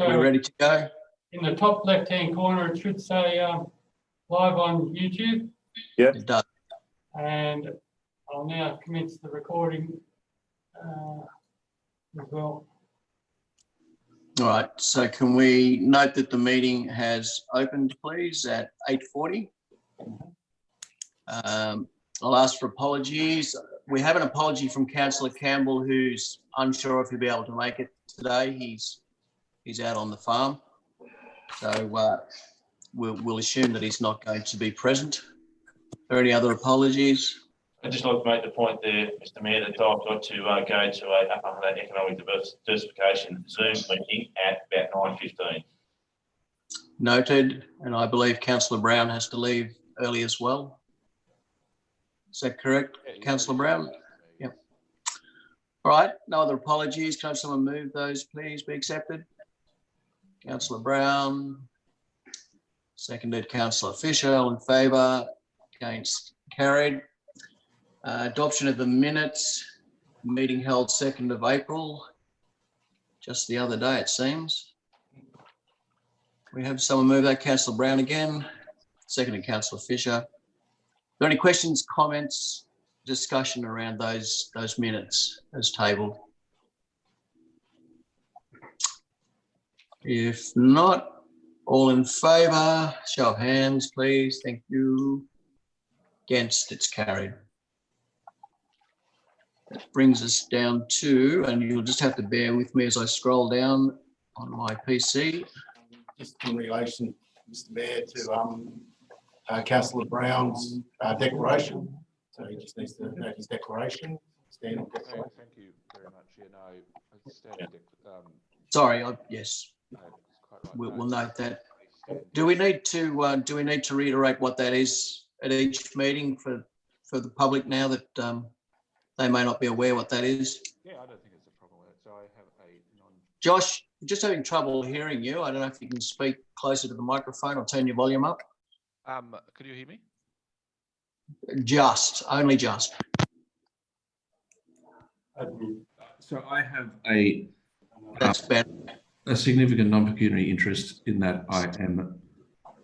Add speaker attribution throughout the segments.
Speaker 1: So
Speaker 2: we're ready to go.
Speaker 1: in the top left-hand corner, it should say live on YouTube.
Speaker 3: Yep.
Speaker 2: It does.
Speaker 1: And I'll now commence the recording as well.
Speaker 2: All right, so can we note that the meeting has opened, please, at 8:40? I'll ask for apologies. We have an apology from Councillor Campbell, who's unsure if he'll be able to make it today. He's out on the farm, so we'll assume that he's not going to be present. Are there any other apologies?
Speaker 3: I'd just like to make the point there, Mr Mayor, that I've got to go to an economic diversification Zoom meeting at about 9:15.
Speaker 2: Noted, and I believe Councillor Brown has to leave early as well. Is that correct, Councillor Brown? Yep. All right, no other apologies. Can I have someone move those, please, be accepted? Councillor Brown, seconded Councillor Fisher, all in favour, against, carried. Adoption of the minutes, meeting held 2nd of April, just the other day, it seems. We have someone move that, Councillor Brown again, seconded Councillor Fisher. Are there any questions, comments, discussion around those minutes as tabled? If not, all in favour, show of hands, please. Thank you. Against, it's carried. That brings us down to, and you'll just have to bear with me as I scroll down on my PC.
Speaker 4: Just in relation, Mr Mayor, to Councillor Brown's declaration. So he just needs to note his declaration. Standing declaration.
Speaker 5: Thank you very much. Yeah, no, standing
Speaker 2: Sorry, yes,
Speaker 5: no, it's quite right.
Speaker 2: we'll note that. Do we need to reiterate what that is at each meeting for the public now that they may not be aware what that is?
Speaker 5: Yeah, I don't think it's a problem with it. So I have a
Speaker 2: Josh, just having trouble hearing you. I don't know if you can speak closer to the microphone or turn your volume up.
Speaker 5: could you hear me?
Speaker 2: Only just.
Speaker 6: So I have a
Speaker 2: That's better.
Speaker 6: a significant non-pecuniary interest in that I am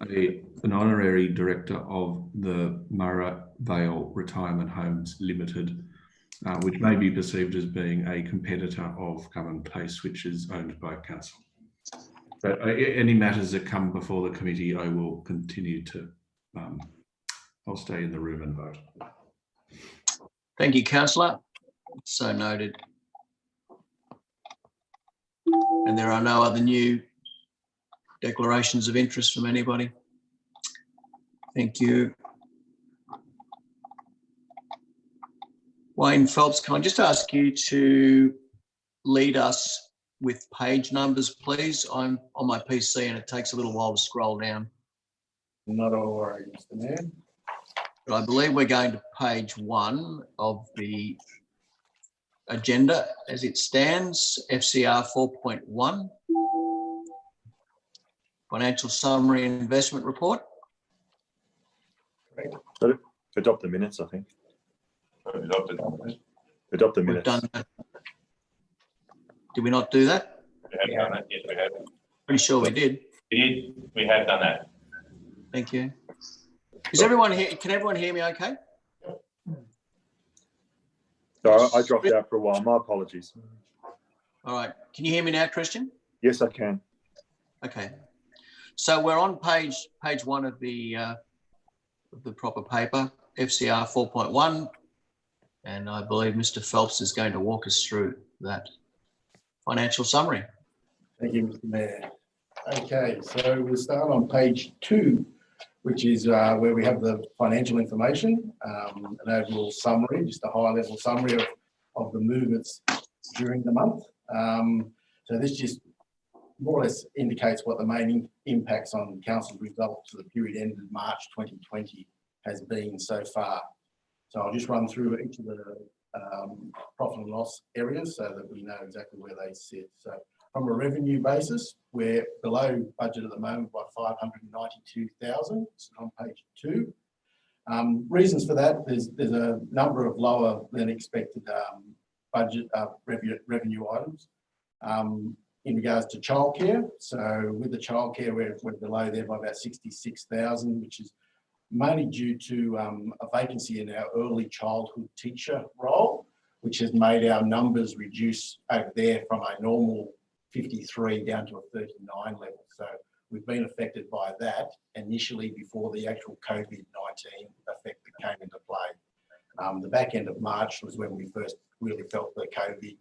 Speaker 6: an honorary director of the Murray Vale Retirement Homes Limited, which may be perceived as being a competitor of Common Place, which is owned by council. But any matters that come before the committee, I will continue to, I'll stay in the room and vote.
Speaker 2: Thank you, Councillor. So noted. And there are no other new declarations of interest from anybody. Thank you. Wayne Phelps, can I just ask you to lead us with page numbers, please? I'm on my PC and it takes a little while to scroll down.
Speaker 4: Not a worry, Mr Mayor.
Speaker 2: But I believe we're going to page 1 of the agenda as it stands, FCR 4.1, Financial Summary and Investment Report.
Speaker 7: Adopt the minutes, I think.
Speaker 3: Adopted.
Speaker 7: Adopt the
Speaker 2: We've
Speaker 7: minutes.
Speaker 2: done that. Did we not do that?
Speaker 3: We have done that. Yes, we have.
Speaker 2: Pretty sure we did.
Speaker 3: We have done that.
Speaker 2: Thank you. Is everyone here? Can everyone hear me okay?
Speaker 7: So I dropped out for a while. My apologies.
Speaker 2: All right. Can you hear me now, Christian?
Speaker 7: Yes, I can.
Speaker 2: Okay. So we're on page 1 of the proper paper, FCR 4.1, and I believe Mr. Phelps is going to walk us through that financial summary.
Speaker 4: Thank you, Mr Mayor. Okay, so we'll start on page 2, which is where we have the financial information, an overall summary, just a high-level summary of the movements during the month. So this just more or less indicates what the main impacts on council's results for the period ended March 2020 has been so far. So I'll just run through each of the profit and loss areas so that we know exactly where they sit. So from a revenue basis, we're below budget at the moment by 592,000. It's on page 2. Reasons for that, there's a number of lower than expected budget revenue items. in regards to childcare. So with the childcare, we're below there by about 66,000, which is mainly due to a vacancy in our early childhood teacher role, which has made our numbers reduce over there from a normal 53 down to a 39 level. So we've been affected by that initially before the actual COVID-19 effect that came into play. The back end of March was when we first really felt the COVID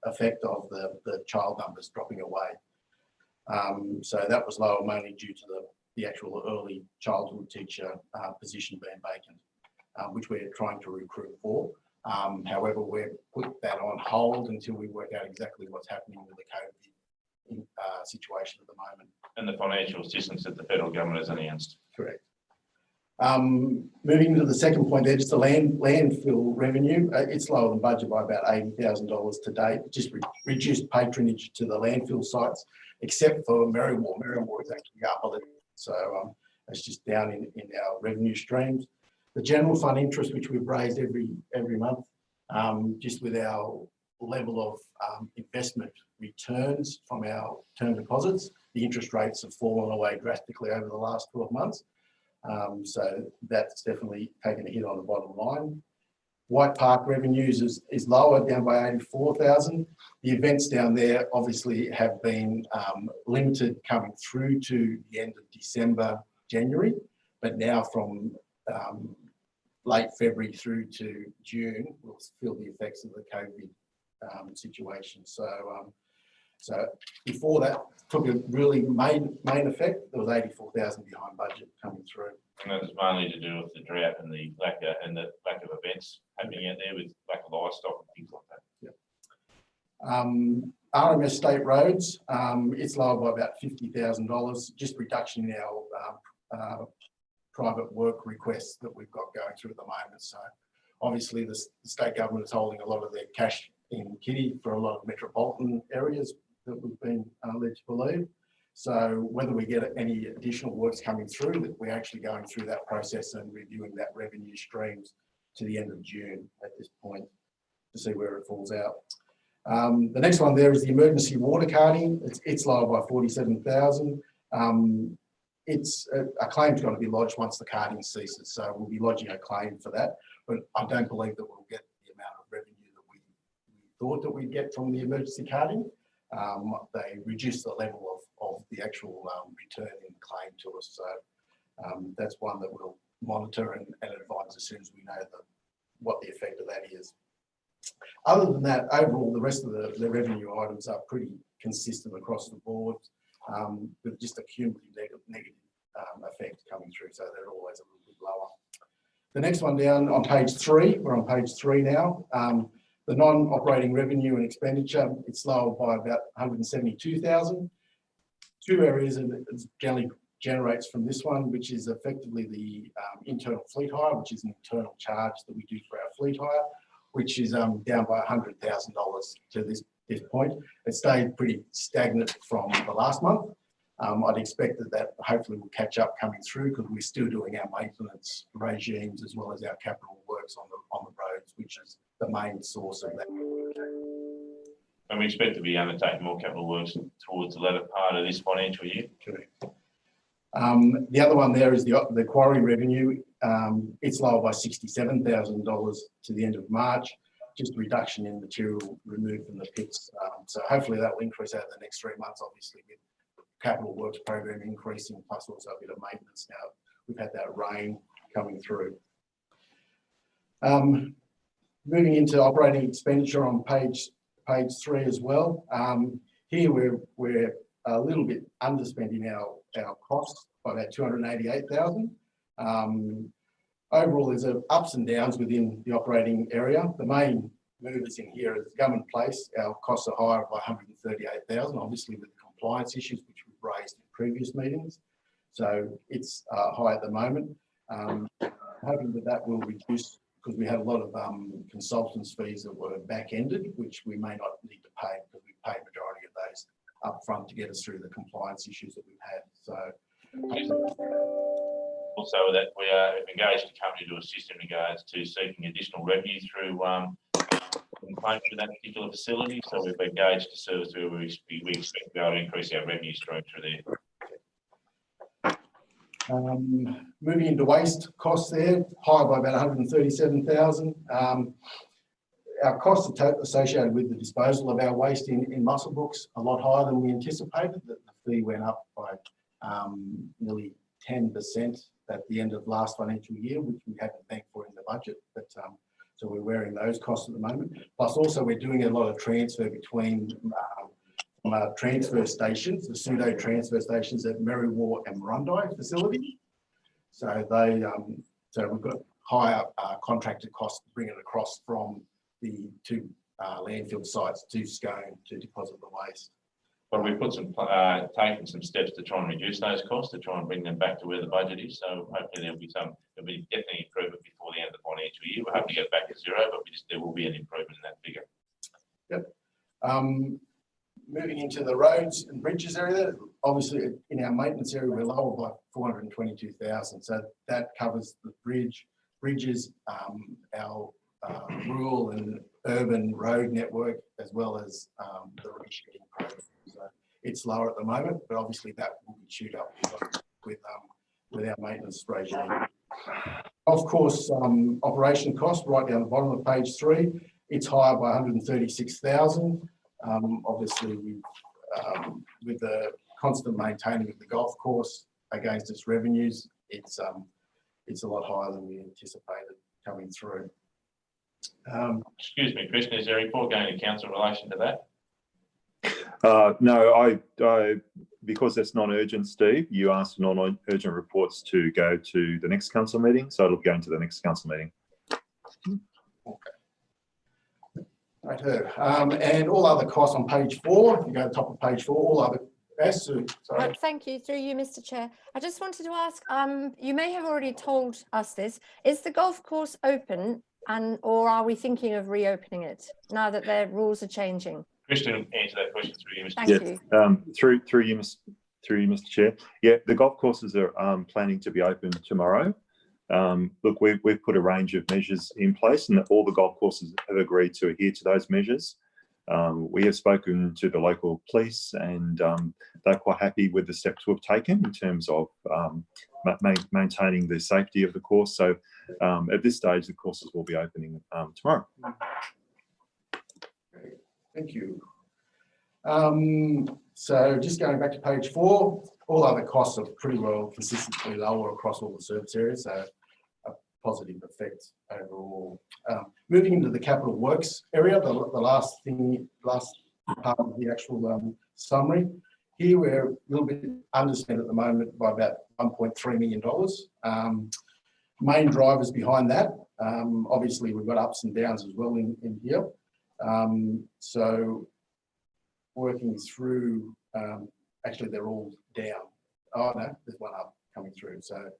Speaker 4: effect of the child numbers dropping away. So that was lower mainly due to the actual early childhood teacher position being vacant, which we're trying to recruit for. However, we've put that on hold until we work out exactly what's happening with the COVID situation at the moment.
Speaker 3: And the financial assistance that the federal government has announced.
Speaker 4: Correct. Moving to the second point there, just the landfill revenue. It's lower than budget by about $80,000 to date. Just reduced patronage to the landfill sites, except for Merriwar. Merriwar is actually up a little, so it's just down in our revenue streams. The general fund interest, which we've raised every month, just with our level of investment returns from our term deposits, the interest rates have fallen away drastically over the last 12 months. So that's definitely taken a hit on the bottom line. White Park revenues is lower, down by 84,000. The events down there obviously have been limited coming through to the end of December, January, but now from late February through to June, we'll feel the effects of the COVID situation. So before that took a really main effect, there was 84,000 behind budget coming through.
Speaker 3: And that was mainly to do with the drought and the lack of events happening out there with lack of livestock and things like that.
Speaker 4: Yeah. RMS State Roads, it's lower by about $50,000, just reduction in our private work requests that we've got going through at the moment. So obviously the state government is holding a lot of their cash in kitty for a lot of metropolitan areas that we've been led to believe. So whether we get any additional works coming through, that we're actually going through that process and reviewing that revenue streams to the end of June at this point to see where it falls out. The next one there is the emergency water carding. It's lower by 47,000. It's a claim's got to be lodged once the carding ceases. So we'll be lodging a claim for that, but I don't believe that we'll get the amount of revenue that we thought that we'd get from the emergency carding. They reduced the level of the actual return in the claim to us. So that's one that we'll monitor and advise as soon as we know what the effect of that is. Other than that, overall, the rest of the revenue items are pretty consistent across the board, with just a cumulative negative effect coming through. So they're always a little bit lower. The next one down on page 3, we're on page 3 now. The non-operating revenue and expenditure, it's lower by about 172,000. Two areas it generally generates from this one, which is effectively the internal fleet hire, which is an internal charge that we do for our fleet hire, which is down by $100,000 to this point. It stayed pretty stagnant from the last month. I'd expect that hopefully will catch up coming through because we're still doing our maintenance regimes as well as our capital works on the roads, which is the main source of that.
Speaker 3: And we expect to be undertaking more capital works towards the latter part of this financial year.
Speaker 4: Correct. The other one there is the quarry revenue. It's lower by $67,000 to the end of March, just a reduction in material removed from the pits. So hopefully that will increase over the next 3 months, obviously with capital works program increasing, plus also a bit of maintenance now. We've had that rain coming through. Moving into operating expenditure on page 3 as well. Here we're a little bit underspending our costs by about 288,000. Overall, there's ups and downs within the operating area. The main movers in here is Government Place. Our costs are higher by 138,000, obviously with the compliance issues which we've raised in previous meetings. So it's high at the moment. Hoping that will reduce because we had a lot of consultants fees that were back-ended, which we may not need to pay because we pay majority of those up front to get us through the compliance issues that we've had. So
Speaker 3: also that we are engaged a company to assist in regards to seeking additional revenue through component to that particular facility, so we've engaged a service where we expect to be able to increase our revenue stream through there.
Speaker 4: Moving into waste costs there, higher by about 137,000. Our costs associated with the disposal of our waste in Muswellbrook's a lot higher than we anticipated. The fee went up by nearly 10% at the end of last financial year, which we hadn't banked for in the budget. But so we're wearing those costs at the moment. Plus, also we're doing a lot of transfer between transfer stations, the pseudo transfer stations at Merriwa and Murrundi facility. So so we've got higher contracted costs to bring it across from the two landfill sites to Scone to deposit the waste.
Speaker 3: But we put taken some steps to try and reduce those costs, to try and bring them back to where the budget is. So hopefully there'll be definitely improvement before the end of the financial year. We're hoping to get back to zero, but there will be an improvement in that figure.
Speaker 4: Yep. Moving into the roads and bridges area, obviously in our maintenance area, we're lower by 422,000. So that covers the bridges, our rural and urban road network, as well as the resheeting program. So it's lower at the moment, but obviously that will be chewed up with our maintenance regime. Of course, operation cost right down the bottom of page 3, it's higher by 136,000. Obviously, with the constant maintaining of the golf course against its revenues, it's a lot higher than we anticipated coming through.
Speaker 3: Excuse me, Christian, is there a report going to council in relation to that?
Speaker 7: No, I because that's non-urgent, Steve, you asked non-urgent reports to go to the next council meeting, so it'll go into the next council meeting.
Speaker 4: Okay. Right here. And all other costs on page 4, if you go to the top of page 4, all other sorry.
Speaker 8: Thank you. Through you, Mr. Chair. I just wanted to ask, you may have already told us this, is the golf course open or are we thinking of reopening it now that their rules are changing?
Speaker 3: Christian, answer that question through you, Mr.
Speaker 8: Thank
Speaker 3: Chair.
Speaker 8: you.
Speaker 7: Through you, Mr. Chair. Yeah, the golf courses are planning to be open tomorrow. Look, we've put a range of measures in place, and all the golf courses have agreed to adhere to those measures. We have spoken to the local police, and they're quite happy with the steps we've taken in terms of maintaining the safety of the course. So at this stage, the courses will be opening tomorrow.
Speaker 4: Thank you. So just going back to page 4, all other costs are pretty well consistently lower across all the service areas, so a positive effect overall. Moving into the capital works area, the last part of the actual summary. Here we're a little bit underspent at the moment by about $1.3 million. Main drivers behind that, obviously we've got ups and downs as well in here. So working through, actually they're all down. Oh no, there's one up coming through. So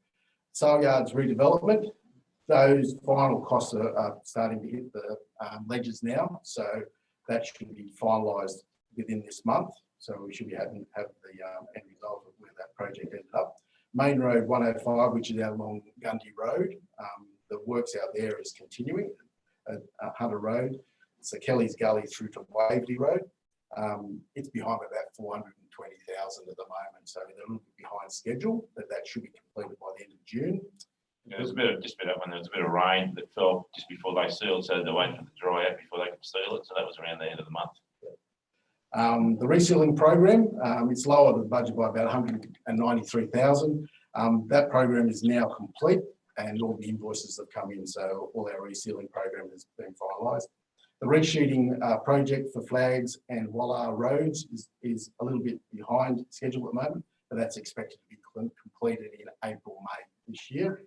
Speaker 4: sale yards redevelopment, those final costs are starting to hit the ledgers now. So that should be finalised within this month. So we should be have the end result of where that project ended up. Main Road 105, which is out along Gundy Road. The works out there is continuing at Hunter Road. So Kelly's Gully through to Waverley Road. It's behind about 420,000 at the moment, so they're a little bit behind schedule, but that should be completed by the end of June.
Speaker 3: Yeah, there was a bit of rain that fell just before they sealed, so they're waiting for it to dry out before they can seal it. So that was around the end of the month.
Speaker 4: The resealing program, it's lower than budget by about 193,000. That program is now complete, and all the invoices have come in, so all our resealing program has been finalised. The resheeting project for Flags and Wallar roads is a little bit behind schedule at the moment, but that's expected to be completed in April, May this year.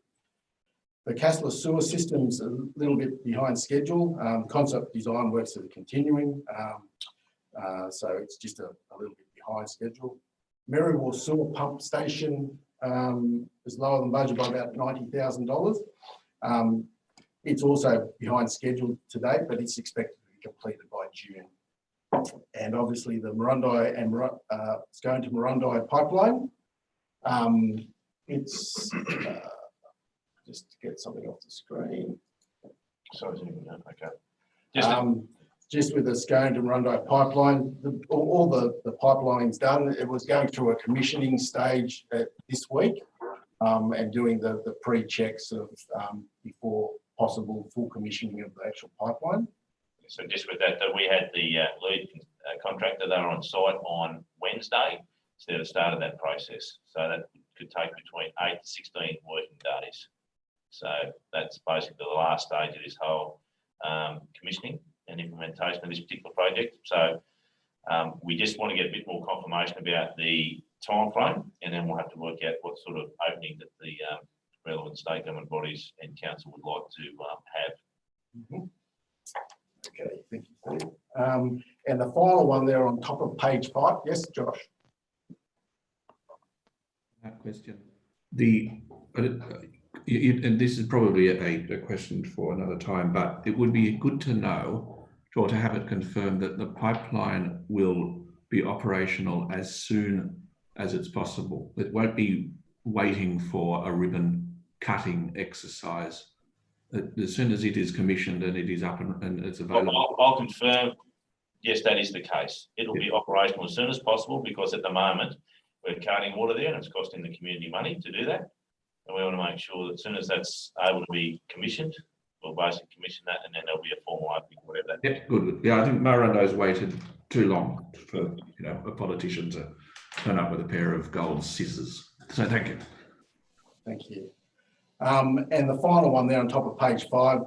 Speaker 4: The Cassler sewer system's a little bit behind schedule. Concept design works are continuing, so it's just a little bit behind schedule. Merriwa sewer pump station is lower than budget by about $90,000. It's also behind schedule to date, but it's expected to be completed by June. And obviously the Murrundi and it's going to Murrundi pipeline. It's just to get something off the screen.
Speaker 3: Sorry, okay. Just
Speaker 4: just with the Scone to Marundo pipeline, all the pipeline's done. It was going through a commissioning stage this week and doing the pre-checks of before possible full commissioning of the actual pipeline.
Speaker 3: So just with that, we had the lead contractor, they were on site on Wednesday, so they've started that process. So that could take between 8 to 16 working days. So that's basically the last stage of this whole commissioning and implementation of this particular project. So we just want to get a bit more confirmation about the time frame, and then we'll have to work out what sort of opening that the relevant state government bodies and council would like to have.
Speaker 4: Mhm. Okay, thank you, Steve. And the final one there on top of page 5. Yes, Josh.
Speaker 6: That question. And this is probably a question for another time, but it would be good to know, or to have it confirmed, that the pipeline will be operational as soon as it's possible. It won't be waiting for a ribbon cutting exercise. As soon as it is commissioned and it is up and it's available.
Speaker 3: I'll confirm, yes, that is the case. It will be operational as soon as possible, because at the moment we're carting water there and it's costing the community money to do that. And we want to make sure that as soon as that's able to be commissioned, we'll basically commission that, and then there'll be a formal opening, whatever that.
Speaker 6: Yep, good. Yeah, I think Marando's waited too long for a politician to turn up with a pair of gold scissors. So thank you.
Speaker 4: Thank you. And the final one there on top of page 5,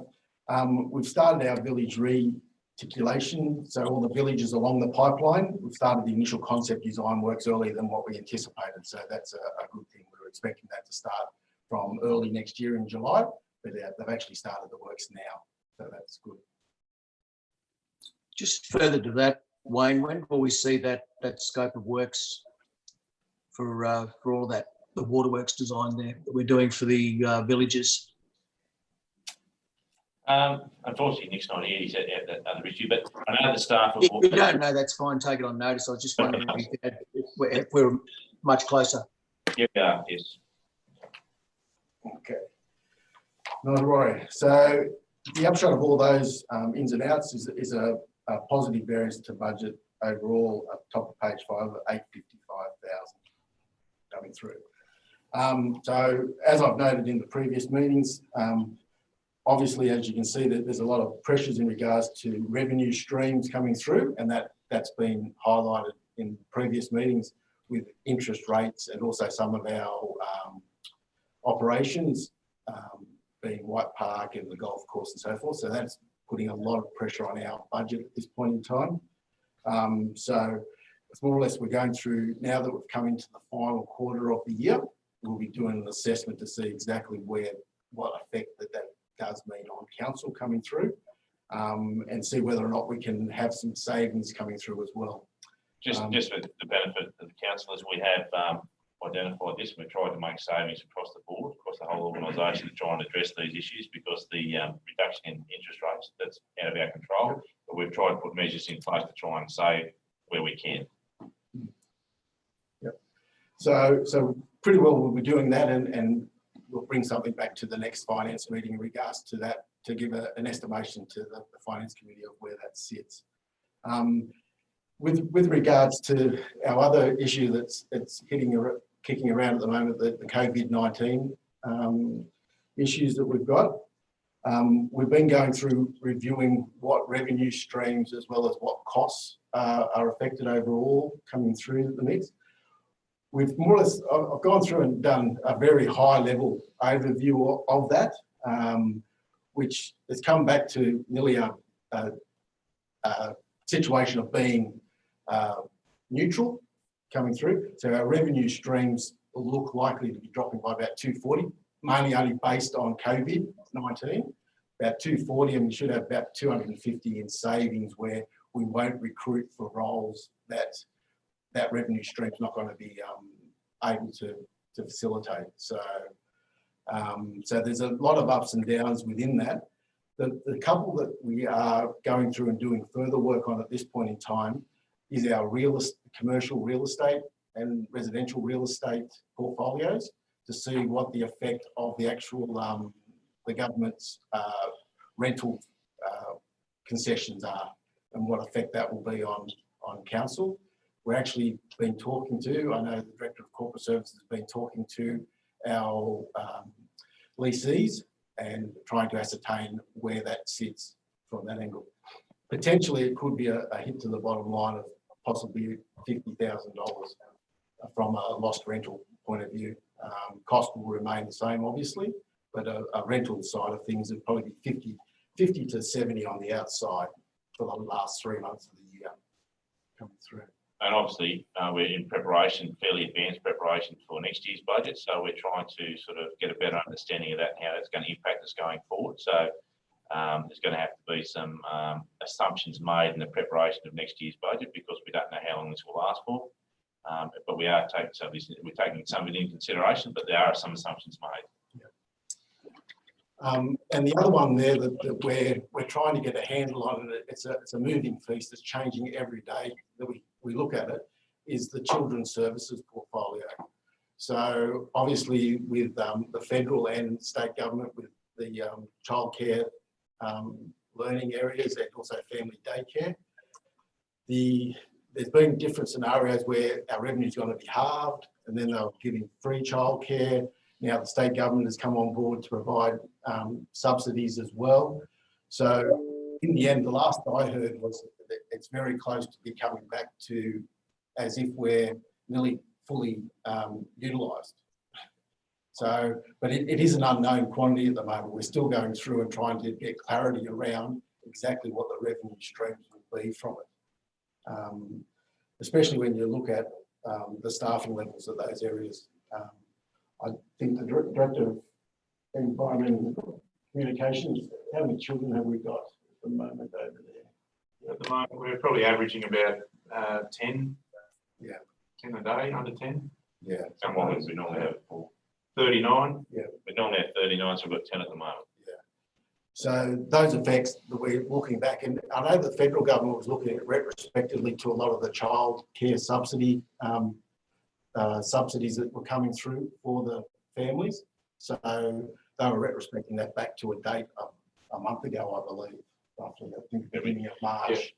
Speaker 4: we've started our village reticulation. So all the villages along the pipeline, we've started the initial concept design works earlier than what we anticipated. So that's a good thing. We were expecting that to start from early next year in July, but they've actually started the works now. So that's good.
Speaker 2: Just further to that, Wayne, when will we see that scope of works for all that, the waterworks design there that we're doing for the villages?
Speaker 3: Unfortunately, Nick's not here. He's at that other issue, but I know the staff.
Speaker 2: If you don't know, that's fine. Take it on notice. I was just wondering if we're much closer.
Speaker 3: Yeah, yes.
Speaker 4: Okay. Not a worry. So the upshot of all those ins and outs is a positive variance to budget overall at the top of page 5 of 855,000 coming through. So as I've noted in the previous meetings, obviously, as you can see, that there's a lot of pressures in regards to revenue streams coming through, and that's been highlighted in previous meetings with interest rates and also some of our operations being White Park and the golf course and so forth. So that's putting a lot of pressure on our budget at this point in time. So it's more or less we're going through, now that we've come into the final quarter of the year, we'll be doing an assessment to see exactly what effect that does mean on council coming through, and see whether or not we can have some savings coming through as well.
Speaker 3: Just for the benefit of the councillors, we have identified this. We've tried to make savings across the board, across the whole organisation, to try and address these issues, because the reduction in interest rates, that's out of our control. But we've tried to put measures in place to try and save where we can.
Speaker 4: Yep. So pretty well we'll be doing that, and we'll bring something back to the next finance meeting in regards to that, to give an estimation to the finance committee of where that sits. With regards to our other issue that's kicking around at the moment, the COVID-19 issues that we've got, we've been going through reviewing what revenue streams as well as what costs are affected overall coming through the mix. We've more or less, I've gone through and done a very high level overview of that, which has come back to nearly a situation of being neutral coming through. So our revenue streams look likely to be dropping by about 240, mainly only based on COVID-19, about 240, and we should have about 250 in savings where we won't recruit for roles that revenue stream's not going to be able to facilitate. So there's a lot of ups and downs within that. The couple that we are going through and doing further work on at this point in time is our commercial real estate and residential real estate portfolios, to see what the effect of the actual the government's rental concessions are. and what effect that will be on council. We're actually been talking to, I know the Director of Corporate Services has been talking to our lessees and trying to ascertain where that sits from that angle. Potentially, it could be a hit to the bottom line of possibly $50,000 from a lost rental point of view. Cost will remain the same, obviously, but a rental side of things would probably be 50 to 70 on the outside for the last 3 months of the year coming through.
Speaker 3: And obviously, we're in preparation, fairly advanced preparation for next year's budget. So we're trying to sort of get a better understanding of that, how that's going to impact us going forward. So there's going to have to be some assumptions made in the preparation of next year's budget, because we don't know how long this will last for. But we are taking some of this, we're taking some of it into consideration, but there are some assumptions made.
Speaker 4: And the other one there that we're trying to get a handle on, and it's a moving feast that's changing every day that we look at it, is the children's services portfolio. So obviously with the federal and state government, with the childcare learning areas and also family daycare, there's been different scenarios where our revenue is going to be halved, and then they're giving free childcare. Now the state government has come on board to provide subsidies as well. So in the end, the last I heard was that it's very close to be coming back to as if we're nearly fully utilised. So, but it is an unknown quantity at the moment. We're still going through and trying to get clarity around exactly what the revenue streams will be from it. Especially when you look at the staffing levels of those areas. I think the Director of Environment and Communications, how many children have we got at the moment over there?
Speaker 3: At the moment, we're probably averaging about 10.
Speaker 4: Yeah.
Speaker 3: 10 a day, under 10.
Speaker 4: Yeah.
Speaker 3: And what we normally have 39.
Speaker 4: Yeah.
Speaker 3: We normally have 39, so we've got 10 at the moment.
Speaker 4: So those effects that we're looking back, and I know the federal government was looking at retrospectively to a lot of the child care subsidy subsidies that were coming through for the families. So they were retrospecting that back to a date of a month ago, I believe, roughly, I think the beginning of March.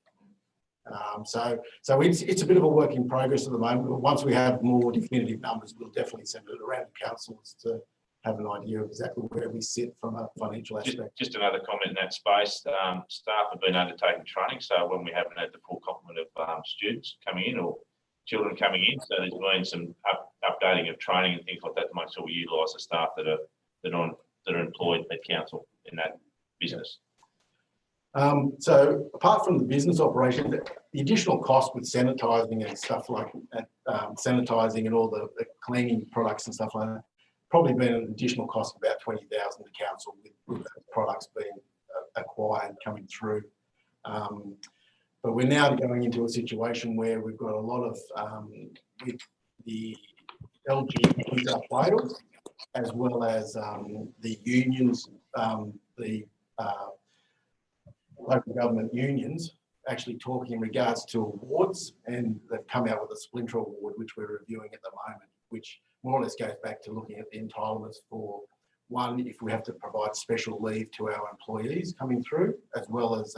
Speaker 4: So it's a bit of a work in progress at the moment, but once we have more definitive numbers, we'll definitely send it around to councils to have an idea of exactly where we sit from a financial aspect.
Speaker 3: Just another comment in that space. Staff have been undertaking training, so when we haven't had the full complement of students coming in or children coming in, so there's been some updating of training and things like that to make sure we utilise the staff that are employed at council in that business.
Speaker 4: So apart from the business operation, the additional cost with sanitising and stuff like that, sanitising and all the cleaning products and stuff like that, probably been an additional cost of about 20,000 to council with those products being acquired coming through. But we're now going into a situation where we've got a lot of with the LG Wales, as well as the unions, the local government unions, actually talking in regards to awards, and they've come out with a splinter award, which we're reviewing at the moment, which more or less goes back to looking at the entitlements for one, if we have to provide special leave to our employees coming through, as well as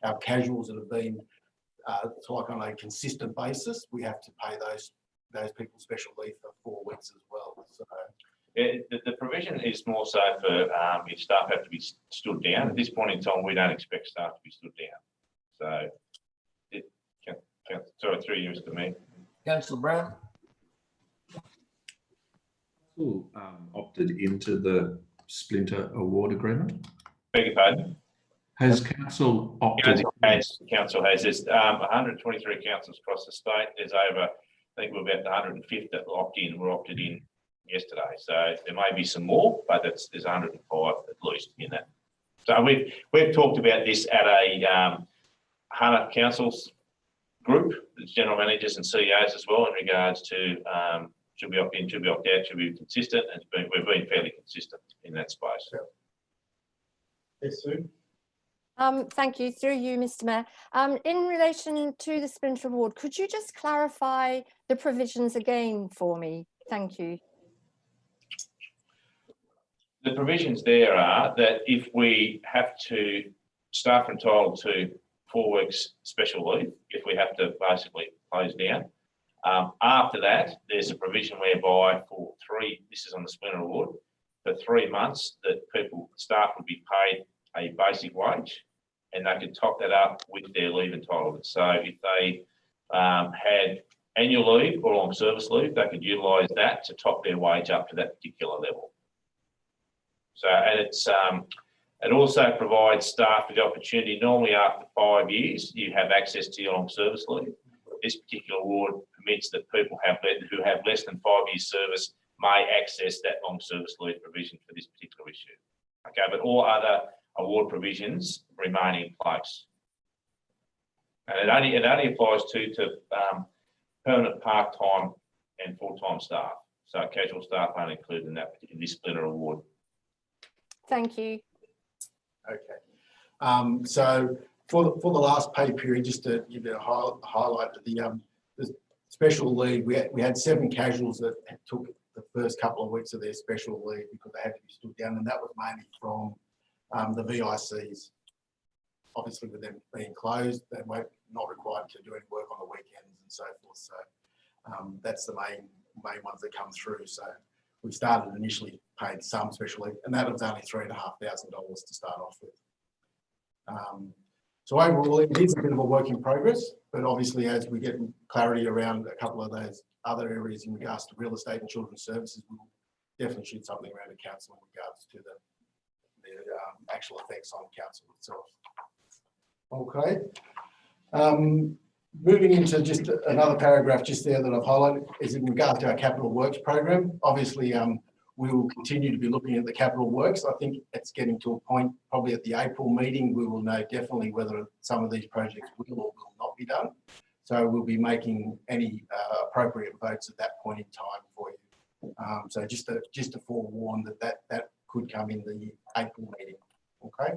Speaker 4: our casuals that have been like on a consistent basis, we have to pay those people special leave for 4 weeks as well. So
Speaker 3: yeah, the provision is more so for if staff have to be stood down. At this point in time, we don't expect staff to be stood down. So it can sorry, 3 years to me.
Speaker 2: Councillor Brown.
Speaker 6: Opted into the Splinter Award agreement.
Speaker 3: Beg your pardon?
Speaker 6: Has council opted?
Speaker 3: Council has. There's 123 councils across the state. There's over, I think we're about the 105th that were opted in yesterday. So there may be some more, but there's 105 at least in that. So we've talked about this at a 100 councils group, there's general managers and CEOs as well, in regards to should we opt in, should we opt out, should we be consistent? And we've been fairly consistent in that space.
Speaker 4: yes, Sue.
Speaker 8: Thank you. Through you, Mr. Mayor. In relation to the Splinter Award, could you just clarify the provisions again for me? Thank you.
Speaker 3: The provisions there are that if we have to, staff are entitled to 4 weeks special leave if we have to basically close down. After that, there's a provision whereby for 3, this is on the Splinter Award, for 3 months that staff would be paid a basic wage and they could top that up with their leave entitlement. So if they had annual leave or long service leave, they could utilise that to top their wage up to that particular level. So, and it also provides staff with the opportunity, normally after 5 years, you have access to your long service leave. This particular award permits that people who have less than 5 years service may access that long service leave provision for this particular issue. Okay, but all other award provisions remain in place. And it only applies to permanent, part-time and full-time staff. So casual staff aren't included in this Splinter Award.
Speaker 8: Thank you.
Speaker 4: Okay. So for the last pay period, just to give you a highlight of the special leave, we had 7 casuals that took the first couple of weeks of their special leave because they had to be stood down, and that was mainly from the VICs. Obviously, with them being closed, they were not required to do any work on the weekends and so forth. So that's the main ones that come through. So we started initially paid some special leave, and that was only $3,500 to start off with. So overall, it is a bit of a work in progress, but obviously as we get clarity around a couple of those other areas in regards to real estate and children's services, we'll definitely shoot something around the council in regards to the actual effects on council itself. Okay. Moving into just another paragraph just there that I've highlighted is in regards to our capital works program. Obviously, we will continue to be looking at the capital works. I think it's getting to a point, probably at the April meeting, we will know definitely whether some of these projects will or will not be done. So we'll be making any appropriate votes at that point in time for you. So just to forewarn that could come in the April meeting. Okay.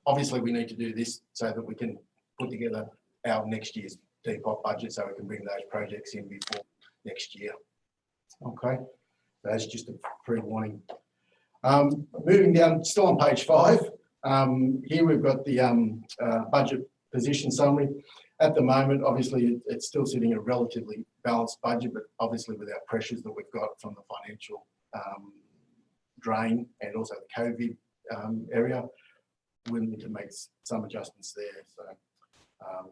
Speaker 4: Obviously, we need to do this so that we can put together our next year's Depot budget so we can bring those projects in before next year. Okay. That's just a pre-warning. Moving down, still on page 5. Here we've got the budget position summary. At the moment, obviously, it's still sitting at a relatively balanced budget, but obviously with our pressures that we've got from the financial drain and also the COVID area, we'll need to make some adjustments there.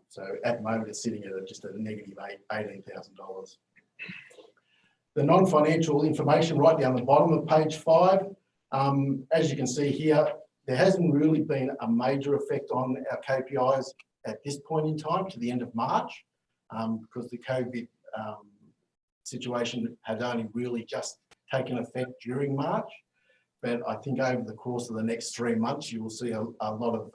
Speaker 4: So at the moment, it's sitting at just a negative $18,000. The non-financial information right down the bottom of page 5, as you can see here, there hasn't really been a major effect on our KPIs at this point in time to the end of March, because the COVID situation had only really just taken effect during March. But I think over the course of the next 3 months, you will see a lot of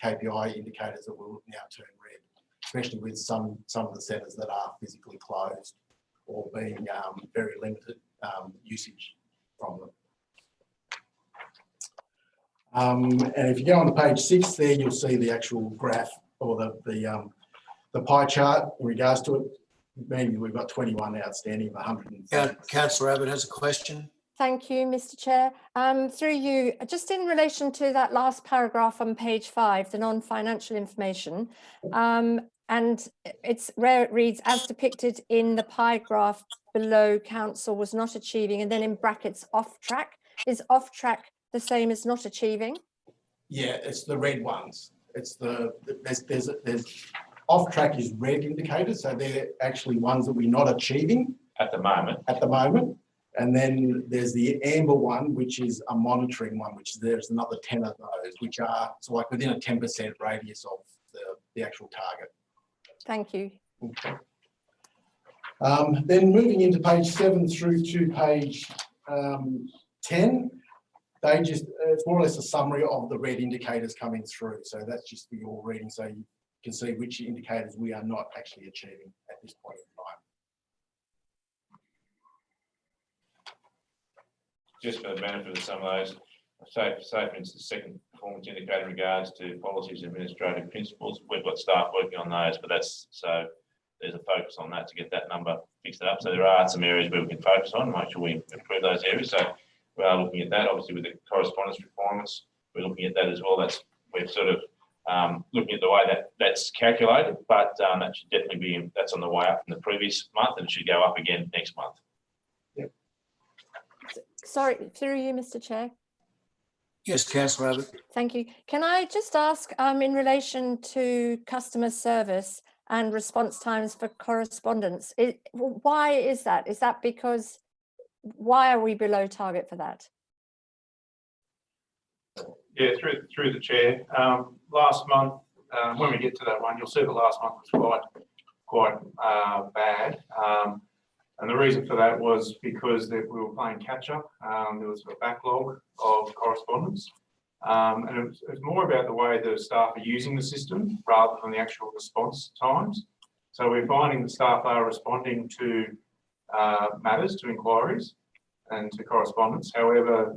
Speaker 4: KPI indicators that will now turn red, especially with some of the centres that are physically closed or being very limited usage from them. And if you go on to page 6 there, you'll see the actual graph or the pie chart in regards to it. Meaning we've got 21 outstanding of 100.
Speaker 2: Councillor Abbott has a question.
Speaker 8: Thank you, Mr. Chair. Through you, just in relation to that last paragraph on page 5, the non-financial information, and it's where it reads, as depicted in the pie graph below, council was not achieving, and then in brackets, off track. Is off track the same as not achieving? Yeah,
Speaker 4: it's the red ones. It's there's off track is red indicators, so they're actually ones that we're not achieving
Speaker 3: at the moment.
Speaker 4: And then there's the amber one, which is a monitoring one, which there's another 10 of those, which are so like within a 10% radius of the actual target.
Speaker 8: Thank you.
Speaker 4: Okay. Then moving into page 7 through to page 10, it's more or less a summary of the red indicators coming through. So that's just for your reading, so you can see which indicators we are not actually achieving at this point in time.
Speaker 3: Just for the benefit of some of those, say for instance, second performance indicator in regards to policies and administrative principles, we've got staff working on those, but so there's a focus on that to get that number fixed up. So there are some areas where we can focus on, make sure we improve those areas. So we are looking at that, obviously with the correspondence requirements, we're looking at that as well. We've sort of looking at the way that's calculated, but that should definitely be, that's on the way up from the previous month, and it should go up again next month.
Speaker 8: Sorry, through you, Mr. Chair.
Speaker 2: Yes, councillor Abbott.
Speaker 8: Thank you. Can I just ask, in relation to customer service and response times for correspondence, why is that? Is that because, why are we below target for that?
Speaker 9: Yeah, through the chair. Last month, when we get to that one, you'll see the last month was quite bad. And the reason for that was because we were playing catch up. There was a backlog of correspondence. And it was more about the way the staff are using the system rather than the actual response times. So we're finding the staff are responding to matters, to inquiries and to correspondence. However,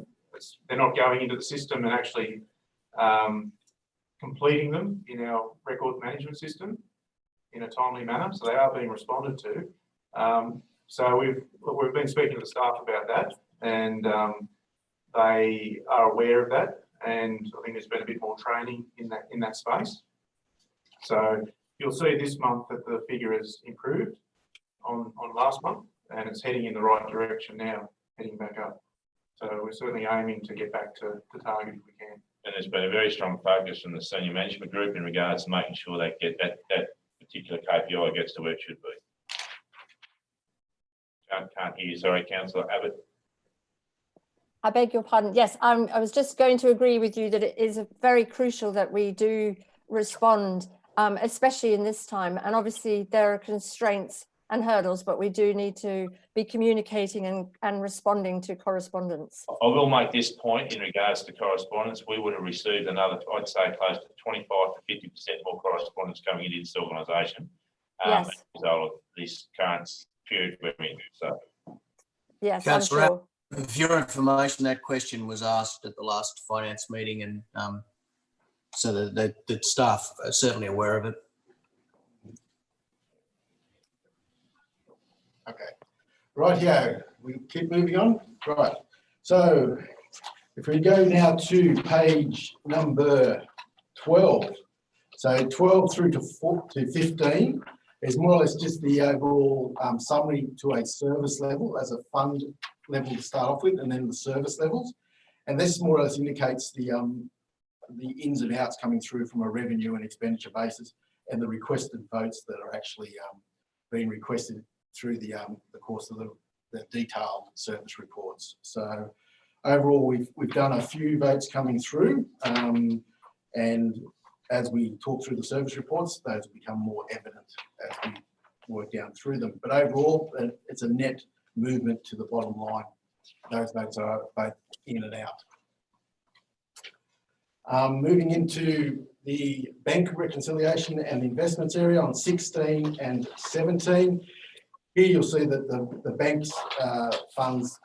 Speaker 9: they're not going into the system and actually completing them in our record management system in a timely manner. So they are being responded to. So we've been speaking to the staff about that, and they are aware of that. And I think there's been a bit more training in that space. So you'll see this month that the figure has improved on last month, and it's heading in the right direction now, heading back up. So we're certainly aiming to get back to the target if we can.
Speaker 3: And there's been a very strong focus from the senior management group in regards to making sure they get that particular KPI gets to where it should be. Can't hear you, sorry, Councillor Abbott.
Speaker 8: I beg your pardon. Yes, I was just going to agree with you that it is very crucial that we do respond, especially in this time. And obviously there are constraints and hurdles, but we do need to be communicating and responding to correspondence.
Speaker 3: I will make this point in regards to correspondence. We would have received another, I'd say, close to 25 to 50% more correspondence coming into this organisation
Speaker 8: Yes.
Speaker 3: as a result of this current period we're in. So,
Speaker 8: Yes,
Speaker 2: Councillor
Speaker 8: I'm sure.
Speaker 2: For your information, that question was asked at the last finance meeting, and so the staff are certainly aware of it.
Speaker 4: Okay, right here, we keep moving on. Right, so if we go now to page number 12, so 12 through to 15 is more or less just the overall summary to a service level as a fund level to start off with, and then the service levels. And this more or less indicates the ins and outs coming through from a revenue and expenditure basis, and the requested votes that are actually being requested through the course of the detailed service reports. So overall, we've done a few votes coming through, and as we talk through the service reports, those become more evident as we work down through them. But overall, it's a net movement to the bottom line. Those votes are both in and out. Moving into the bank reconciliation and investments area on 16 and 17. Here you'll see that the bank's funds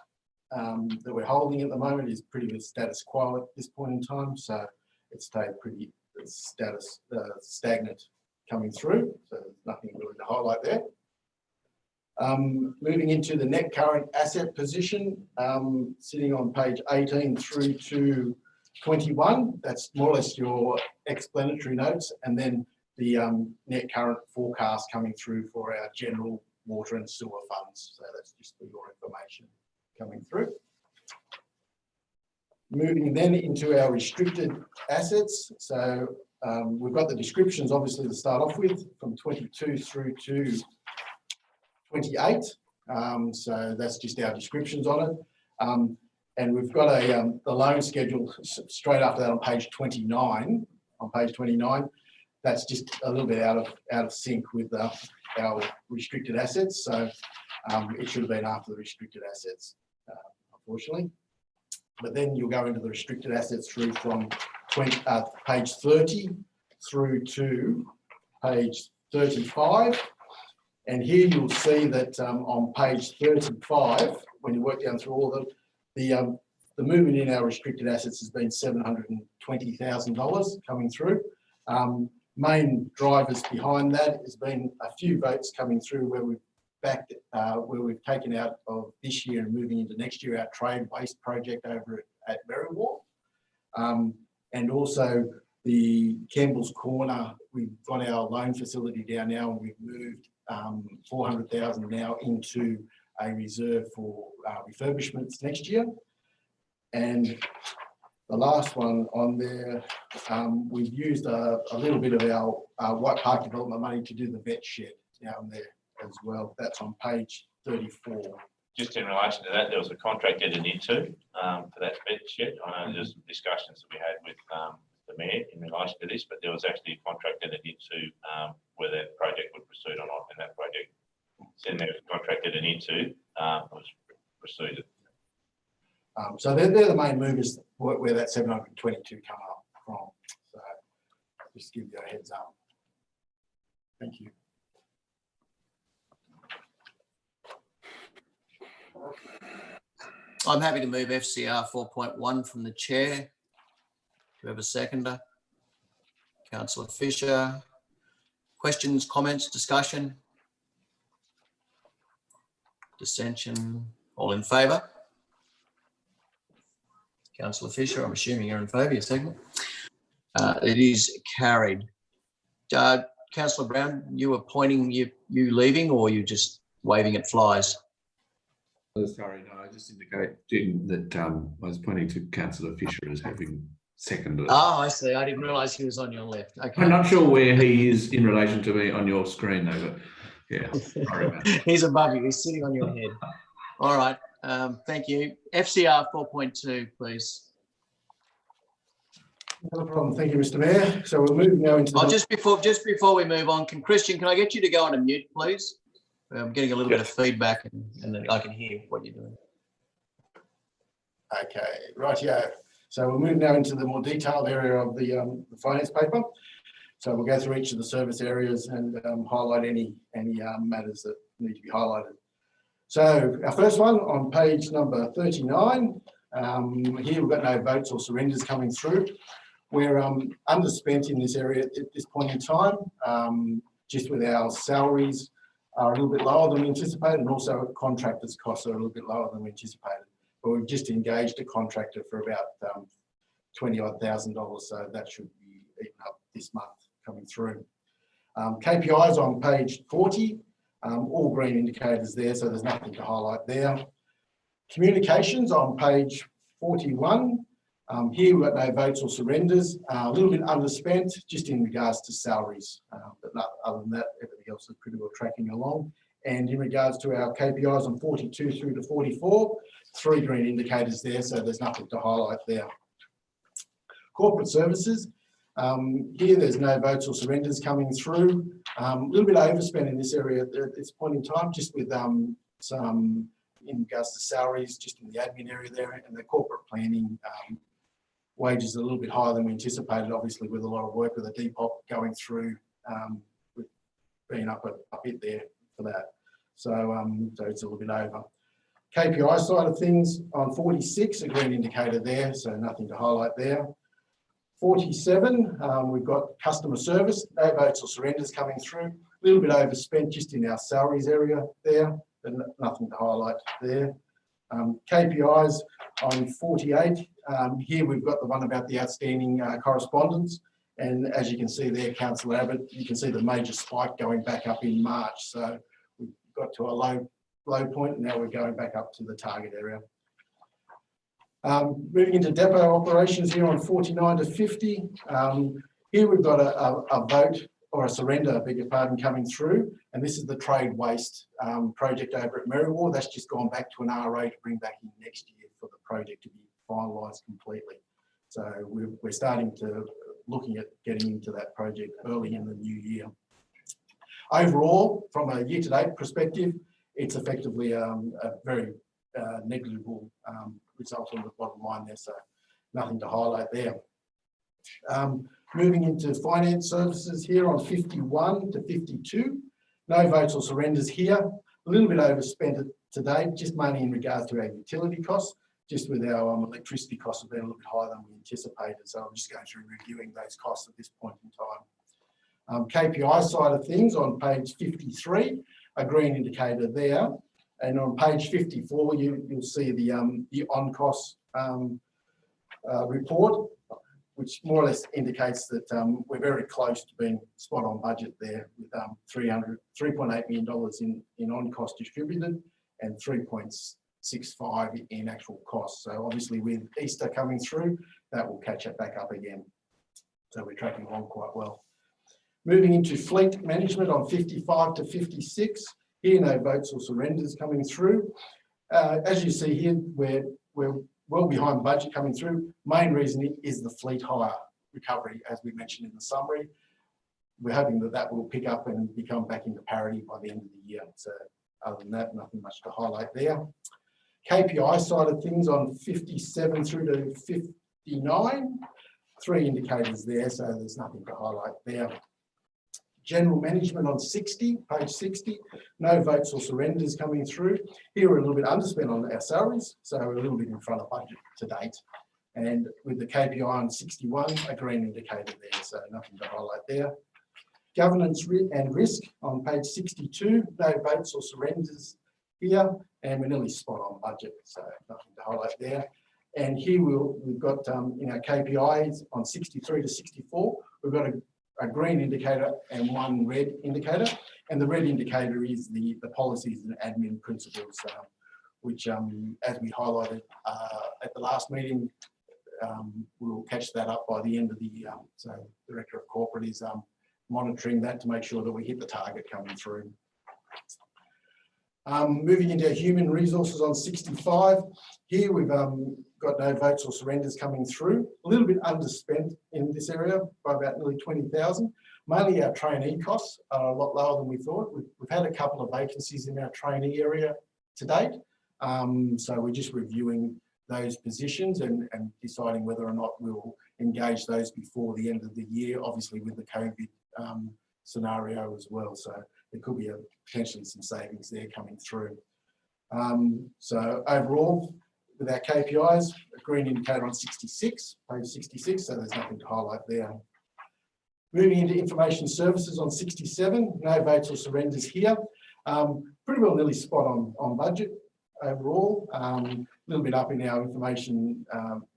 Speaker 4: that we're holding at the moment is pretty much status quo at this point in time. So it's stayed pretty stagnant coming through. So there's nothing really to highlight there. Moving into the net current asset position, sitting on page 18 through to 21, that's more or less your explanatory notes, and then the net current forecast coming through for our general water and sewer funds. So that's just for your information coming through. Moving then into our restricted assets. So we've got the descriptions obviously to start off with from 22 through to 28. So that's just our descriptions on it. And we've got the loan schedule straight after that on page 29. On page 29, that's just a little bit out of sync with our restricted assets. So it should have been after the restricted assets, unfortunately. But then you'll go into the restricted assets through from page 30 through to page 35. And here you'll see that on page 35, when you work down through all of them, the movement in our restricted assets has been $720,000 coming through. Main drivers behind that has been a few votes coming through where we've taken out of this year and moving into next year our trade waste project over at Merriwar. And also The Campbell's Corner, we've got our loan facility down now, and we've moved 400,000 now into a reserve for refurbishments next year. And the last one on there, we've used a little bit of our White Park development money to do the vet shed down there as well. That's on page 34.
Speaker 3: Just in relation to that, there was a contract entered into for that vet shed. I know there's some discussions that we had with the mayor in relation to this, but there was actually a contract entered into whether that project would proceed or not, and that project, so there was a contract entered into was proceeded.
Speaker 4: So they're the main movers where that 722 come up from. So just give you a heads up. Thank you.
Speaker 2: I'm happy to move FCR 4.1 from the chair. Do you have a seconder? Councillor Fisher. Questions, comments, discussion? Dissension? All in favour? Councillor Fisher, I'm assuming you're in favour, your second. It is carried. Councillor Brown, you were pointing, you leaving, or you just waving at flies?
Speaker 6: Oh, sorry, no, I just indicated that I was pointing to Councillor Fisher as having seconded.
Speaker 2: Oh, I see. I didn't realise he was on your left. Okay.
Speaker 6: I'm not sure where he is in relation to me on your screen, though, but yeah, sorry about that.
Speaker 2: He's above you. He's sitting on your head. All right. Thank you. FCR 4.2, please.
Speaker 4: No problem. Thank you, Mr. Mayor. So we're moving now into.
Speaker 2: Oh, just before we move on, Christian, can I get you to go on a mute, please? I'm getting a little bit of feedback, and then I can hear what you're doing.
Speaker 4: Okay, right, yeah. So we're moving now into the more detailed area of the finance paper. So we'll go through each of the service areas and highlight any matters that need to be highlighted. So our first one on page number 39, here we've got no votes or surrenders coming through. We're underspent in this area at this point in time, just with our salaries are a little bit lower than we anticipated, and also contractors' costs are a little bit lower than we anticipated. But we've just engaged a contractor for about $20,000, so that should be eaten up this month coming through. KPIs on page 40, all green indicators there, so there's nothing to highlight there. Communications on page 41. Here we've got no votes or surrenders, a little bit underspent just in regards to salaries, but not, other than that, everything else is pretty well tracking along. And in regards to our KPIs on 42 through to 44, 3 green indicators there, so there's nothing to highlight there. Corporate services, here there's no votes or surrenders coming through. A little bit overspent in this area at this point in time, just with some in regards to salaries, just in the admin area there, and the corporate planning wages are a little bit higher than we anticipated, obviously with a lot of work with the Depop going through, with being up a bit there for that. So, so it's a little bit over. KPI side of things on 46, a green indicator there, so nothing to highlight there. 47, we've got customer service, no votes or surrenders coming through. A little bit overspent just in our salaries area there, but nothing to highlight there. KPIs on 48, here we've got the one about the outstanding correspondence. And as you can see there, Councillor Abbott, you can see the major spike going back up in March. So we got to a low point, and now we're going back up to the target area. Moving into depot operations here on 49 to 50. Here we've got a vote or a surrender, I beg your pardon, coming through. And this is the trade waste project over at Merriwar. That's just gone back to an RA to bring back in next year for the project to be finalised completely. So we're starting to looking at getting into that project early in the new year. Overall, from a year-to-date perspective, it's effectively a very negligible result on the bottom line there, so nothing to highlight there. Moving into finance services here on 51 to 52, no votes or surrenders here. A little bit overspent today, just mainly in regards to our utility costs, just with our electricity costs have been a little bit higher than we anticipated. So I'm just going through reviewing those costs at this point in time. KPI side of things on page 53, a green indicator there. And on page 54, you'll see the on-cost report. which more or less indicates that we're very close to being spot on budget there with $3.8 million in on-cost distributed and 3.65 in actual costs. So obviously with Easter coming through, that will catch it back up again. So we're tracking along quite well. Moving into fleet management on 55 to 56. Here, no votes or surrenders coming through. As you see here, we're well behind budget coming through. Main reason is the fleet hire recovery, as we mentioned in the summary. We're hoping that that will pick up and become back into parity by the end of the year. So other than that, nothing much to highlight there. KPI side of things on 57 through to 59, 3 indicators there, so there's nothing to highlight there. General management on 60, page 60, no votes or surrenders coming through. Here we're a little bit underspent on our salaries, so we're a little bit in front of budget to date. And with the KPI on 61, a green indicator there, so nothing to highlight there. Governance and risk on page 62, no votes or surrenders here, and we're nearly spot on budget, so nothing to highlight there. And here we've got in our KPIs on 63 to 64, we've got a green indicator and 1 red indicator. And the red indicator is the policies and admin principles, which as we highlighted at the last meeting, we'll catch that up by the end of the year. So the Director of Corporate is monitoring that to make sure that we hit the target coming through. Moving into human resources on 65. Here we've got no votes or surrenders coming through. A little bit underspent in this area by about nearly 20,000. Mainly our trainee costs are a lot lower than we thought. We've had a couple of vacancies in our trainee area to date. So we're just reviewing those positions and deciding whether or not we'll engage those before the end of the year, obviously with the COVID scenario as well. So there could be potentially some savings there coming through. So overall, with our KPIs, a green indicator on 66, page 66, so there's nothing to highlight there. Moving into information services on 67, no votes or surrenders here. Pretty well nearly spot on budget overall. A little bit up in our information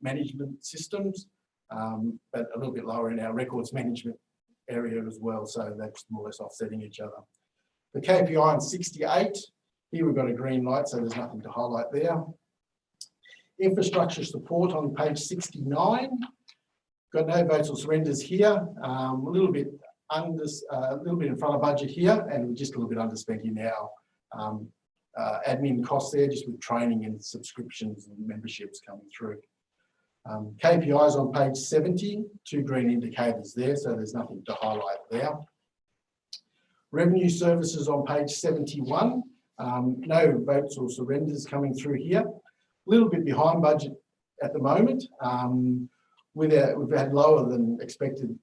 Speaker 4: management systems, but a little bit lower in our records management area as well. So that's more or less offsetting each other. The KPI on 68, here we've got a green light, so there's nothing to highlight there. Infrastructure support on page 69. Got no votes or surrenders here. A little bit in front of budget here, and just a little bit underspent in our admin costs there, just with training and subscriptions and memberships coming through. KPIs on page 70, 2 green indicators there, so there's nothing to highlight there. Revenue services on page 71, no votes or surrenders coming through here. A little bit behind budget at the moment. We've had lower than expected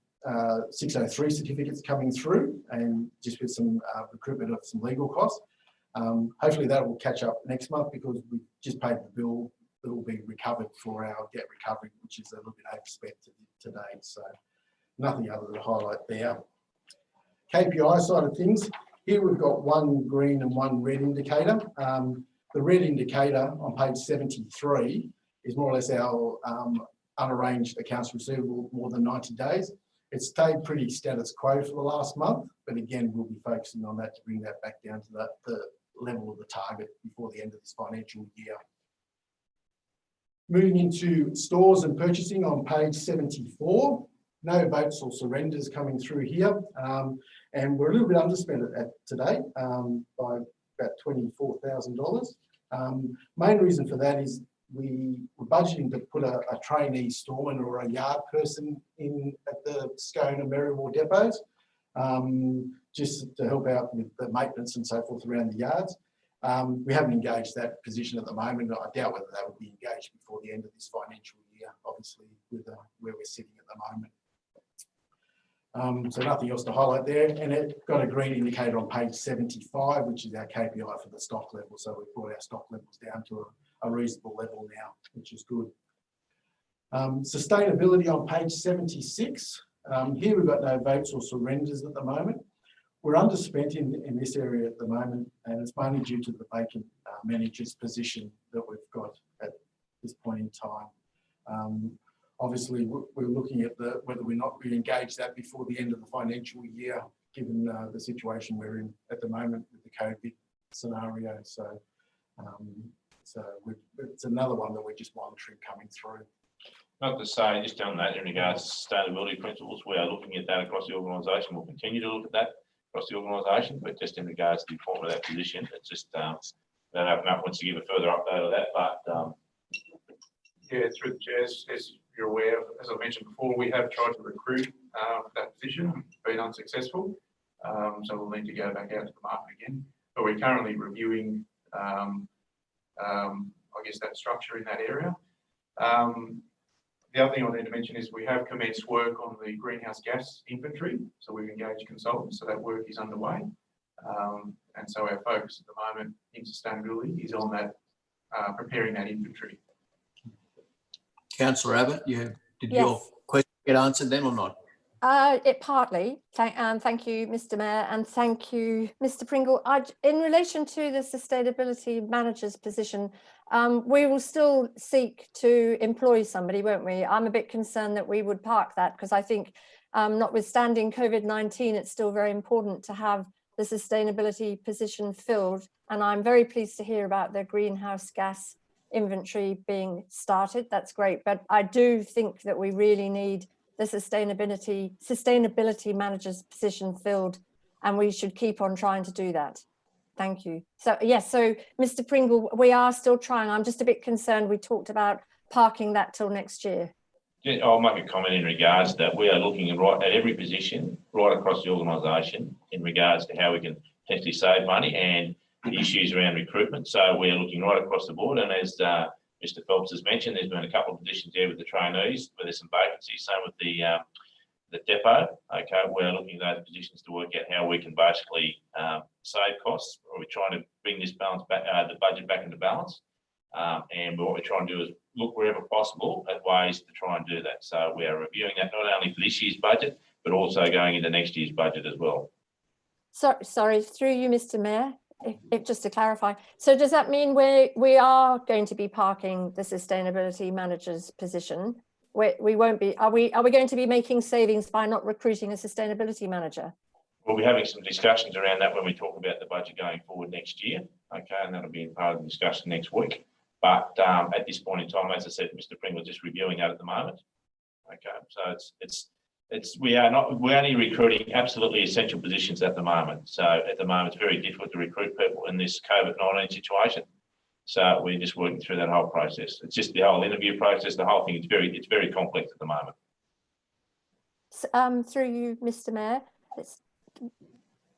Speaker 4: 603 certificates coming through, and just with some recruitment of some legal costs. Hopefully that will catch up next month because we just paid the bill that will be recovered for our debt recovery, which is a little bit overspent to date. So nothing other to highlight there. KPI side of things, here we've got 1 green and 1 red indicator. The red indicator on page 73 is more or less our unarranged accounts receivable more than 90 days. It's stayed pretty status quo for the last month, but again, we'll be focusing on that to bring that back down to the level of the target before the end of this financial year. Moving into stores and purchasing on page 74, no votes or surrenders coming through here. And we're a little bit underspent at today by about $24,000. Main reason for that is we were budgeting to put a trainee storeman or a yard person in at the Scone and Merriwell depots, just to help out with the maintenance and so forth around the yards. We haven't engaged that position at the moment. I doubt whether that will be engaged before the end of this financial year, obviously, with where we're sitting at the moment. So nothing else to highlight there. And it got a green indicator on page 75, which is our KPI for the stock level. So we've brought our stock levels down to a reasonable level now, which is good. Sustainability on page 76. Here we've got no votes or surrenders at the moment. We're underspent in this area at the moment, and it's mainly due to the vacant manager's position that we've got at this point in time. Obviously, we're looking at whether we not re-engage that before the end of the financial year, given the situation we're in at the moment with the COVID scenario. So, it's another one that we're just monitoring coming through.
Speaker 3: Not to say, just on that, in regards to sustainability principles, we are looking at that across the organisation. We'll continue to look at that across the organisation, but just in regards to the appointment of that position, it's just that open up wants to give a further update of that. But
Speaker 9: Yeah, through the chair, as you're aware, as I mentioned before, we have tried to recruit for that position, been unsuccessful. So we'll need to go back out to the market again. But we're currently reviewing, I guess, that structure in that area. The other thing I need to mention is we have commenced work on the greenhouse gas inventory. So we've engaged consultants, so that work is underway. And so our focus at the moment in sustainability is on that, preparing that inventory.
Speaker 2: Councillor Abbott, did
Speaker 8: Yes.
Speaker 2: your question get answered then or not?
Speaker 8: It partly. Thank you, Mr. Mayor, and thank you, Mr. Pringle. In relation to the sustainability manager's position, we will still seek to employ somebody, won't we? I'm a bit concerned that we would park that because I think, notwithstanding COVID-19, it's still very important to have the sustainability position filled. And I'm very pleased to hear about the greenhouse gas inventory being started. That's great. But I do think that we really need the sustainability manager's position filled, and we should keep on trying to do that. Thank you. So yes, so Mr. Pringle, we are still trying. I'm just a bit concerned. We talked about parking that till next year.
Speaker 3: yeah, I'll make a comment in regards to that. We are looking at every position right across the organisation in regards to how we can potentially save money and the issues around recruitment. So we are looking right across the board. And as Mr. Phelps has mentioned, there's been a couple of positions there with the trainees where there's some vacancies. Same with the depot. Okay, we're looking at those positions to work out how we can basically save costs. We're trying to bring this balance back, the budget back into balance. And what we're trying to do is look wherever possible at ways to try and do that. So we are reviewing that not only for this year's budget, but also going into next year's budget as well.
Speaker 8: So, sorry, through you, Mr. Mayor. If just to clarify, so does that mean we are going to be parking the sustainability manager's position? We won't be. Are we going to be making savings by not recruiting a sustainability manager?
Speaker 3: We'll be having some discussions around that when we talk about the budget going forward next year. Okay, and that'll be part of the discussion next week. But at this point in time, as I said, Mr. Pringle is just reviewing that at the moment. Okay, so we're only recruiting absolutely essential positions at the moment. So at the moment, it's very difficult to recruit people in this COVID-19 situation. So we're just working through that whole process. It's just the whole interview process, the whole thing. It's very complex at the moment.
Speaker 8: Through you, Mr. Mayor.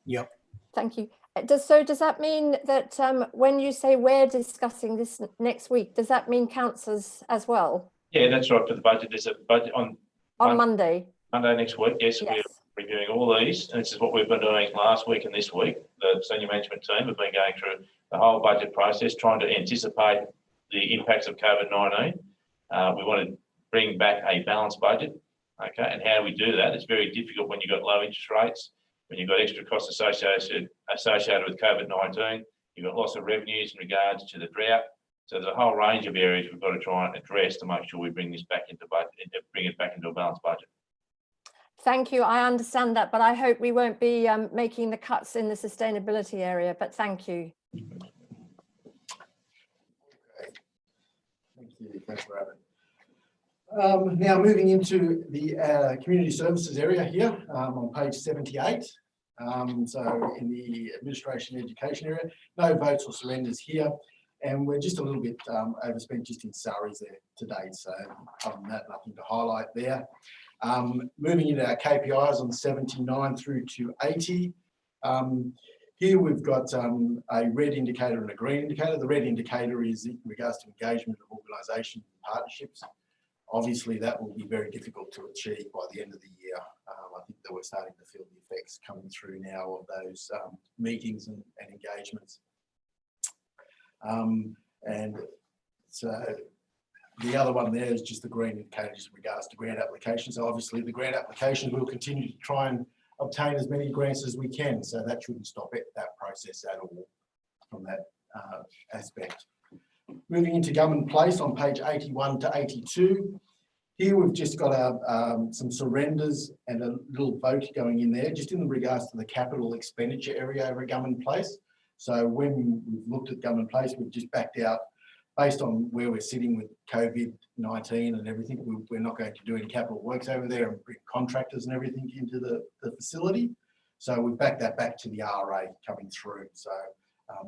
Speaker 2: Yep.
Speaker 8: Thank you. Does that mean that when you say we're discussing this next week, does that mean councillors as well?
Speaker 3: Yeah, that's right. For the budget, there's a budget on
Speaker 8: Monday.
Speaker 3: Monday next week. Yes,
Speaker 8: Yes.
Speaker 3: we're reviewing all these, and this is what we've been doing last week and this week. The senior management team have been going through the whole budget process, trying to anticipate the impacts of COVID-19. We want to bring back a balanced budget. Okay, and how do we do that? It's very difficult when you've got low interest rates, when you've got extra costs associated with COVID-19. You've got loss of revenues in regards to the drought. So there's a whole range of areas we've got to try and address to make sure we bring this back into budget, bring it back into a balanced budget.
Speaker 8: Thank you. I understand that, but I hope we won't be making the cuts in the sustainability area, but thank you.
Speaker 4: Okay. Thank you, Councillor Abbott. Now moving into the community services area here on page 78. So in the administration education area, no votes or surrenders here. And we're just a little bit overspent just in salaries there today. So other than that, nothing to highlight there. Moving into our KPIs on 79 through to 80. Here we've got a red indicator and a green indicator. The red indicator is in regards to engagement of organisation partnerships. Obviously, that will be very difficult to achieve by the end of the year. I think that we're starting to feel the effects coming through now of those meetings and engagements. And so the other one there is just the green indicators in regards to grant applications. So obviously the grant applications will continue to try and obtain as many grants as we can. So that shouldn't stop that process at all from that aspect. Moving into Government Place on page 81 to 82. Here we've just got some surrenders and a little vote going in there, just in regards to the capital expenditure area over at Government Place. So when we've looked at Government Place, we've just backed out based on where we're sitting with COVID-19 and everything. We're not going to do any capital works over there and bring contractors and everything into the facility. So we've backed that back to the RA coming through. So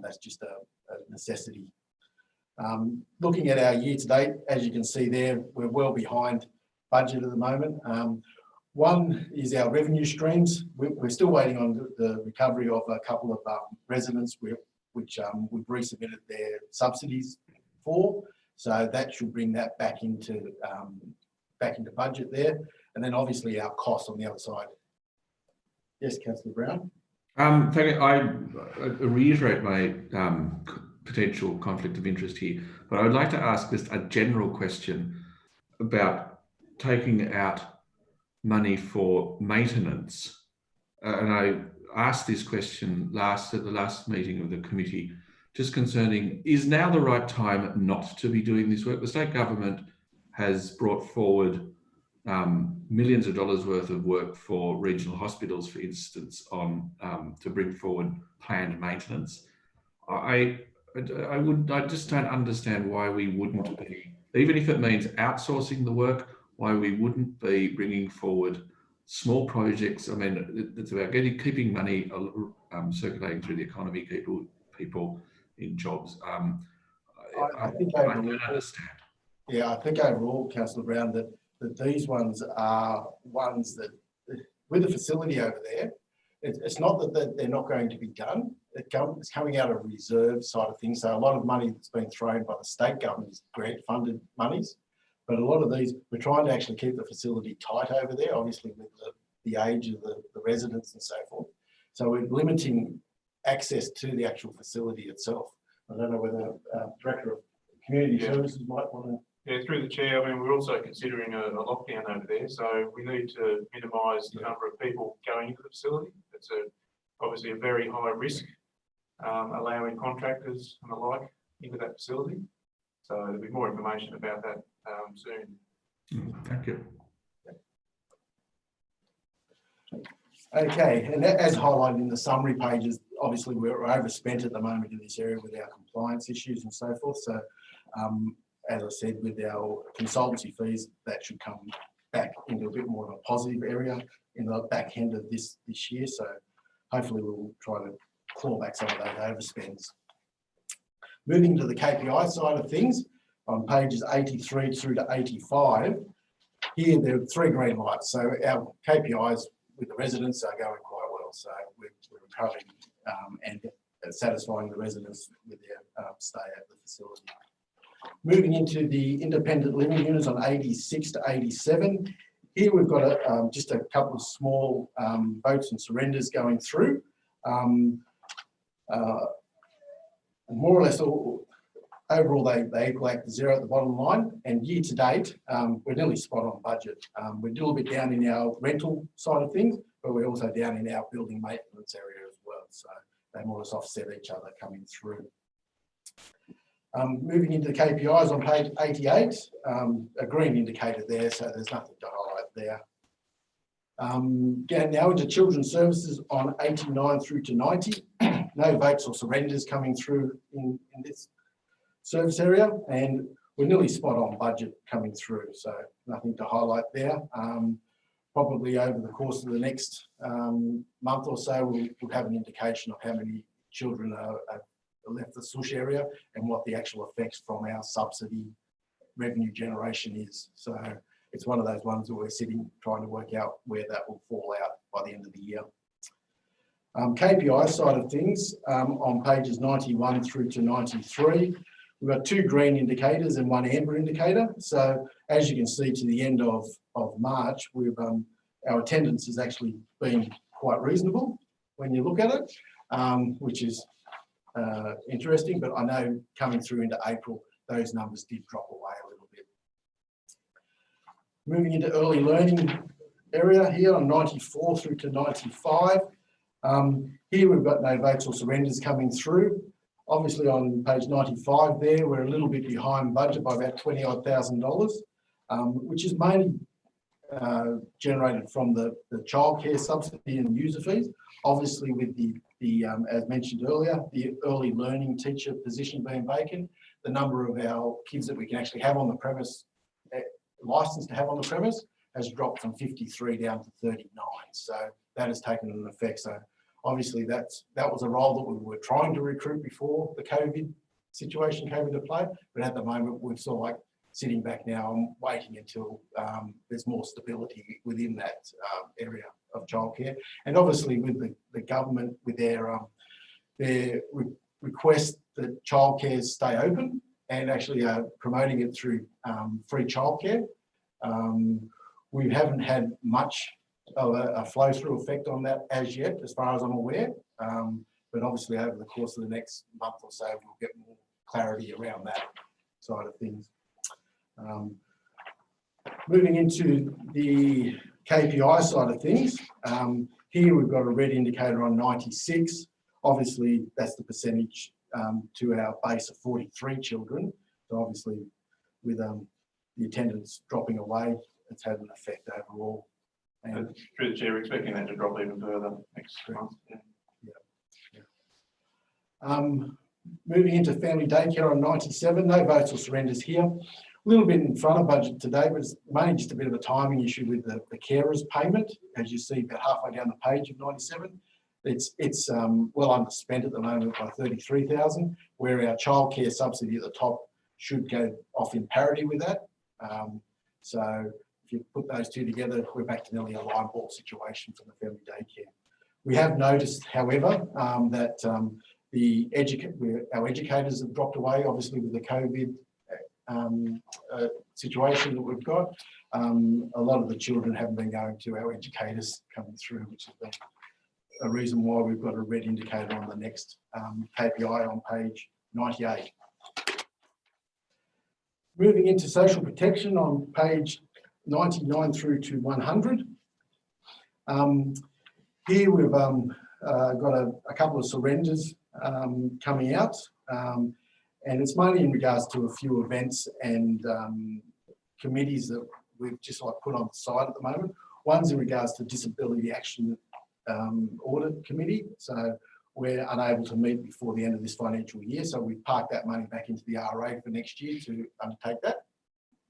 Speaker 4: that's just a necessity. Looking at our year to date, as you can see there, we're well behind budget at the moment. One is our revenue streams. We're still waiting on the recovery of a couple of residents which we've resubmitted their subsidies for. So that should bring that back into budget there. And then obviously our costs on the other side. Yes, Councillor Brown.
Speaker 6: Thank you. I reiterate my potential conflict of interest here, but I would like to ask just a general question about taking out money for maintenance. And I asked this question at the last meeting of the committee, just concerning, is now the right time not to be doing this work? The state government has brought forward millions of dollars worth of work for regional hospitals, for instance, on to bring forward planned maintenance. I just don't understand why we wouldn't be, even if it means outsourcing the work, why we wouldn't be bringing forward small projects. I mean, it's about keeping money circulating through the economy, people in jobs.
Speaker 4: I think
Speaker 6: I
Speaker 4: overall,
Speaker 6: don't understand.
Speaker 4: yeah, I think overall, Councillor Brown, that these ones are ones that, with the facility over there, it's not that they're not going to be done. It's coming out of reserve side of things. So a lot of money that's been thrown by the state government is grant funded monies. But a lot of these, we're trying to actually keep the facility tight over there, obviously with the age of the residents and so forth. So we're limiting access to the actual facility itself. I don't know whether Director of Community Services might want to.
Speaker 9: Yeah, through the chair, I mean, we're also considering a lockdown over there, so we need to minimise the number of people going into the facility. It's obviously a very high risk, allowing contractors and the like into that facility. So there'll be more information about that soon.
Speaker 6: Thank you.
Speaker 4: Okay, and as highlighted in the summary pages, obviously we're overspent at the moment in this area with our compliance issues and so forth. So as I said, with our consultancy fees, that should come back into a bit more of a positive area in the back end of this year. So hopefully we'll try to claw back some of those overspends. Moving to the KPI side of things, on pages 83 through to 85, here there are 3 green lights. So our KPIs with the residents are going quite well. So we're recovering and satisfying the residents with their stay at the facility. Moving into the independent living units on 86 to 87. Here we've got just a couple of small votes and surrenders going through. More or less overall they equal out to 0 at the bottom line, and year to date we're nearly spot on budget. We're a little bit down in our rental side of things, but we're also down in our building maintenance area as well. So they more or less offset each other coming through. Moving into the KPIs on page 88, a green indicator there, so there's nothing to highlight there. Getting now into children's services on 89 through to 90. No votes or surrenders coming through in this service area, and we're nearly spot on budget coming through, so nothing to highlight there. Probably over the course of the next month or so, we'll have an indication of how many children are left the SUSH area and what the actual effects from our subsidy revenue generation is. So it's one of those ones that we're sitting trying to work out where that will fall out by the end of the year. KPI side of things, on pages 91 through to 93, we've got 2 green indicators and 1 amber indicator. So as you can see, to the end of March, we've our attendance has actually been quite reasonable when you look at it, which is interesting, but I know coming through into April, those numbers did drop away a little bit. Moving into early learning area here on 94 through to 95. Here we've got no votes or surrenders coming through. Obviously on page 95 there, we're a little bit behind budget by about $20,000. which is mainly generated from the childcare subsidy and user fees. Obviously, with the as mentioned earlier, the early learning teacher position being vacant, the number of our kids that we can actually have on the premise, licensed to have on the premise, has dropped from 53 down to 39. So that has taken an effect. So obviously that was a role that we were trying to recruit before the COVID situation came into play. But at the moment, we're sort of like sitting back now and waiting until there's more stability within that area of childcare. And obviously with the government, with their request that childcare stay open and actually promoting it through free childcare. We haven't had much of a flow through effect on that as yet, as far as I'm aware. But obviously over the course of the next month or so, we'll get more clarity around that side of things. Moving into the KPI side of things, here we've got a red indicator on 96. Obviously, that's the percentage to our base of 43 children. So obviously, with the attendance dropping away, it's had an effect overall. And
Speaker 9: through the chair, we're expecting that to drop even further next month.
Speaker 4: Moving into family daycare on 97, no votes or surrenders here. A little bit in front of budget today, but it's mainly just a bit of a timing issue with the carers payment. As you see, about halfway down the page of 97, it's well underspent at the moment by 33,000, where our childcare subsidy at the top should go off in parity with that. So if you put those two together, we're back to nearly a line ball situation for the family daycare. We have noticed, however, that our educators have dropped away, obviously with the COVID situation that we've got. A lot of the children haven't been going to our educators coming through, which has been a reason why we've got a red indicator on the next KPI on page 98. Moving into social protection on page 99 through to 100. Here we've got a couple of surrenders coming out, and it's mainly in regards to a few events and committees that we've just like put on the side at the moment. One's in regards to Disability Action Audit Committee. So we're unable to meet before the end of this financial year. So we've parked that money back into the RA for next year to undertake that.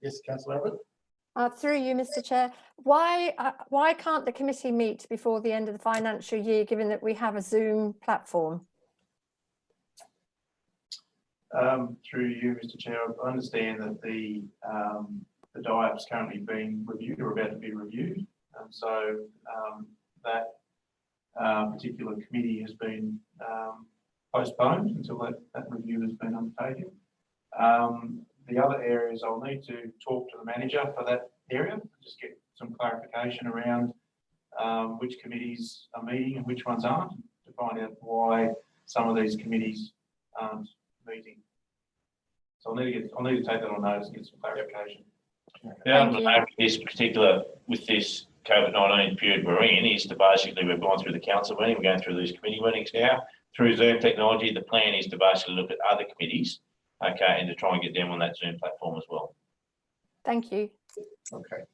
Speaker 4: Yes, Councillor Abbott.
Speaker 8: Through you, Mr. Chair, why can't the committee meet before the end of the financial year, given that we have a Zoom platform?
Speaker 9: Through you, Mr. Chair, I understand that the DIAP is currently being reviewed or about to be reviewed, and so that particular committee has been postponed until that review has been undertaken. The other areas, I'll need to talk to the manager for that area, just get some clarification around which committees are meeting and which ones aren't, to find out why some of these committees aren't meeting. So I'll need to take that on notice and get some clarification.
Speaker 3: Yeah, this particular, with this COVID-19 period we're in, is to basically, we've gone through the council meeting, we're going through these committee meetings now. Through Zoom technology, the plan is to basically look at other committees, okay, and to try and get them on that Zoom platform as well.
Speaker 8: Thank you.
Speaker 4: Okay.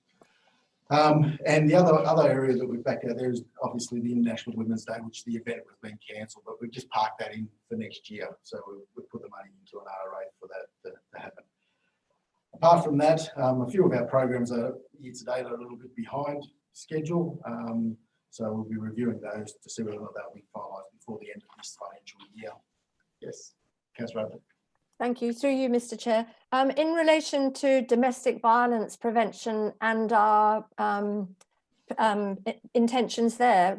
Speaker 4: And the other area that we've backed out there is obviously the International Women's Day, which the event was being cancelled, but we've just parked that in for next year. So we've put the money into an RA for that to happen. Apart from that, a few of our programs are year to date are a little bit behind schedule. So we'll be reviewing those to see whether or not they'll be finalised before the end of this financial year. Yes, Councillor Abbott.
Speaker 8: Thank you. Through you, Mr. Chair. In relation to domestic violence prevention and our intentions there,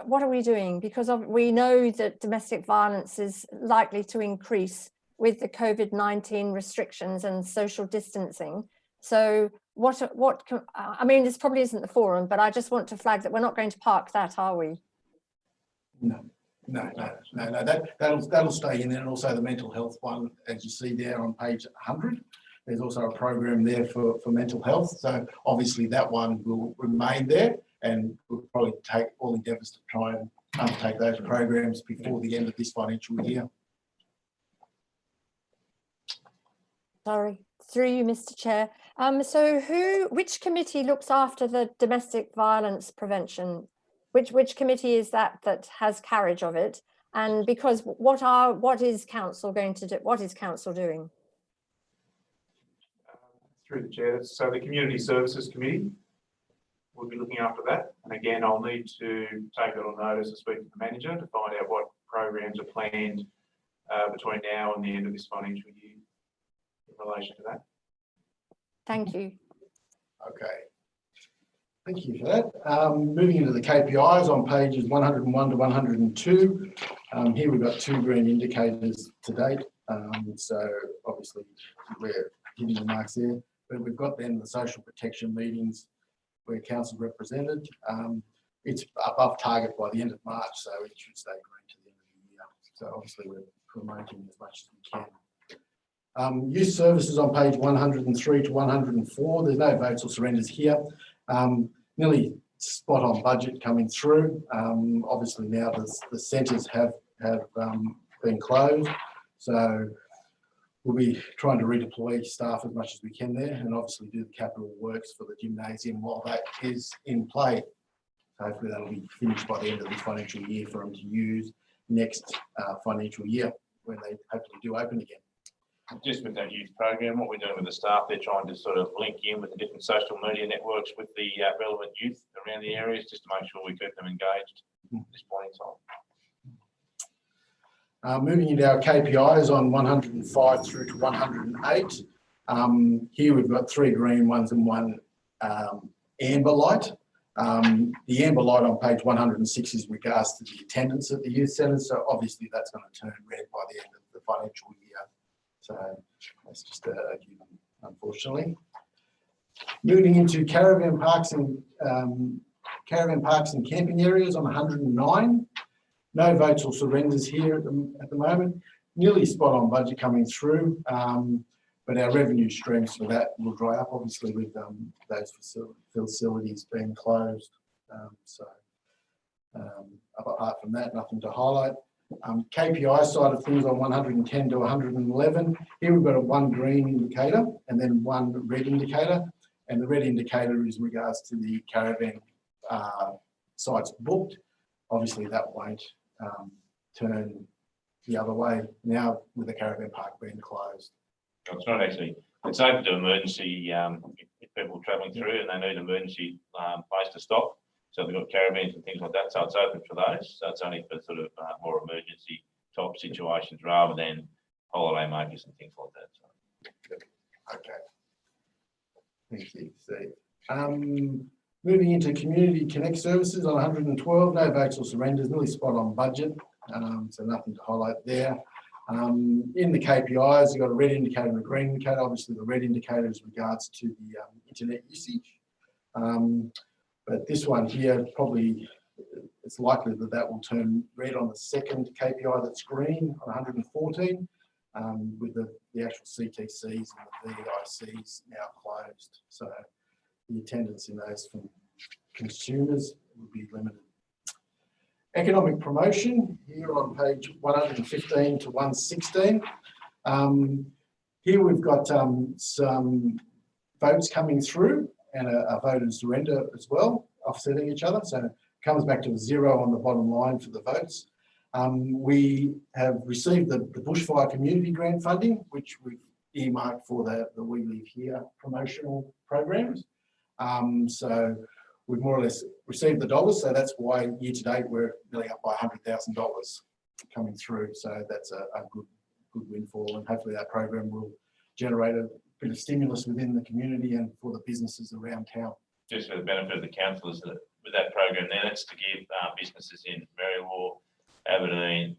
Speaker 8: what are we doing? Because we know that domestic violence is likely to increase with the COVID-19 restrictions and social distancing. So I mean, this probably isn't the forum, but I just want to flag that we're not going to park that, are we?
Speaker 4: No. That'll stay in there, and also the mental health one, as you see there on page 100. There's also a program there for mental health. So obviously that one will remain there, and we'll probably take all endeavours to try and undertake those programs before the end of this financial year.
Speaker 8: Sorry, through you, Mr. Chair. So which committee looks after the domestic violence prevention? Which committee is that has carriage of it? And because what is council going to do? What is council doing?
Speaker 9: Through the chair, so the Community Services Committee will be looking after that. And again, I'll need to take it on notice and speak to the manager to find out what programs are planned between now and the end of this financial year in relation to that.
Speaker 8: Thank you.
Speaker 4: Okay. Thank you for that. Moving into the KPIs on pages 101 to 102. Here we've got 2 green indicators to date. So obviously we're hitting the marks there. But we've got then the social protection meetings where council represented. It's above target by the end of March, so it should stay green to the end of the year. So obviously we're promoting as much as we can. Youth services on page 103 to 104. There's no votes or surrenders here. Nearly spot on budget coming through. Obviously now the centres have been closed, so we'll be trying to redeploy staff as much as we can there, and obviously do the capital works for the gymnasium while that is in play. Hopefully that'll be finished by the end of this financial year for them to use next financial year when they hopefully do open again.
Speaker 3: Just with that youth program, what we're doing with the staff, they're trying to sort of link in with the different social media networks with the relevant youth around the areas, just to make sure we keep them engaged at this point in time.
Speaker 4: Moving into our KPIs on 105 through to 108. Here we've got 3 green ones and 1 amber light. The amber light on page 106 is regards to the attendance at the youth centres. So obviously that's going to turn red by the end of the financial year. So that's just a given, unfortunately. Moving into caravan parks and camping areas on 109. No votes or surrenders here at the moment. Nearly spot on budget coming through, but our revenue streams for that will dry up, obviously, with those facilities being closed. Apart from that, nothing to highlight. KPI side of things on 110 to 111. Here we've got a 1 green indicator and then 1 red indicator. And the red indicator is in regards to the caravan sites booked. Obviously that won't turn the other way now with the caravan park being closed.
Speaker 3: It's not actually, it's open to emergency if people are travelling through and they need an emergency place to stop. So they've got caravans and things like that. So it's open for those. So it's only for sort of more emergency type situations rather than holiday makers and things like that. So.
Speaker 4: Okay. Thank you, Steve. Moving into Community Connect services on 112, no votes or surrenders, nearly spot on budget, so nothing to highlight there. In the KPIs, you've got a red indicator and a green indicator. Obviously, the red indicator is regards to the internet usage. But this one here, probably it's likely that will turn red on the second KPI that's green on 114, with the actual CTCs and the VICs now closed. So the attendance in those from consumers will be limited. Economic promotion here on page 115 to 116. Here we've got some votes coming through and a vote and surrender as well, offsetting each other. So it comes back to a 0 on the bottom line for the votes. We have received the Bushfire Community Grant funding, which we've earmarked for the We Live Here promotional programs. So we've more or less received the dollars. So that's why year to date we're nearly up by $100,000 coming through. So that's a good windfall, and hopefully that program will generate a bit of stimulus within the community and for the businesses around town.
Speaker 3: Just for the benefit of the councillors, that with that program there, that's to give businesses in Marywar, Aberdeen,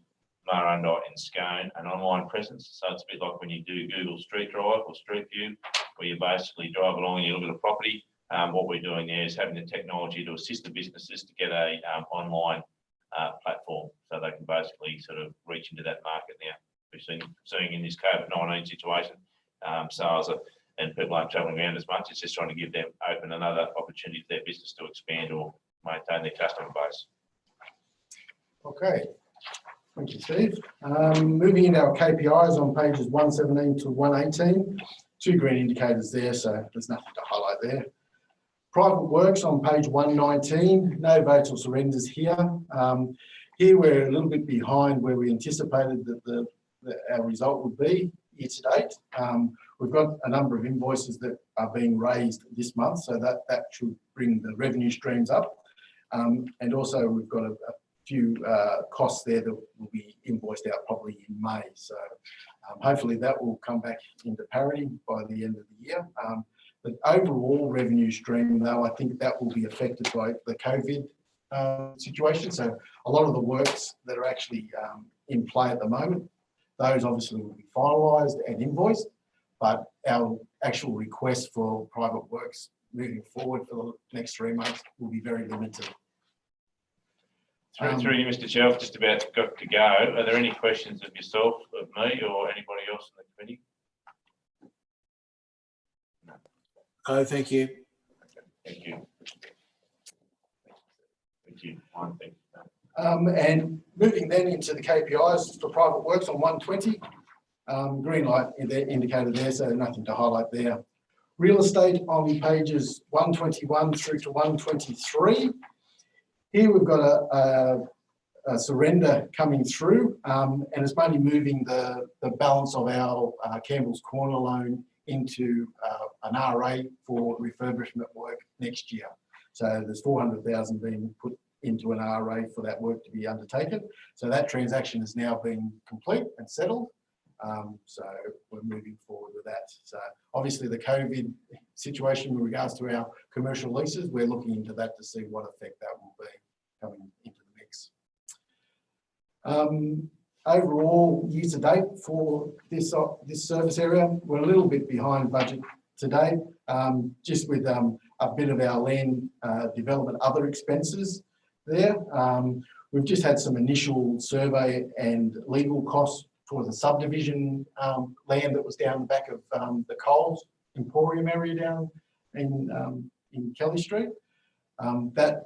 Speaker 3: Murrumbidgee and Scone an online presence. So it's a bit like when you do Google Street Drive or Street View, where you basically drive along and you look at a property. What we're doing there is having the technology to assist the businesses to get a online platform, so they can basically sort of reach into that market now. We've seeing in this COVID-19 situation, sales and people aren't travelling around as much. It's just trying to give them open another opportunity for their business to expand or maintain their customer base.
Speaker 4: Okay, thank you, Steve. Moving into our KPIs on pages 117 to 118. two green indicators there, so there's nothing to highlight there. Private works on page 119, no votes or surrenders here. Here we're a little bit behind where we anticipated that our result would be year to date. We've got a number of invoices that are being raised this month, so that should bring the revenue streams up. And also we've got a few costs there that will be invoiced out probably in May. So hopefully that will come back into parity by the end of the year. The overall revenue stream, though, I think that will be affected by the COVID situation. So a lot of the works that are actually in play at the moment, those obviously will be finalised and invoiced, but our actual request for private works moving forward for the next 3 months will be very limited.
Speaker 3: Through you, Mr. Chair, I've just about got to go. Are there any questions of yourself, of me, or anybody else in the committee?
Speaker 2: Oh, thank you.
Speaker 3: Thank you. Thank you. Fine, thank you.
Speaker 4: And moving then into the KPIs for private works on 120, green light indicated there, so nothing to highlight there. Real estate on pages 121 through to 123. Here we've got a surrender coming through, and it's mainly moving the balance of our Campbell's Corner loan into an RA for refurbishment work next year. So there's 400,000 being put into an RA for that work to be undertaken. So that transaction has now been complete and settled. So we're moving forward with that. So obviously the COVID situation with regards to our commercial leases, we're looking into that to see what effect that will be coming into the mix. Overall, year to date for this service area, we're a little bit behind budget today, just with a bit of our land development other expenses there. We've just had some initial survey and legal costs for the subdivision land that was down the back of the Coles Emporium area down in Kelly Street. That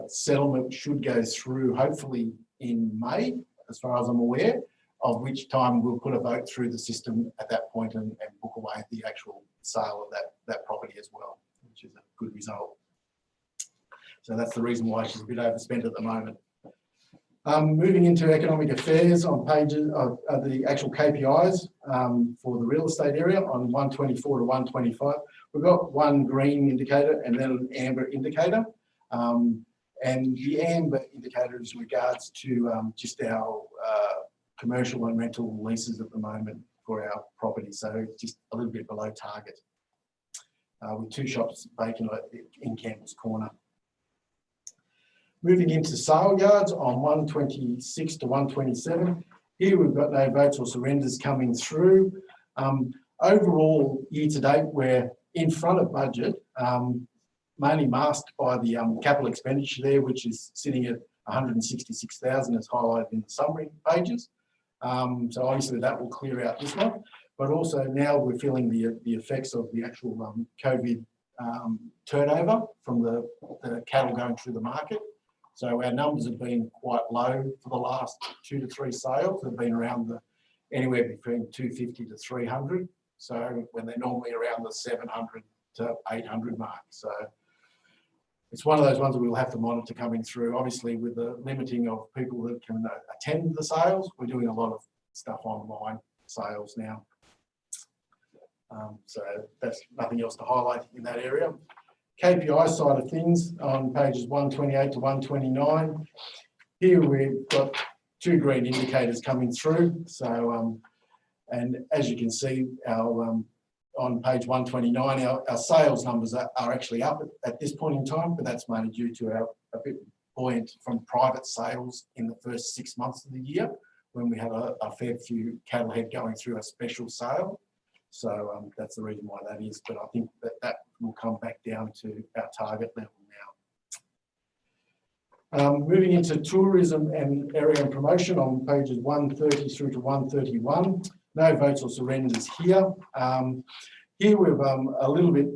Speaker 4: settlement should go through hopefully in May, as far as I'm aware, of which time we'll put a vote through the system at that point and book away the actual sale of that property as well, which is a good result. So that's the reason why she's a bit overspent at the moment. Moving into economic affairs on pages of the actual KPIs for the real estate area on 124 to 125, we've got one green indicator and then an amber indicator. And the amber indicator is regards to just our commercial and rental leases at the moment for our property. So just a little bit below target with 2 shops vacant in Campbell's Corner. Moving into sale yards on 126 to 127. Here we've got no votes or surrenders coming through. Overall, year to date, we're in front of budget, mainly masked by the capital expenditure there, which is sitting at 166,000 as highlighted in the summary pages. So obviously that will clear out this month, but also now we're feeling the effects of the actual COVID turnover from the cattle going through the market. So our numbers have been quite low for the last 2 to 3 sales. They've been around anywhere between 250 to 300. So when they're normally around the 700 to 800 mark. So it's one of those ones that we'll have to monitor coming through. Obviously, with the limiting of people that can attend the sales, we're doing a lot of stuff online sales now. So that's nothing else to highlight in that area. KPI side of things on pages 128 to 129. Here we've got 2 green indicators coming through. So, and as you can see, our on page 129, our sales numbers are actually up at this point in time, but that's mainly due to a bit buoyant from private sales in the first 6 months of the year when we had a fair few cattle head going through a special sale. So that's the reason why that is, but I think that will come back down to our target level now. Moving into tourism and area and promotion on pages 130 through to 131. No votes or surrenders here. Here we're a little bit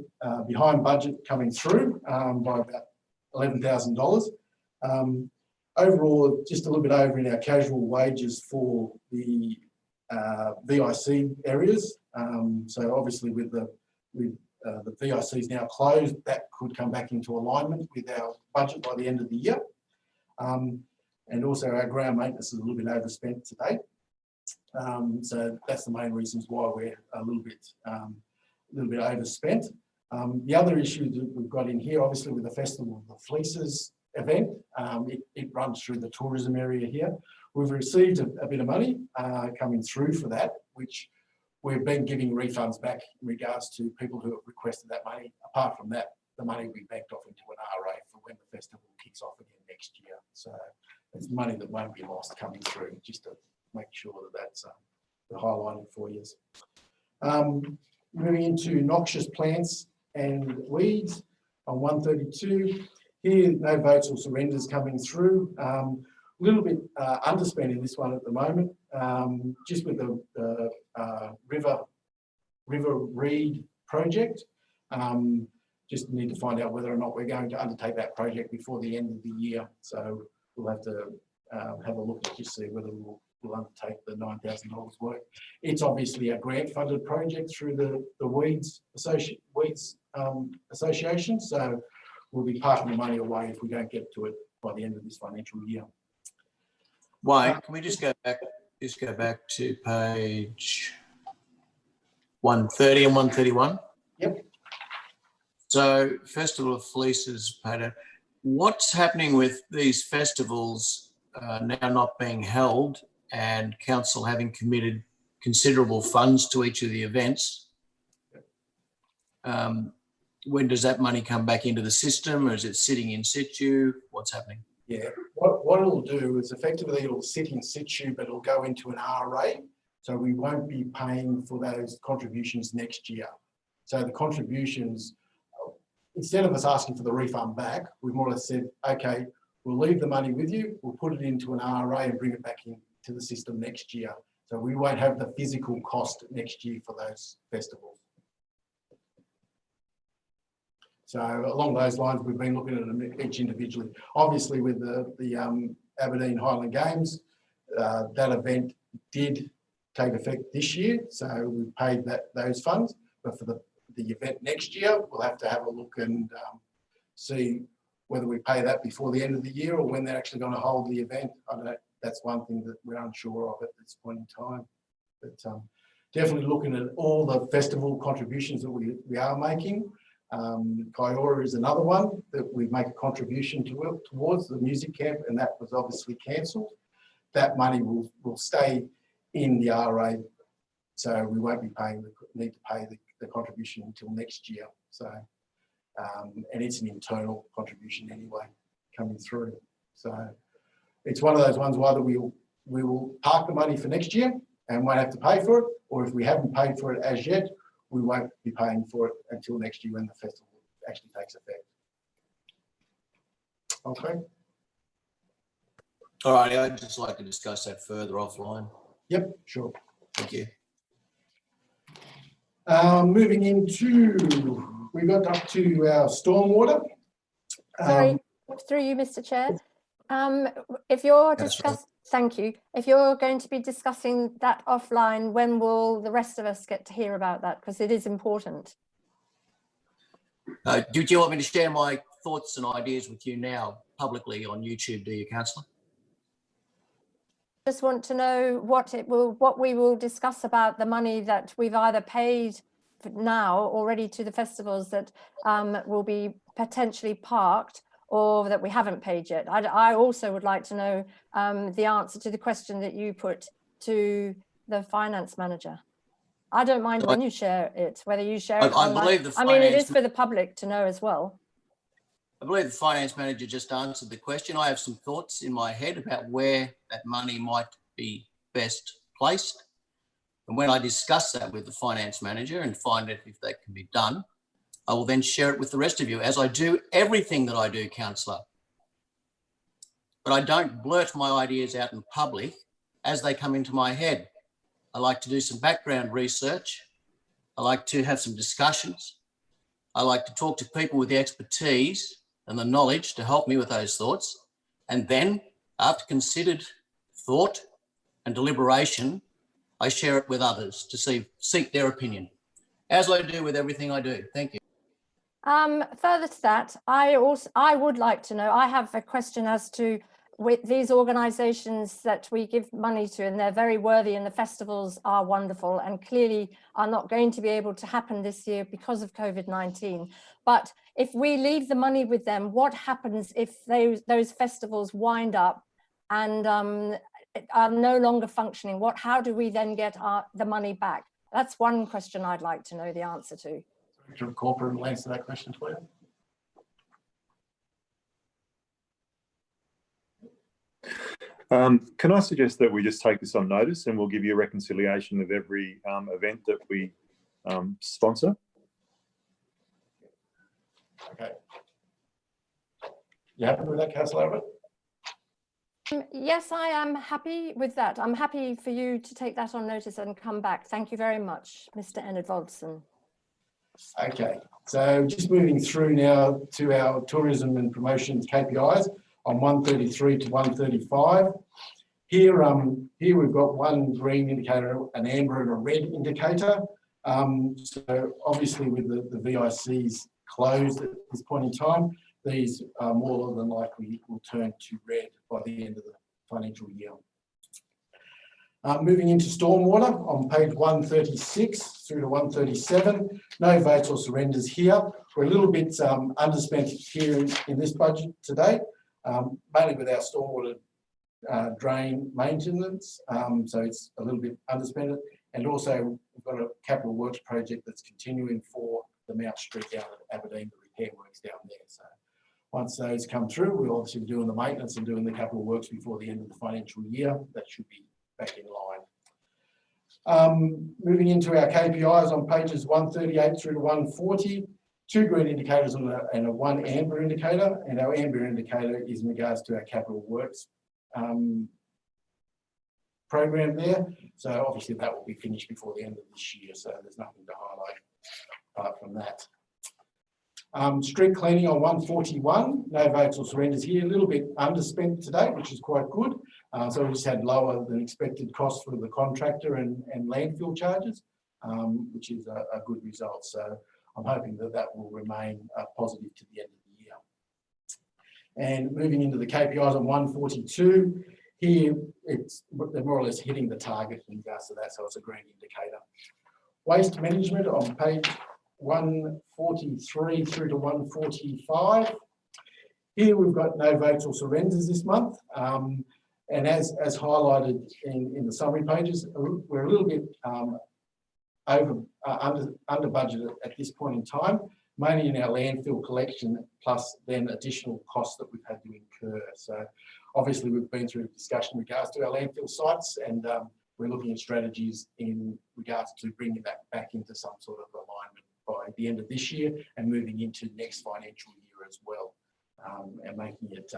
Speaker 4: behind budget coming through by about $11,000. Overall, just a little bit over in our casual wages for the VIC areas. So obviously with the VICs now closed, that could come back into alignment with our budget by the end of the year. And also our ground maintenance is a little bit overspent today. So that's the main reasons why we're a little bit overspent. The other issue that we've got in here, obviously with the Festival of the Fleeces event, it runs through the tourism area here. We've received a bit of money coming through for that, which we've been giving refunds back in regards to people who have requested that money. Apart from that, the money we banked off into an RA for when the festival kicks off again next year. So it's money that won't be lost coming through, just to make sure that that's highlighted for you. Moving into noxious plants and weeds on 132. Here, no votes or surrenders coming through. A little bit underspent in this one at the moment, just with the River Reed project. Just need to find out whether or not we're going to undertake that project before the end of the year. So we'll have to have a look at just see whether we'll undertake the $9,000 work. It's obviously a grant funded project through the Weeds Association. So we'll be parking the money away if we don't get to it by the end of this financial year.
Speaker 2: Why? Can we just go back to page 130 and 131?
Speaker 4: Yep.
Speaker 2: So Festival of Fleeces, Peter, what's happening with these festivals now not being held and council having committed considerable funds to each of the events? When does that money come back into the system, or is it sitting in situ? What's happening?
Speaker 4: Yeah, what it'll do is effectively it'll sit in situ, but it'll go into an RA. So we won't be paying for those contributions next year. So the contributions, instead of us asking for the refund back, we've more or less said, okay, we'll leave the money with you, we'll put it into an RA and bring it back into the system next year. So we won't have the physical cost next year for those festivals. So along those lines, we've been looking at them each individually. Obviously with the Aberdeen Highland Games, that event did take effect this year. So we paid those funds, but for the event next year, we'll have to have a look and see whether we pay that before the end of the year or when they're actually going to hold the event. I don't know. That's one thing that we're unsure of at this point in time. But definitely looking at all the festival contributions that we are making. Kaiora is another one that we make a contribution towards the music camp, and that was obviously cancelled. That money will stay in the RA, so we won't be need to pay the contribution until next year. So, and it's an internal contribution anyway coming through. So it's one of those ones whether we will park the money for next year and won't have to pay for it, or if we haven't paid for it as yet, we won't be paying for it until next year when the festival actually takes effect. Okay.
Speaker 2: All right, I'd just like to discuss that further offline.
Speaker 4: Yep, sure.
Speaker 2: Thank you.
Speaker 4: Moving into, we got up to our stormwater.
Speaker 8: Sorry, through you, Mr. Chair. If you're thank you. If you're going to be discussing that offline, when will the rest of us get to hear about that? Because it is important.
Speaker 2: Do you want me to share my thoughts and ideas with you now publicly on YouTube, do you, Councillor?
Speaker 8: Just want to know what we will discuss about the money that we've either paid now already to the festivals that will be potentially parked, or that we haven't paid yet. I also would like to know the answer to the question that you put to the finance manager. I don't mind when you share it, whether you share it online. I mean, it is for the public to know as well.
Speaker 2: I believe the finance manager just answered the question. I have some thoughts in my head about where that money might be best placed. And when I discuss that with the finance manager and find out if that can be done, I will then share it with the rest of you, as I do everything that I do, Councillor. But I don't blurt my ideas out in public as they come into my head. I like to do some background research. I like to have some discussions. I like to talk to people with the expertise and the knowledge to help me with those thoughts. And then, after considered thought and deliberation, I share it with others to seek their opinion, as I do with everything I do. Thank you.
Speaker 8: Further to that, I would like to know, I have a question as to with these organisations that we give money to, and they're very worthy and the festivals are wonderful and clearly are not going to be able to happen this year because of COVID-19. But if we leave the money with them, what happens if those festivals wind up and are no longer functioning? How do we then get the money back? That's one question I'd like to know the answer to.
Speaker 4: Director of Corporate will answer that question for you.
Speaker 7: Can I suggest that we just take this on notice and we'll give you a reconciliation of every event that we sponsor?
Speaker 4: Okay. You happy with that, Councillor Abbott?
Speaker 8: Yes, I am happy with that. I'm happy for you to take that on notice and come back. Thank you very much, Mr. Ennard-Voldsen.
Speaker 4: Okay, so just moving through now to our tourism and promotions KPIs on 133 to 135. Here we've got one green indicator, an amber and a red indicator. So obviously with the VICs closed at this point in time, these are more than likely will turn to red by the end of the financial year. Moving into stormwater on page 136 through to 137, no votes or surrenders here. We're a little bit underspent here in this budget today, mainly with our stormwater drain maintenance, so it's a little bit underspent. And also we've got a capital works project that's continuing for the Mount Street down at Aberdeen, the repair works down there. So once those come through, we'll obviously be doing the maintenance and doing the capital works before the end of the financial year. That should be back in line. Moving into our KPIs on pages 138 through to 140, two green indicators and a one amber indicator. And our amber indicator is in regards to our capital works program there. So obviously that will be finished before the end of this year. So there's nothing to highlight apart from that. Street cleaning on 141, no votes or surrenders here, a little bit underspent today, which is quite good. So we just had lower than expected costs for the contractor and landfill charges, which is a good result. So I'm hoping that that will remain positive to the end of the year. And moving into the KPIs on 142, here they're more or less hitting the target in regards to that, so it's a green indicator. Waste management on page 143 through to 145. Here we've got no votes or surrenders this month. And as highlighted in the summary pages, we're a little bit under budget at this point in time, mainly in our landfill collection, plus then additional costs that we've had to incur. So obviously we've been through a discussion in regards to our landfill sites, and we're looking at strategies in regards to bringing that back into some sort of alignment by the end of this year and moving into next financial year as well, and making it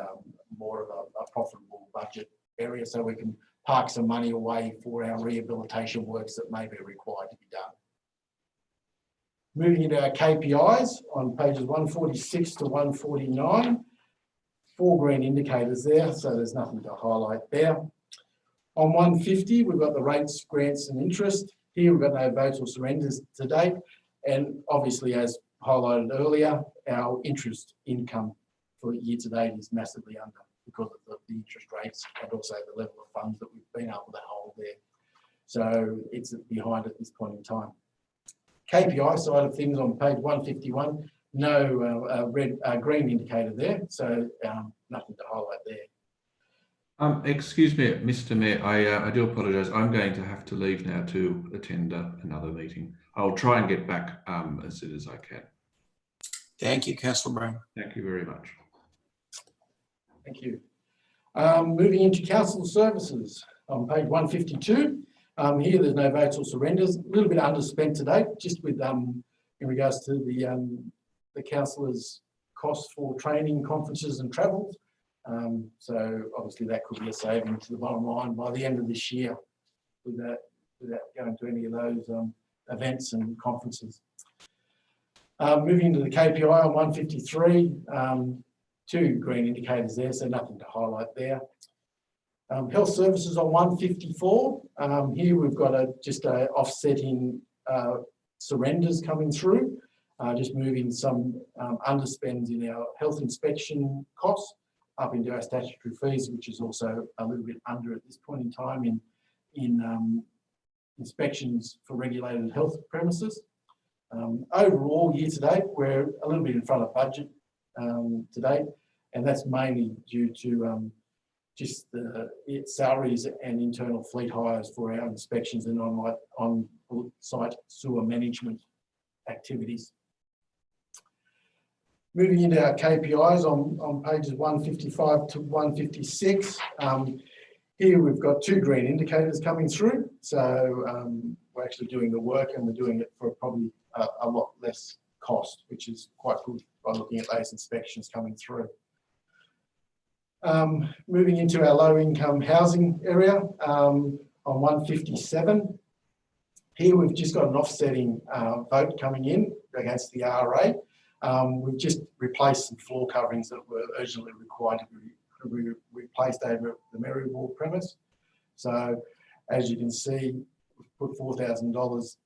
Speaker 4: more of a profitable budget area so we can park some money away for our rehabilitation works that may be required to be done. Moving into our KPIs on pages 146 to 149, four green indicators there, so there's nothing to highlight there. On 150, we've got the rates, grants and interest. Here we've got no votes or surrenders to date. And obviously, as highlighted earlier, our interest income for year to date is massively under because of the interest rates and also the level of funds that we've been able to hold there. So it's behind at this point in time. KPI side of things on page 151, no green indicator there, so nothing to highlight there.
Speaker 6: Excuse me, Mr. Mayor, I do apologise. I'm going to have to leave now to attend another meeting. I'll try and get back as soon as I can.
Speaker 2: Thank you, Councillor Brown.
Speaker 6: Thank you very much.
Speaker 4: Thank you. Moving into council services on page 152. Here there's no votes or surrenders. A little bit underspent today, just with in regards to the councillors' costs for training, conferences and travels. So obviously that could be a saving to the bottom line by the end of this year without going to any of those events and conferences. Moving into the KPI on 153, two green indicators there, so nothing to highlight there. Health services on 154. Here we've got just a offsetting surrenders coming through, just moving some underspends in our health inspection costs up into our statutory fees, which is also a little bit under at this point in time in inspections for regulated health premises. Overall, year to date, we're a little bit in front of budget to date, and that's mainly due to just the salaries and internal fleet hires for our inspections and on-site sewer management activities. Moving into our KPIs on pages 155 to 156. Here we've got 2 green indicators coming through. So we're actually doing the work and we're doing it for probably a lot less cost, which is quite good by looking at those inspections coming through. Moving into our low income housing area on 157. Here we've just got an offsetting vote coming in against the RA. We've just replaced some floor coverings that were urgently required to be replaced over the Merriwall premise. So as you can see, we've put $4,000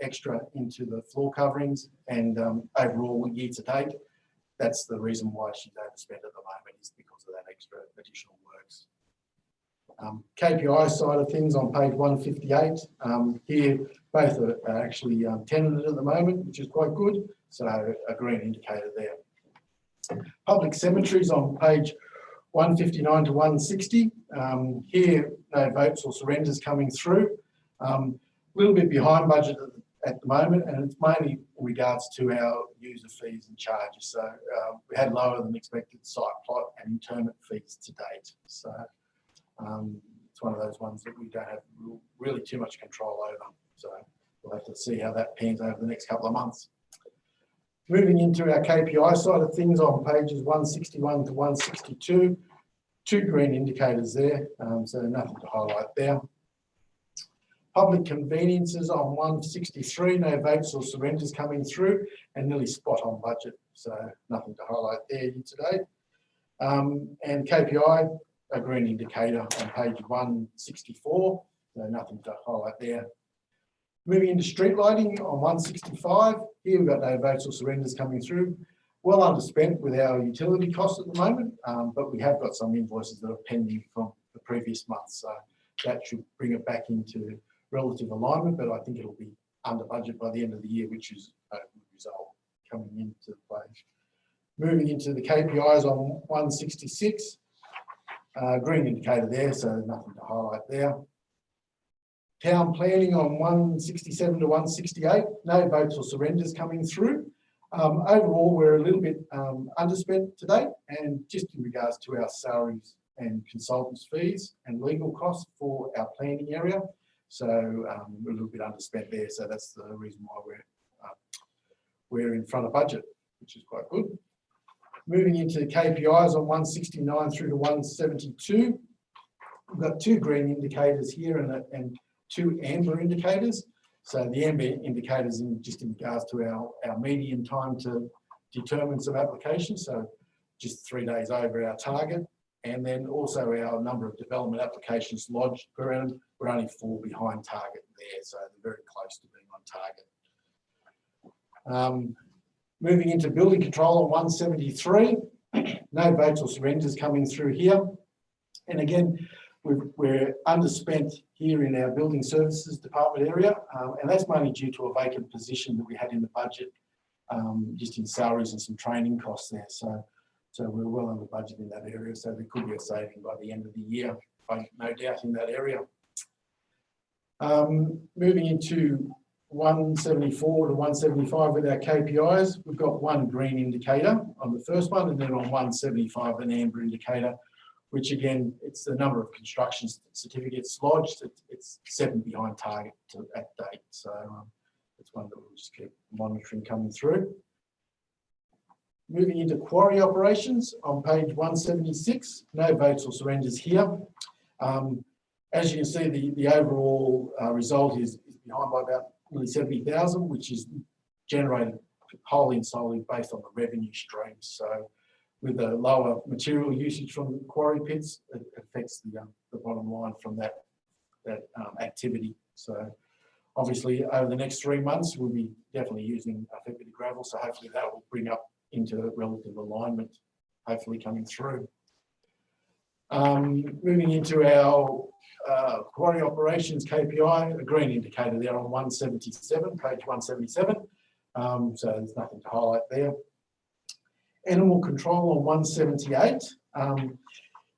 Speaker 4: extra into the floor coverings, and overall year to date, that's the reason why she's overspent at the moment, is because of that extra additional works. KPI side of things on page 158, here both are actually tenanted at the moment, which is quite good. So a green indicator there. Public cemeteries on page 159 to 160. Here, no votes or surrenders coming through. A little bit behind budget at the moment, and it's mainly in regards to our user fees and charges. So we had lower than expected site plot and interment fees to date. So it's one of those ones that we don't have really too much control over. So we'll have to see how that pans over the next couple of months. Moving into our KPI side of things on pages 161 to 162, 2 green indicators there, so nothing to highlight there. Public conveniences on 163, no votes or surrenders coming through, and nearly spot on budget, so nothing to highlight there today. And KPI, a green indicator on page 164, so nothing to highlight there. Moving into street lighting on 165, here we've got no votes or surrenders coming through. Well underspent with our utility costs at the moment, but we have got some invoices that are pending from the previous month, so that should bring it back into relative alignment, but I think it'll be under budget by the end of the year, which is a good result coming into play. Moving into the KPIs on 166, green indicator there, so nothing to highlight there. Town planning on 167 to 168, no votes or surrenders coming through. Overall, we're a little bit underspent today, and just in regards to our salaries and consultants fees and legal costs for our planning area. So we're a little bit underspent there. So that's the reason why we're in front of budget, which is quite good. Moving into KPIs on 169 through to 172, we've got 2 green indicators here and 2 amber indicators. So the amber indicators just in regards to our median time to determine some applications. So just 3 days over our target. And then also our number of development applications lodged per annum, we're only 4 behind target there. So they're very close to being on target. Moving into building control on 173, no votes or surrenders coming through here. And again, we're underspent here in our building services department area, and that's mainly due to a vacant position that we had in the budget, just in salaries and some training costs there. So we're well under budget in that area, so there could be a saving by the end of the year, no doubt in that area. Moving into 174 to 175 with our KPIs, we've got 1 green indicator on the first one, and then on 175 an amber indicator, which again, it's the number of construction certificates lodged. It's 7 behind target at date. So it's one that we'll just keep monitoring coming through. Moving into quarry operations on page 176, no votes or surrenders here. As you can see, the overall result is behind by about nearly 70,000, which is generated wholly and solely based on the revenue streams. So with the lower material usage from the quarry pits, it affects the bottom line from that activity. So obviously over the next 3 months, we'll be definitely using a fair bit of gravel. So hopefully that will bring up into relative alignment, hopefully coming through. Moving into our quarry operations KPI, a green indicator there on 177, page 177. So there's nothing to highlight there. Animal control on 178.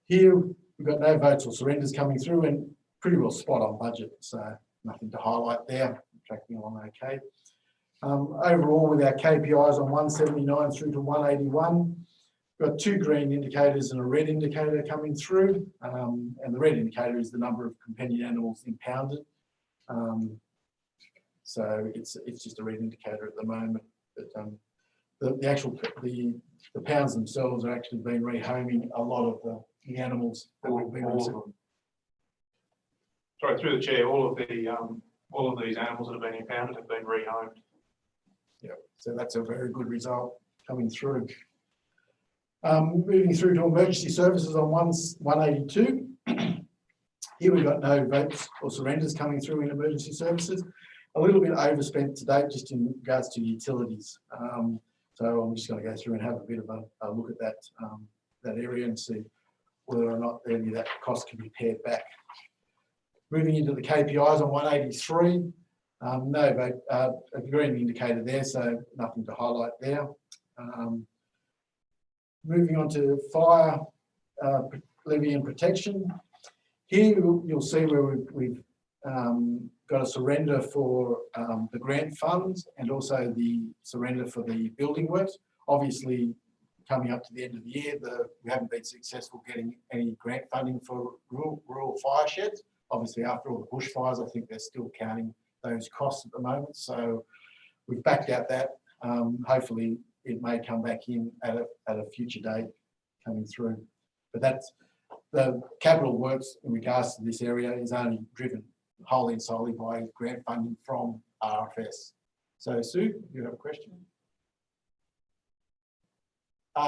Speaker 4: Here we've got no votes or surrenders coming through and pretty well spot on budget. So nothing to highlight there, tracking along okay. Overall with our KPIs on 179 through to 181, we've got 2 green indicators and a red indicator coming through. And the red indicator is the number of companion animals impounded. So it's just a red indicator at the moment. But the pounds themselves are actually been rehoming a lot of the animals that we've been
Speaker 9: Sorry, through the chair, all of these animals that have been impounded have been rehomed.
Speaker 4: Yeah, so that's a very good result coming through. Moving through to emergency services on 182. Here we've got no votes or surrenders coming through in emergency services. A little bit overspent to date just in regards to utilities. So I'm just going to go through and have a bit of a look at that area and see whether or not any of that cost can be pared back. Moving into the KPIs on 183, no vote, a green indicator there, so nothing to highlight there. Moving on to fire levy and protection. Here you'll see where we've got a surrender for the grant funds and also the surrender for the building works. Obviously, coming up to the end of the year, we haven't been successful getting any grant funding for rural fire sheds. Obviously, after all the bushfires, I think they're still counting those costs at the moment. So we've backed out that. Hopefully, it may come back in at a future date coming through. But that's the capital works in regards to this area is only driven wholly and solely by grant funding from RFS. So Sue, you have a question?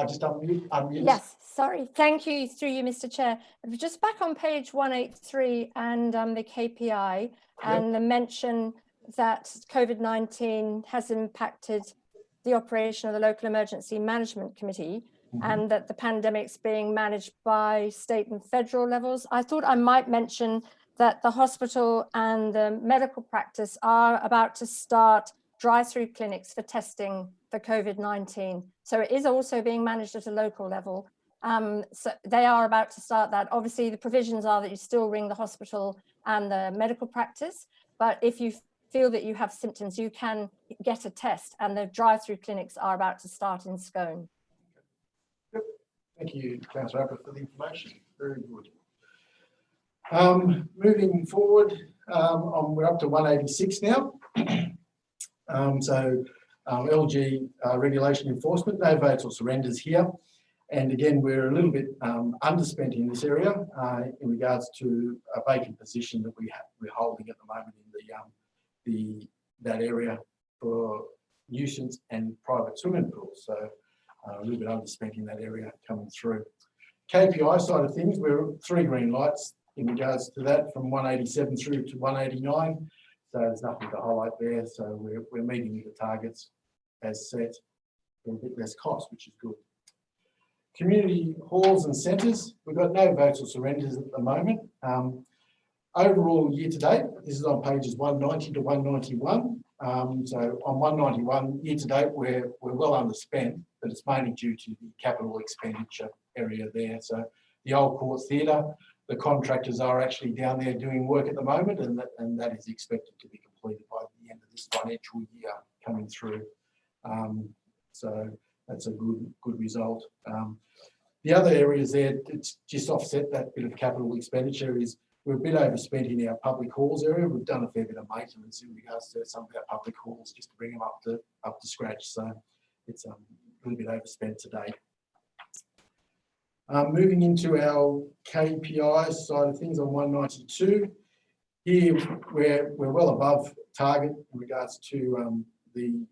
Speaker 4: Just unmute.
Speaker 8: Yes, sorry. Thank you, through you, Mr. Chair. Just back on page 183 and the KPI and the mention that COVID-19 has impacted the operation of the Local Emergency Management Committee and that the pandemic's being managed by state and federal levels. I thought I might mention that the hospital and the medical practice are about to start drive-through clinics for testing for COVID-19. So it is also being managed at a local level. So they are about to start that. Obviously, the provisions are that you still ring the hospital and the medical practice, but if you feel that you have symptoms, you can get a test, and the drive-through clinics are about to start in Scone.
Speaker 4: Yep. Thank you, Councillor Abbott, for the information. Very good. Moving forward, we're up to 186 now. LG regulation enforcement, no votes or surrenders here. And again, we're a little bit underspent in this area in regards to a vacant position that we're holding at the moment in that area for nuisance and private swimming pools. So a little bit underspent in that area coming through. KPI side of things, we're 3 green lights in regards to that from 187 through to 189. So there's nothing to highlight there. So we're meeting the targets as set for a bit less cost, which is good. Community halls and centres, we've got no votes or surrenders at the moment. Overall year to date, this is on pages 190 to 191. So on 191 year to date, we're well underspent, but it's mainly due to the capital expenditure area there. So the Old Courts Theatre, the contractors are actually down there doing work at the moment, and that is expected to be completed by the end of this financial year coming through. So that's a good result. The other areas there, it's just offset that bit of capital expenditure is we're a bit overspent in our public halls area. We've done a fair bit of maintenance in regards to some of our public halls just to bring them up to scratch. So it's a little bit overspent today. Moving into our KPIs side of things on 192. Here we're well above target in regards to the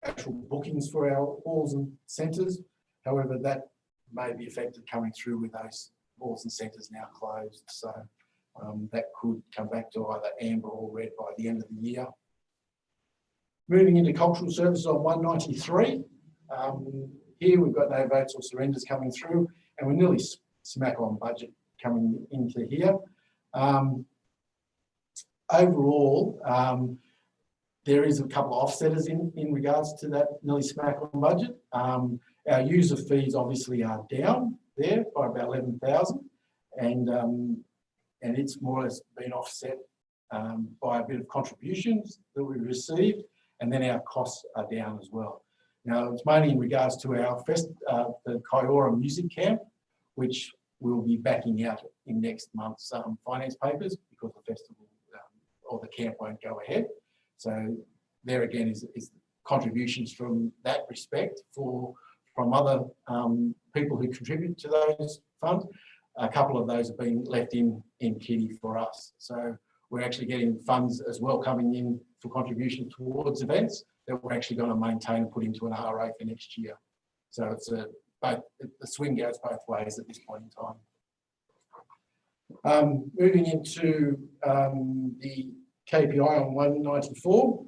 Speaker 4: actual bookings for our halls and centres. However, that may be affected coming through with those malls and centres now closed. So that could come back to either amber or red by the end of the year. Moving into cultural services on 193. Here we've got no votes or surrenders coming through, and we're nearly smack on budget coming into here. Overall, there is a couple of offsetters in regards to that nearly smack on budget. Our user fees obviously are down there by about 11,000, and it's more or less been offset by a bit of contributions that we've received, and then our costs are down as well. Now, it's mainly in regards to our the Kiora Music Camp, which we'll be backing out in next month's finance papers because the festival or the camp won't go ahead. So there again is contributions from that respect from other people who contribute to those funds. A couple of those have been left in kitty for us. So we're actually getting funds as well coming in for contribution towards events that we're actually going to maintain and put into an RA for next year. So it's the swing goes both ways at this point in time. Moving into the KPI on 194.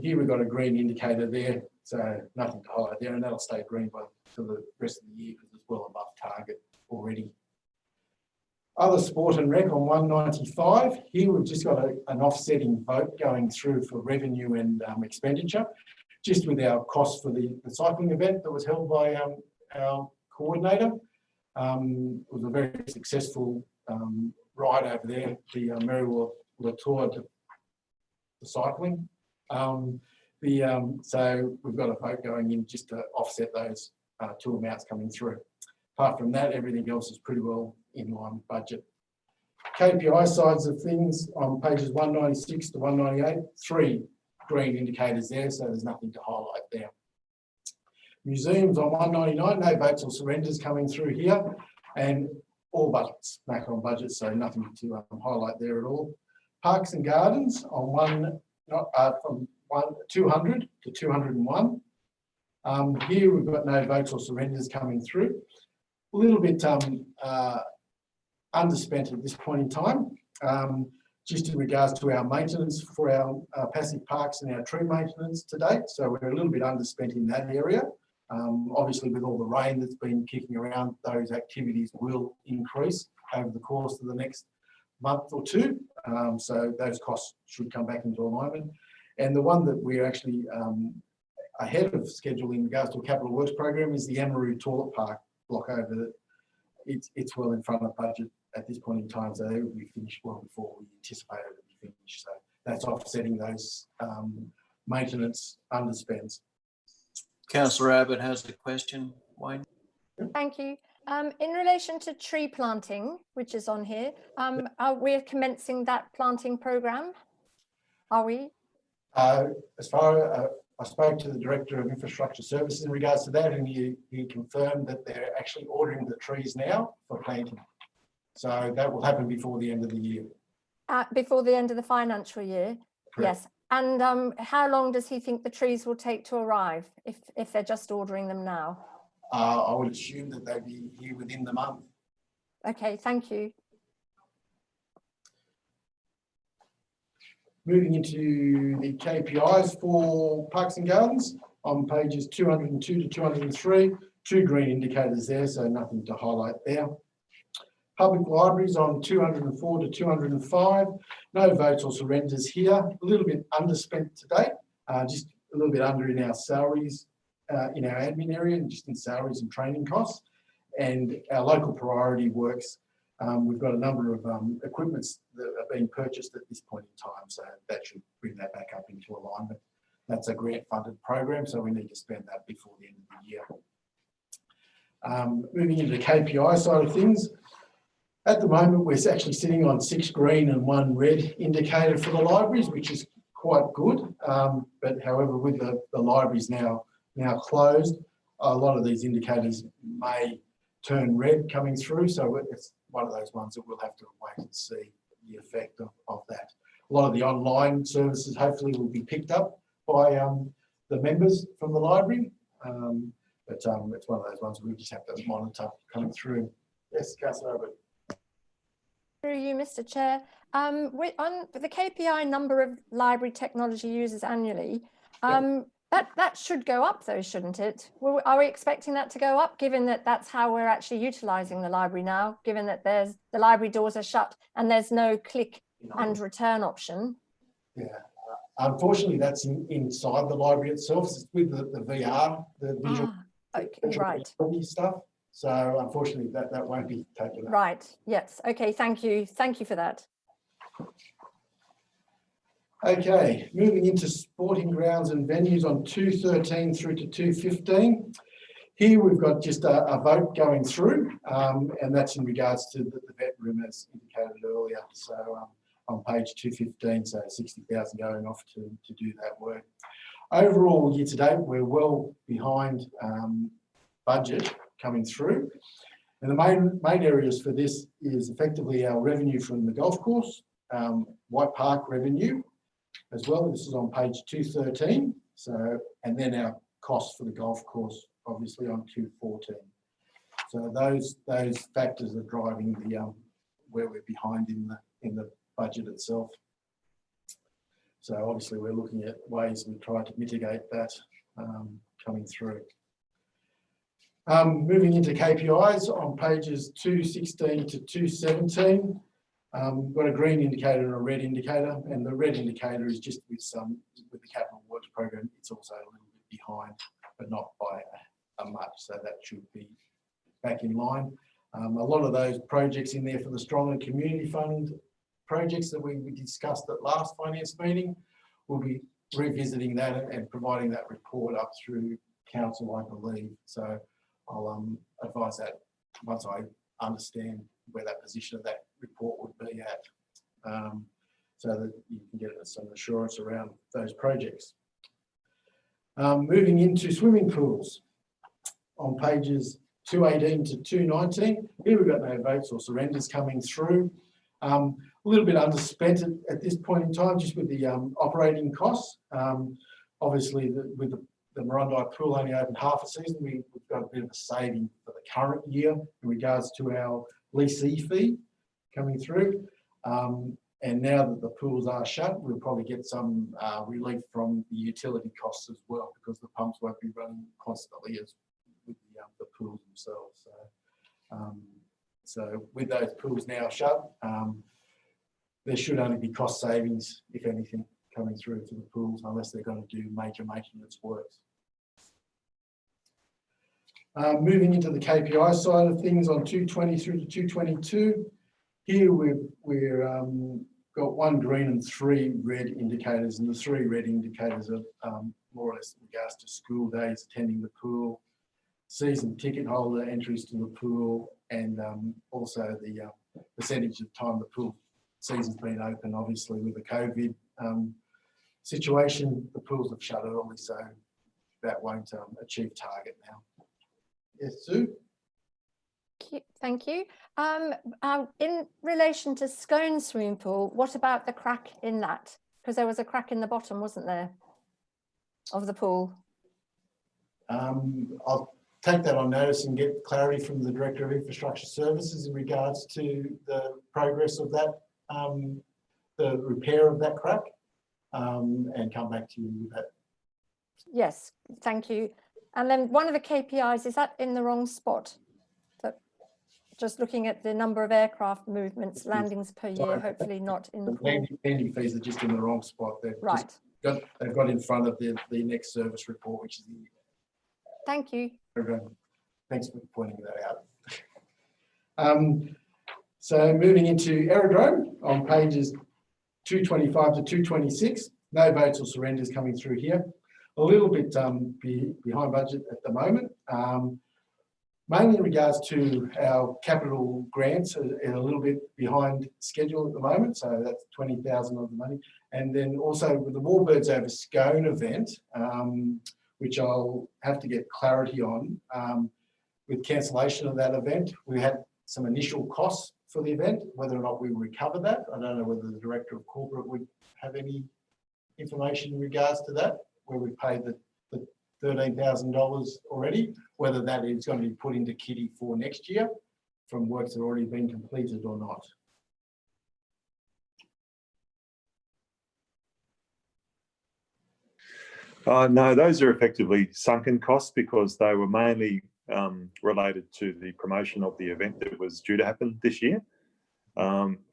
Speaker 4: Here we've got a green indicator there, so nothing to highlight there, and that'll stay green for the rest of the year because it's well above target already. Other sport and rec on 195. Here we've just got an offsetting vote going through for revenue and expenditure, just with our costs for the cycling event that was held by our coordinator. It was a very successful ride over there, the Merriwa Tour to cycling. So we've got a vote going in just to offset those two amounts coming through. Apart from that, everything else is pretty well in line with budget. KPI sides of things on pages 196 to 198, 3 green indicators there, so there's nothing to highlight there. Museums on 199, no votes or surrenders coming through here, and all budgets back on budget, so nothing to highlight there at all. Parks and Gardens on from 200 to 201. Here we've got no votes or surrenders coming through. A little bit underspent at this point in time, just in regards to our maintenance for our passive parks and our tree maintenance to date. So we're a little bit underspent in that area. Obviously, with all the rain that's been kicking around, those activities will increase over the course of the next month or two. So those costs should come back into alignment. And the one that we're actually ahead of schedule in regards to a capital works program is the Amaroo Toilet Park block over. It's well in front of budget at this point in time, so they will be finished well before we anticipated it to be finished. So that's offsetting those maintenance underspends.
Speaker 2: Councillor Abbott has a question. Wayne?
Speaker 8: Thank you. In relation to tree planting, which is on here, are we commencing that planting program? Are we?
Speaker 4: As far I spoke to the Director of Infrastructure Services in regards to that, and he confirmed that they're actually ordering the trees now for planting. So that will happen before the end of the year.
Speaker 8: Before the end of the financial year?
Speaker 4: Correct.
Speaker 8: Yes. And how long does he think the trees will take to arrive if they're just ordering them now?
Speaker 4: I would assume that they'll be here within the month.
Speaker 8: Okay, thank you.
Speaker 4: Moving into the KPIs for Parks and Gardens on pages 202 to 203, 2 green indicators there, so nothing to highlight there. Public libraries on 204 to 205, no votes or surrenders here, a little bit underspent to date, just a little bit under in our salaries, in our admin area, and just in salaries and training costs. And our local priority works, we've got a number of equipments that are being purchased at this point in time, so that should bring that back up into alignment. That's a grant funded program, so we need to spend that before the end of the year. Moving into the KPI side of things, at the moment we're actually sitting on 6 green and 1 red indicator for the libraries, which is quite good. But however, with the libraries now closed, a lot of these indicators may turn red coming through, so it's one of those ones that we'll have to wait and see the effect of that. A lot of the online services hopefully will be picked up by the members from the library, but But it's one of those ones we just have to monitor coming through. Yes, Councillor Abbott.
Speaker 8: Through you, Mr. Chair. On the KPI number of library technology users annually, that should go up though, shouldn't it? Are we expecting that to go up, given that that's how we're actually utilising the library now, given that the library doors are shut and there's no click and return option?
Speaker 4: Yeah, unfortunately, that's inside the library itself. It's with the VR, the visual
Speaker 8: Okay, right.
Speaker 4: stuff. So unfortunately, that won't be taken up.
Speaker 8: Right. Yes. Okay. Thank you. Thank you for that.
Speaker 4: Okay, moving into sporting grounds and venues on 213 through to 215. Here we've got just a vote going through, and that's in regards to the vet room as indicated earlier. So on page 215, so 60,000 going off to do that work. Overall, year to date, we're well behind budget coming through. And the main areas for this is effectively our revenue from the golf course, White Park revenue as well. This is on page 213. So, and then our costs for the golf course, obviously on 214. So those factors are driving the where we're behind in the budget itself. So obviously we're looking at ways we try to mitigate that coming through. Moving into KPIs on pages 216 to 217, we've got a green indicator and a red indicator, and the red indicator is just with the capital works program. It's also a little bit behind, but not by a much, so that should be back in line. A lot of those projects in there for the Stronger Community Fund projects that we discussed at last finance meeting, we'll be revisiting that and providing that report up through council, I believe. So I'll advise that once I understand where that position of that report would be at, so that you can get some assurance around those projects. Moving into swimming pools on pages 218 to 219. Here we've got no votes or surrenders coming through. A little bit underspent at this point in time, just with the operating costs. Obviously, with the Murrundi pool only open half a season, we've got a bit of a saving for the current year in regards to our leasee fee coming through. And now that the pools are shut, we'll probably get some relief from the utility costs as well, because the pumps won't be running constantly as with the pools themselves. So with those pools now shut, there should only be cost savings, if anything, coming through to the pools, unless they're going to do major maintenance works. Moving into the KPI side of things on 220 through to 222. Here we're got 1 green and 3 red indicators, and the 3 red indicators are more or less in regards to school days, attending the pool, season ticket holder entries to the pool, and also the percentage of time the pool season's been open. Obviously with the COVID situation, the pools have shut early, so that won't achieve target now. Yes, Sue?
Speaker 8: Thank you. In relation to Scone swimming pool, what about the crack in that? Because there was a crack in the bottom, wasn't there, of the pool?
Speaker 4: I'll take that on notice and get clarity from the Director of Infrastructure Services in regards to the progress of that, the repair of that crack, and come back to you with that.
Speaker 8: Yes, thank you. And then one of the KPIs, is that in the wrong spot? Just looking at the number of aircraft movements, landings per year, hopefully not in the pool.
Speaker 4: Landing fees are just in the wrong spot. They've they've got in front of the next service report, which is the.
Speaker 8: Thank you.
Speaker 4: Thanks for pointing that out. So moving into aerodrome on pages 225 to 226, no votes or surrenders coming through here. A little bit behind budget at the moment. Mainly in regards to our capital grants, are a little bit behind schedule at the moment, so that's 20,000 of the money. And then also with the Warbirds over Scone event, which I'll have to get clarity on, with cancellation of that event, we had some initial costs for the event, whether or not we recover that. I don't know whether the Director of Corporate would have any information in regards to that, where we paid the $13,000 already. Whether that is going to be put into kitty for next year from works that have already been completed or not.
Speaker 7: No, those are effectively sunken costs because they were mainly related to the promotion of the event that was due to happen this year.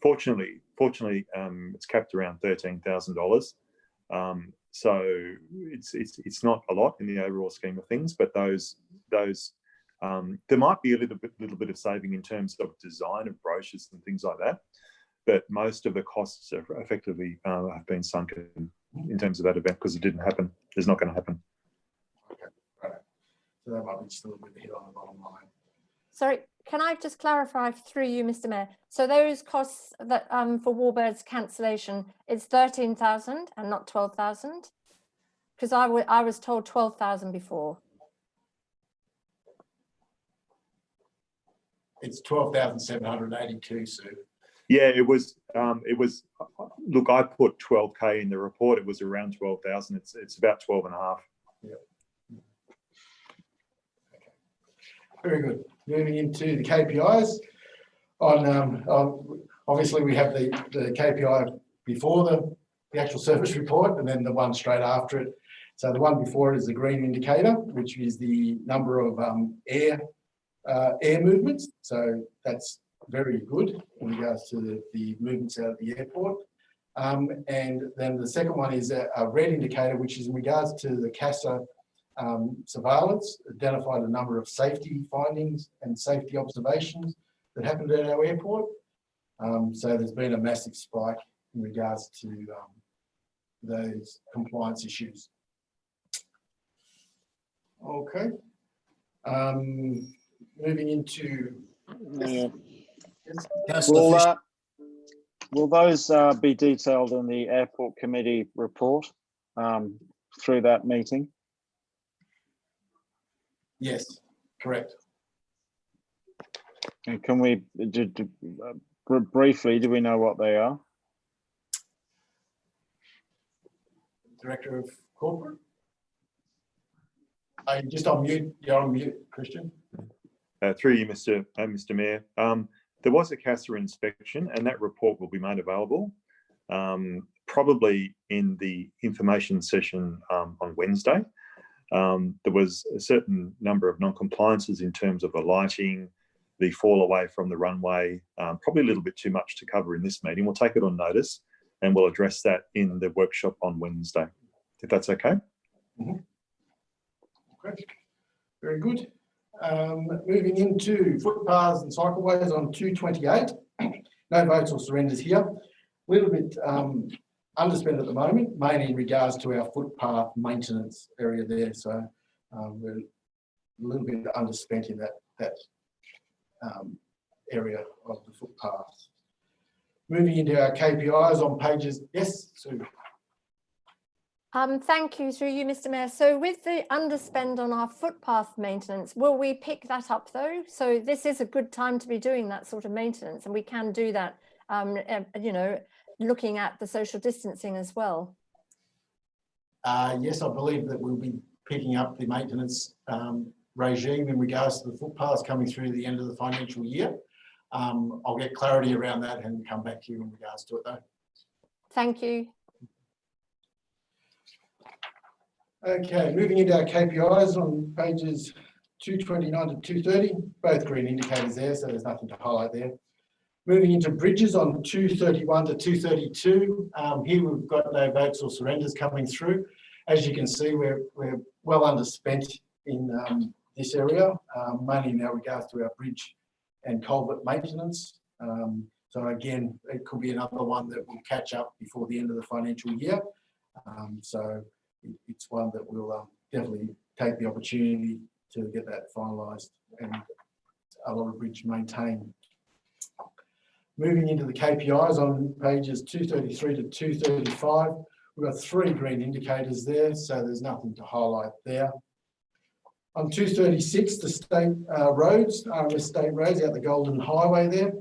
Speaker 7: Fortunately, it's capped around $13,000. So it's not a lot in the overall scheme of things, but those there might be a little bit of saving in terms of design of brochures and things like that. But most of the costs are effectively have been sunken in terms of that event because it didn't happen. It's not going to happen.
Speaker 4: Okay, right. So that might be just a little bit of a hit on the bottom line.
Speaker 8: Sorry, can I just clarify through you, Mr. Mayor? So those costs that for Warbird's cancellation, it's 13,000 and not 12,000? Because I was told 12,000 before.
Speaker 4: It's 12,782, Sue.
Speaker 7: Yeah, it was. Look, I put 12K in the report. It was around 12,000. It's about 12 and a half.
Speaker 4: Yeah. Okay. Very good. Moving into the KPIs. Obviously we have the KPI before the actual service report, and then the one straight after it. So the one before it is the green indicator, which is the number of air movements. So that's very good in regards to the movements out of the airport. And then the second one is a red indicator, which is in regards to the CASA surveillance, identified a number of safety findings and safety observations that happened at our airport. So there's been a massive spike in regards to those compliance issues. Okay. Moving into...
Speaker 10: Yeah.
Speaker 2: Councillor Fisher.
Speaker 10: Will those be detailed in the airport committee report through that meeting?
Speaker 4: Yes, correct.
Speaker 10: And can we briefly, do we know what they are?
Speaker 4: Director of Corporate? Are you just on mute? You're on mute, Christian.
Speaker 7: Through you, Mr. Mayor. There was a CASA inspection, and that report will be made available probably in the information session on Wednesday. There was a certain number of non-compliances in terms of the lighting, the fall away from the runway, probably a little bit too much to cover in this meeting. We'll take it on notice and we'll address that in the workshop on Wednesday, if that's okay.
Speaker 4: Mm-hmm. Great. Very good. Moving into footpaths and cycleways on 228. No votes or surrenders here. A little bit underspent at the moment, mainly in regards to our footpath maintenance area there. So we're a little bit underspent in that area of the footpaths. Moving into our KPIs on pages, yes, Sue.
Speaker 8: Thank you, through you, Mr. Mayor. So with the underspend on our footpath maintenance, will we pick that up though? So this is a good time to be doing that sort of maintenance, and we can do that, you know, looking at the social distancing as well.
Speaker 4: Yes, I believe that we'll be picking up the maintenance regime in regards to the footpaths coming through the end of the financial year. I'll get clarity around that and come back to you in regards to it though.
Speaker 8: Thank you.
Speaker 4: Okay, moving into our KPIs on pages 229 to 230, both green indicators there, so there's nothing to highlight there. Moving into bridges on 231 to 232, here we've got no votes or surrenders coming through. As you can see, we're well underspent in this area, mainly in our regards to our bridge and culvert maintenance. So again, it could be another one that will catch up before the end of the financial year. So it's one that we'll definitely take the opportunity to get that finalised and a lot of bridge maintained. Moving into the KPIs on pages 233 to 235, we've got 3 green indicators there, so there's nothing to highlight there. On 236, the state roads, RMS state roads out the Golden Highway there.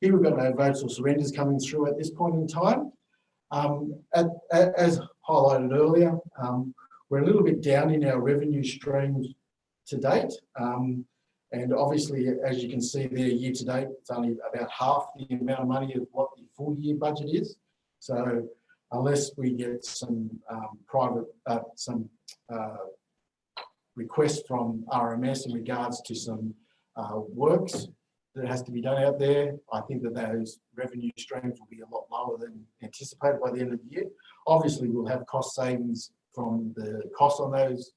Speaker 4: Here we've got no votes or surrenders coming through at this point in time. As highlighted earlier, we're a little bit down in our revenue streams to date. And obviously, as you can see there, year to date, it's only about half the amount of money of what the full year budget is. So unless we get some requests from RMS in regards to some works that has to be done out there, I think that those revenue streams will be a lot lower than anticipated by the end of the year. Obviously, we'll have cost savings from the cost on those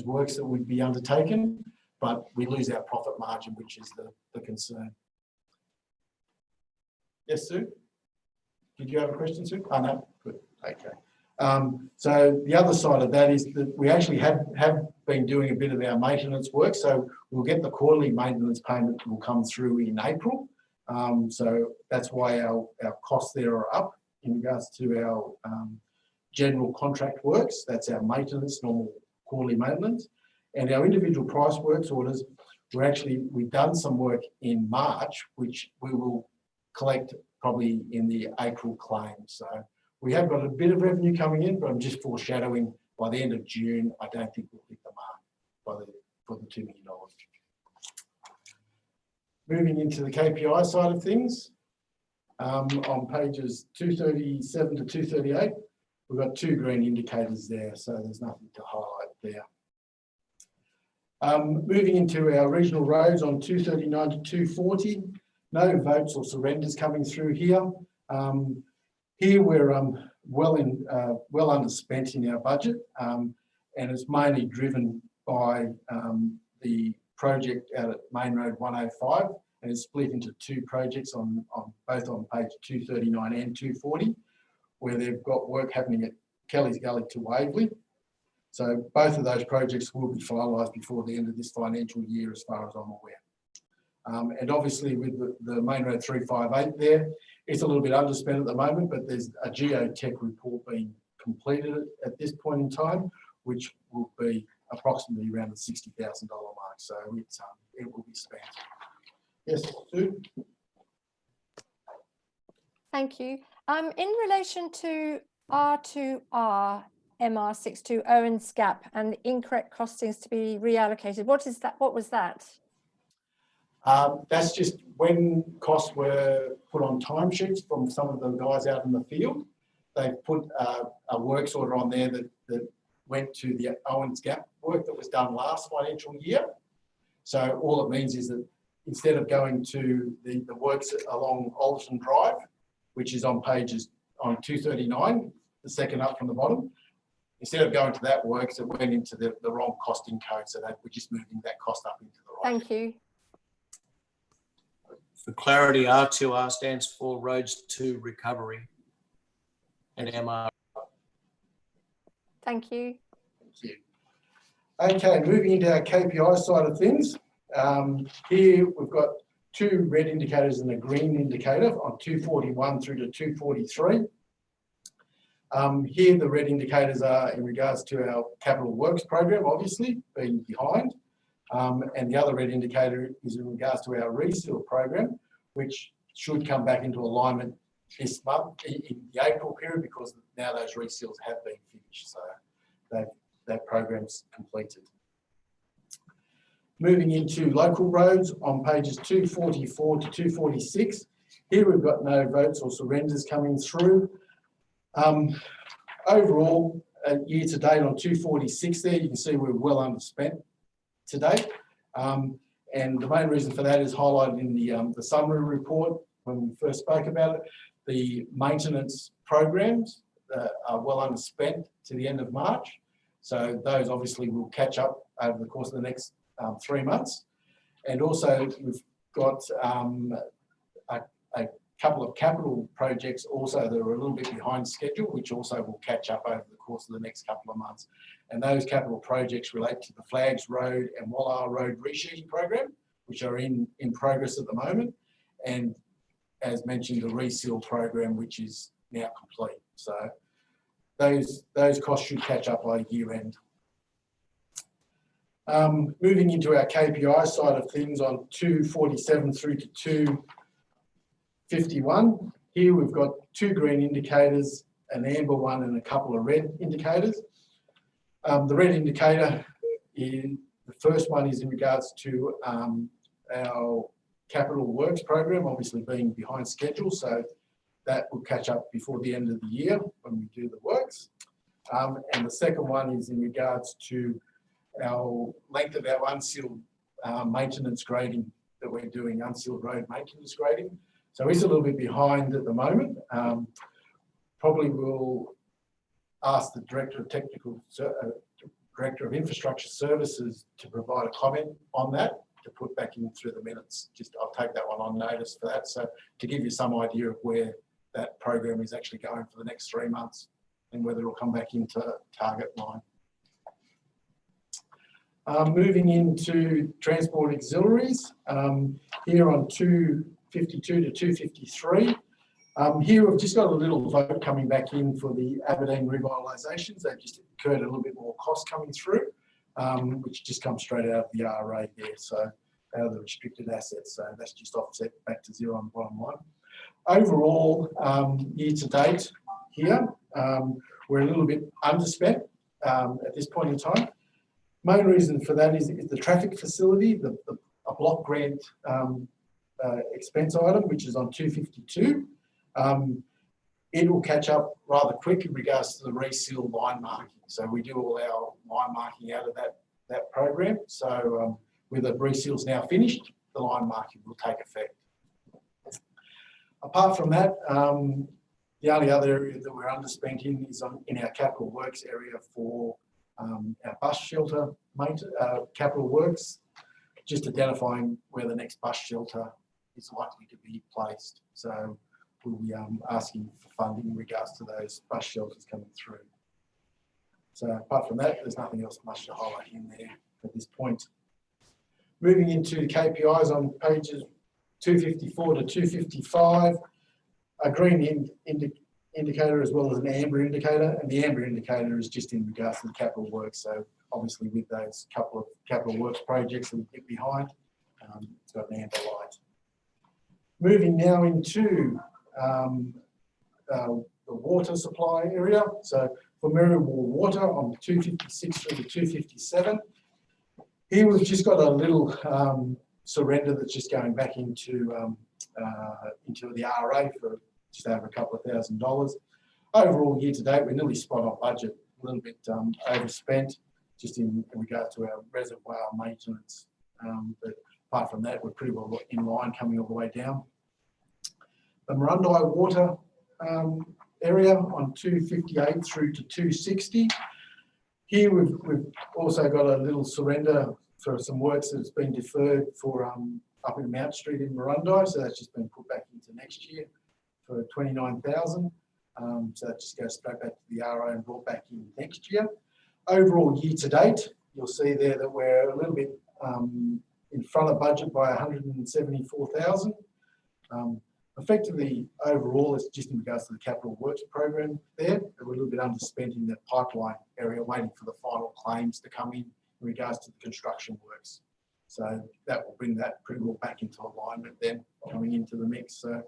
Speaker 4: works that would be undertaken, but we lose our profit margin, which is the concern. Yes, Sue? Did you have a question, Sue? Oh, no, good, okay. So the other side of that is that we actually have been doing a bit of our maintenance work. So we'll get the quarterly maintenance payment will come through in April. So that's why our costs there are up in regards to our general contract works. That's our maintenance, normal quarterly maintenance. And our individual price works orders, we've done some work in March, which we will collect probably in the April claim. So we have got a bit of revenue coming in, but I'm just foreshadowing by the end of June, I don't think we'll hit the mark for the $2 million. Moving into the KPI side of things, on pages 237 to 238, we've got 2 green indicators there, so there's nothing to highlight there. Moving into our regional roads on 239 to 240, no votes or surrenders coming through here. Here we're well underspent in our budget, and it's mainly driven by the project out at Main Road 105, and it's split into 2 projects both on page 239 and 240, where they've got work happening at Kelly's Gully to Waverley. So both of those projects will be finalised before the end of this financial year, as far as I'm aware. And obviously with the Main Road 358 there, it's a little bit underspent at the moment, but there's a geotech report being completed at this point in time, which will be approximately around the $60,000 mark. So it will be spent. Yes, Sue?
Speaker 8: Thank you. In relation to R2R MR62 Owens Gap and the incorrect costings to be reallocated, what is that? What was that?
Speaker 4: That's just when costs were put on timesheets from some of the guys out in the field. They put a works order on there that went to the Owens Gap work that was done last financial year. So all it means is that instead of going to the works along Alderton Drive, which is on 239, the second up from the bottom, instead of going to that works, it went into the wrong costing code. So that we're just moving that cost up into the right.
Speaker 8: Thank you.
Speaker 2: For clarity, R2R stands for Roads to Recovery, and MR.
Speaker 8: Thank you.
Speaker 4: Thank you. Okay, moving into our KPI side of things. Here we've got 2 red indicators and a green indicator on 241 through to 243. Here the red indicators are in regards to our capital works program, obviously being behind. And the other red indicator is in regards to our reseal program, which should come back into alignment this month in the April period, because now those reseals have been finished. So that program's completed. Moving into local roads on pages 244 to 246. Here we've got no votes or surrenders coming through. Overall, year to date on 246 there, you can see we're well underspent to date. And the main reason for that is highlighted in the summary report when we first spoke about it. The maintenance programs are well underspent to the end of March. So those obviously will catch up over the course of the next 3 months. And also we've got a couple of capital projects also that are a little bit behind schedule, which also will catch up over the course of the next couple of months. And those capital projects relate to the Flags Road and Wallar Road resheeting program, which are in progress at the moment. And as mentioned, the reseal program, which is now complete. So those costs should catch up by year end. Moving into our KPI side of things on 247 through to 251. Here we've got 2 green indicators, an amber one and a couple of red indicators. The red indicator, the first one is in regards to our capital works program, obviously being behind schedule. So that will catch up before the end of the year when we do the works. And the second one is in regards to our length of our unsealed maintenance grading that we're doing, unsealed road maintenance grading. So it's a little bit behind at the moment. Probably will ask the Director of Infrastructure Services to provide a comment on that to put back in through the minutes. I'll take that one on notice for that. So to give you some idea of where that program is actually going for the next 3 months and whether it'll come back into target line. Moving into transport auxiliaries, here on 252 to 253. Here we've just got a little vote coming back in for the Aberdeen revitalisations. They've just incurred a little bit more cost coming through, which just comes straight out of the RA there, so out of the restricted assets. So that's just offset back to zero on the bottom line. Overall, year to date here, we're a little bit underspent at this point in time. Main reason for that is the traffic facility, a block grant expense item, which is on 252. It will catch up rather quick in regards to the reseal line marking. So we do all our line marking out of that program. So with the reseals now finished, the line marking will take effect. Apart from that, the only other area that we're underspent in is in our capital works area for our bus shelter capital works, just identifying where the next bus shelter is likely to be placed. So we'll be asking for funding in regards to those bus shelters coming through. So apart from that, there's nothing else much to highlight in there at this point. Moving into the KPIs on pages 254 to 255, a green indicator as well as an amber indicator, and the amber indicator is just in regards to the capital works. So obviously with those couple of capital works projects that we get behind, it's got an amber light. Moving now into the water supply area. So for Merriwar Water on 256 through to 257, here we've just got a little surrender that's just going back into the RA for just over a couple of $1,000. Overall, year to date, we're nearly spot on budget, a little bit overspent just in regard to our reservoir maintenance. But apart from that, we're pretty well in line coming all the way down. The Murrundi Water area on 258 through to 260. Here we've also got a little surrender for some works that's been deferred for up in Mount Street in Murrundi. So that's just been put back into next year for 29,000. So that just goes straight back to the RO and brought back in next year. Overall year to date, you'll see there that we're a little bit in front of budget by 174,000. Effectively, overall, it's just in regards to the capital works program there. We're a little bit underspent in the pipeline area, waiting for the final claims to come in regards to the construction works. So that will bring that pretty well back into alignment then, coming into the mix. So,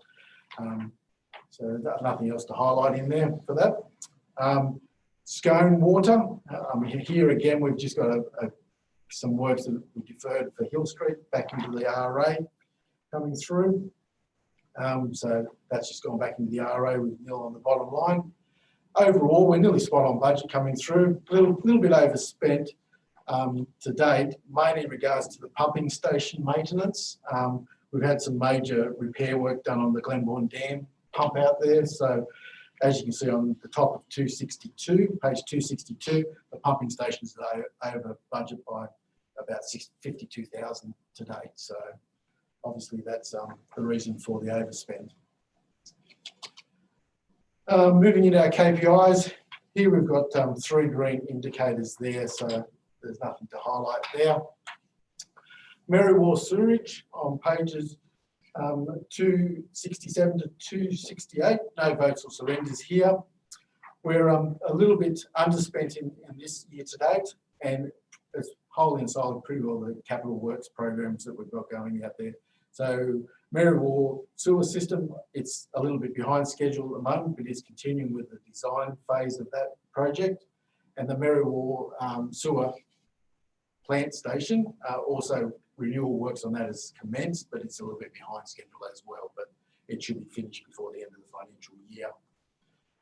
Speaker 4: nothing else to highlight in there for that. Scone Water, here again, we've just got some works that we deferred for Hill Street back into the RA coming through. So that's just gone back into the RA with nil on the bottom line. Overall, we're nearly spot on budget coming through, a little bit overspent to date, mainly in regards to the pumping station maintenance. We've had some major repair work done on the Glenbourne Dam pump out there. So as you can see on the top of 262, page 262, the pumping station is over budget by about 52,000 to date. So obviously that's the reason for the overspend. Moving into our KPIs, here we've got 3 green indicators there, so there's nothing to highlight there. Merriwar Sewerage on pages 267 to 268, no votes or surrenders here. We're a little bit underspent in this year to date, and it's wholly and solely pretty well the capital works programs that we've got going out there. So Merriwar sewer system, it's a little bit behind schedule at the moment, but it's continuing with the design phase of that project. and the Merriwar sewer plant station. Also, renewal works on that has commenced, but it's a little bit behind schedule as well, but it should be finished before the end of the financial year.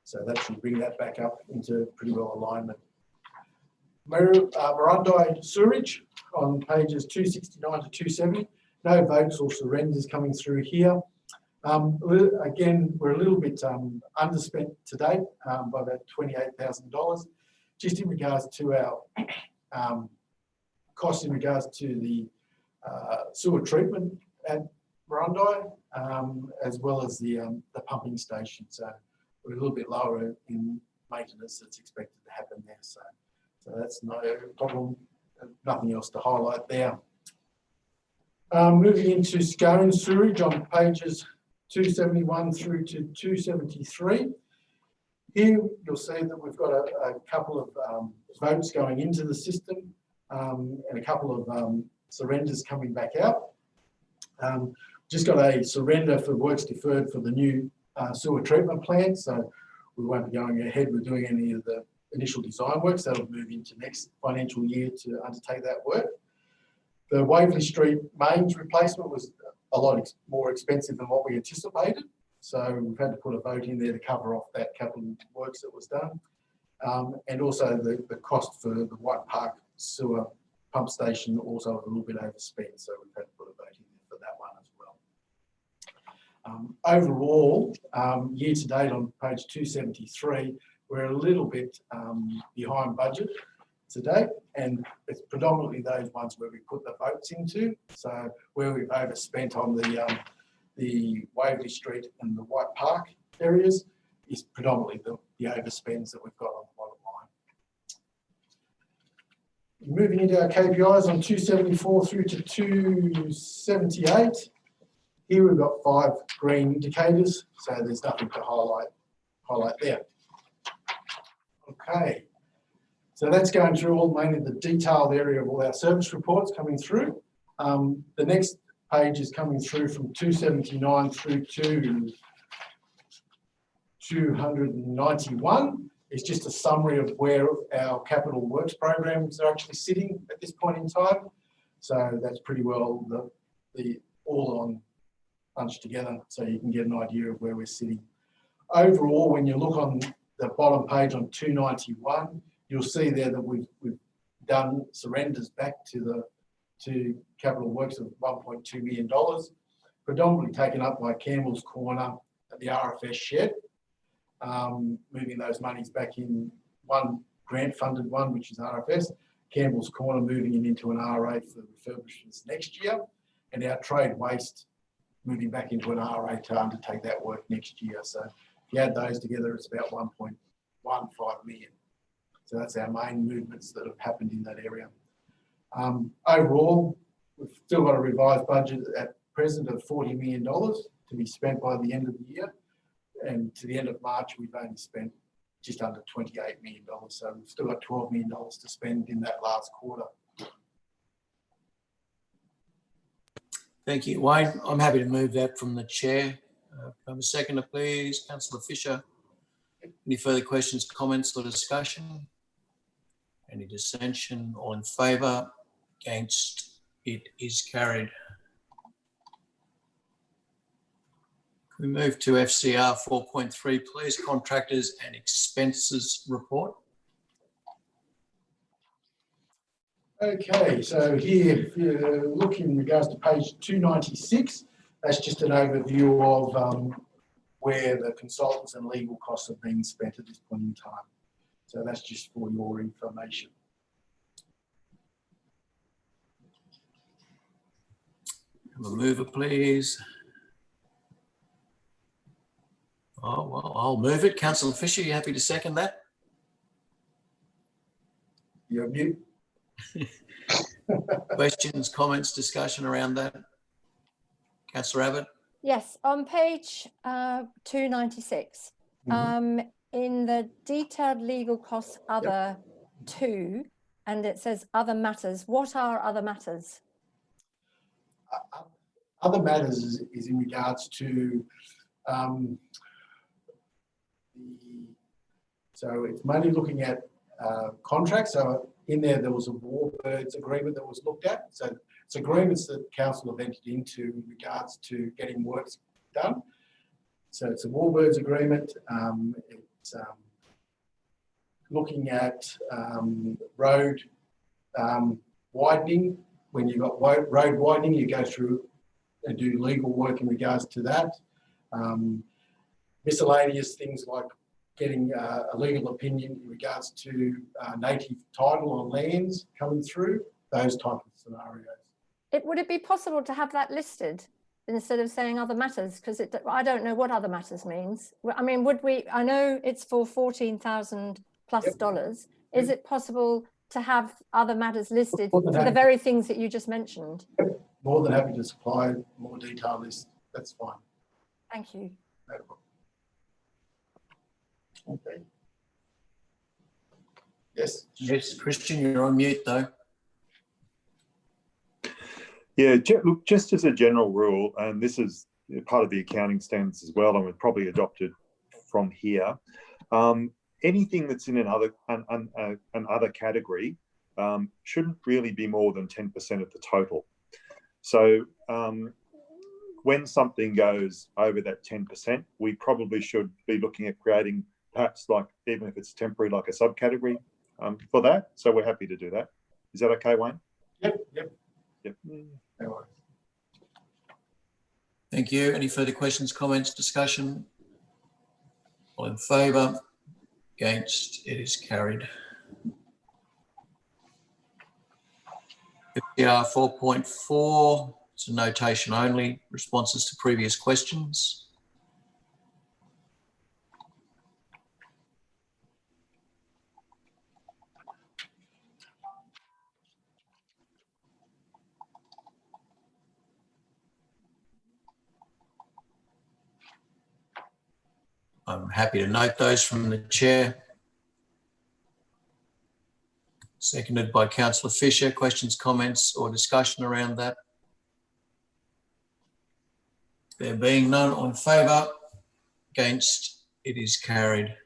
Speaker 4: So that should bring that back up into pretty well alignment. Marundi sewerage on pages 269 to 270. No votes or surrenders coming through here. Again, we're a little bit underspent to date by about $28,000. Just in regards to our costs in regards to the sewer treatment at Marundi, as well as the pumping station. So we're a little bit lower in maintenance that's expected to happen there. So that's no problem. Nothing else to highlight there. Moving into Scone sewerage on pages 271 through to 273. Here you'll see that we've got a couple of votes going into the system and a couple of surrenders coming back out. Just got a surrender for works deferred for the new sewer treatment plant, so we won't be going ahead with doing any of the initial design works. That'll move into next financial year to undertake that work. The Waverley Street mains replacement was a lot more expensive than what we anticipated, so we've had to put a vote in there to cover off that capital works that was done, and also the cost for the White Park sewer pump station also a little bit overspent, so we've had to put a vote in there for that one as well. Overall, year to date on page 273, we're a little bit behind budget to date, and it's predominantly those ones where we put the votes into. So where we've overspent on the Waverley Street and the White Park areas is predominantly the overspends that we've got on the bottom line. Moving into our KPIs on 274 through to 278. Here we've got 5 green indicators, so there's nothing to highlight there. Okay, so that's going through all mainly the detailed area of all our service reports coming through. The next page is coming through from 279 through to 291. It's just a summary of where our capital works programs are actually sitting at this point in time. So that's pretty well the all on bunched together, so you can get an idea of where we're sitting. Overall, when you look on the bottom page on 291, you'll see there that we've done surrenders back to capital works of $1.2 million, predominantly taken up by Campbell's Corner at the RFS shed, moving those monies back in one grant funded one, which is RFS, Campbell's Corner moving it into an RA for refurbishments next year, and our trade waste moving back into an RA to undertake that work next year. So if you add those together, it's about 1.15 million. So that's our main movements that have happened in that area. Overall, we've still got a revised budget at present of $40 million to be spent by the end of the year. And to the end of March, we've only spent just under $28 million. So we've still got $12 million to spend in that last quarter.
Speaker 2: Thank you, Wayne. I'm happy to move that from the chair. Have a seconder, please. Councillor Fisher. Any further questions, comments or discussion? Any dissension? All in favour? Against? It is carried. Can we move to FCR 4.3, please? Contractors and expenses report.
Speaker 4: Okay, so here, if you look in regards to page 296, that's just an overview of where the consultants and legal costs have been spent at this point in time. So that's just for your information.
Speaker 2: Have a mover, please. Oh, well, I'll move it. Councillor Fisher, you happy to second that?
Speaker 4: You're mute.
Speaker 2: Questions, comments, discussion around that? Councillor Abbott?
Speaker 8: Yes, on page 296, in the detailed legal costs other 2, and it says other matters. What are other matters?
Speaker 4: Other matters is in regards to so it's mainly looking at contract. So in there was a Warbirds agreement that was looked at. So it's agreements that council have entered into in regards to getting works done. So it's a Warbirds agreement. It's looking at road widening. When you've got road widening, you go through and do legal work in regards to that. Miscellaneous things like getting a legal opinion in regards to native title on lands coming through, those type of scenarios.
Speaker 8: Would it be possible to have that listed instead of saying other matters? Because I don't know what other matters means. I mean, would we, I know it's for $14,000 plus dollars. Is it possible to have other matters listed for the very things that you just mentioned?
Speaker 4: More than happy to supply more detailed list. That's fine.
Speaker 8: Thank you.
Speaker 4: No problem. Okay. Yes.
Speaker 2: Yes, Christian, you're on mute though.
Speaker 7: Yeah, look, just as a general rule, and this is part of the accounting standards as well, and we've probably adopted from here. Anything that's in another category shouldn't really be more than 10% of the total. So when something goes over that 10%, we probably should be looking at creating perhaps, like, even if it's temporary, like a subcategory for that. So we're happy to do that. Is that okay, Wayne?
Speaker 4: Yep.
Speaker 7: No worries.
Speaker 2: Thank you. Any further questions, comments, discussion? All in favour? Against? It is carried. FPR 4.4, it's a notation only. Responses to previous questions. I'm happy to note those from the chair. Seconded by Councillor Fisher. Questions, comments or discussion around that? There being none, on favour, against, it is carried.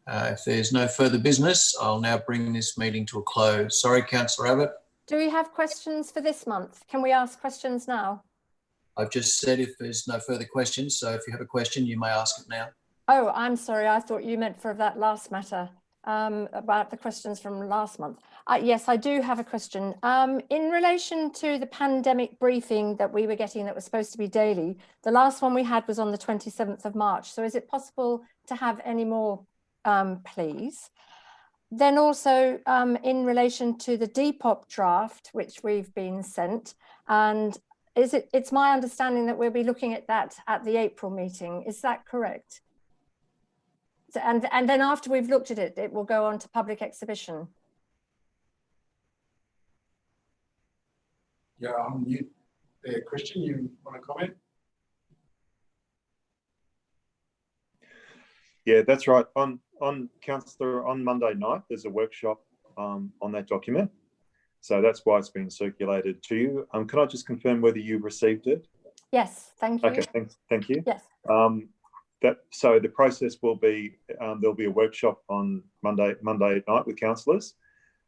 Speaker 2: If there's no further business, I'll now bring this meeting to a close. Sorry, Councillor Abbott.
Speaker 8: Do we have questions for this month? Can we ask questions now?
Speaker 2: I've just said if there's no further questions, so if you have a question, you may ask it now.
Speaker 8: Oh, I'm sorry. I thought you meant for that last matter, about the questions from last month. Yes, I do have a question. In relation to the pandemic briefing that we were getting that was supposed to be daily, the last one we had was on the 27th of March. So is it possible to have any more, please? Then also in relation to the Depop draft, which we've been sent, and it's my understanding that we'll be looking at that at the April meeting. Is that correct? So, and then after we've looked at it, it will go on to public exhibition.
Speaker 4: Yeah, I'm mute there. Christian, you want to comment?
Speaker 7: Yeah, that's right. On Councillor, on Monday night, there's a workshop on that document. So that's why it's been circulated to you. Can I just confirm whether you received it?
Speaker 8: Yes, thank you.
Speaker 7: Okay, thank you.
Speaker 8: Yes.
Speaker 7: So the process will be, there'll be a workshop on Monday night with councillors.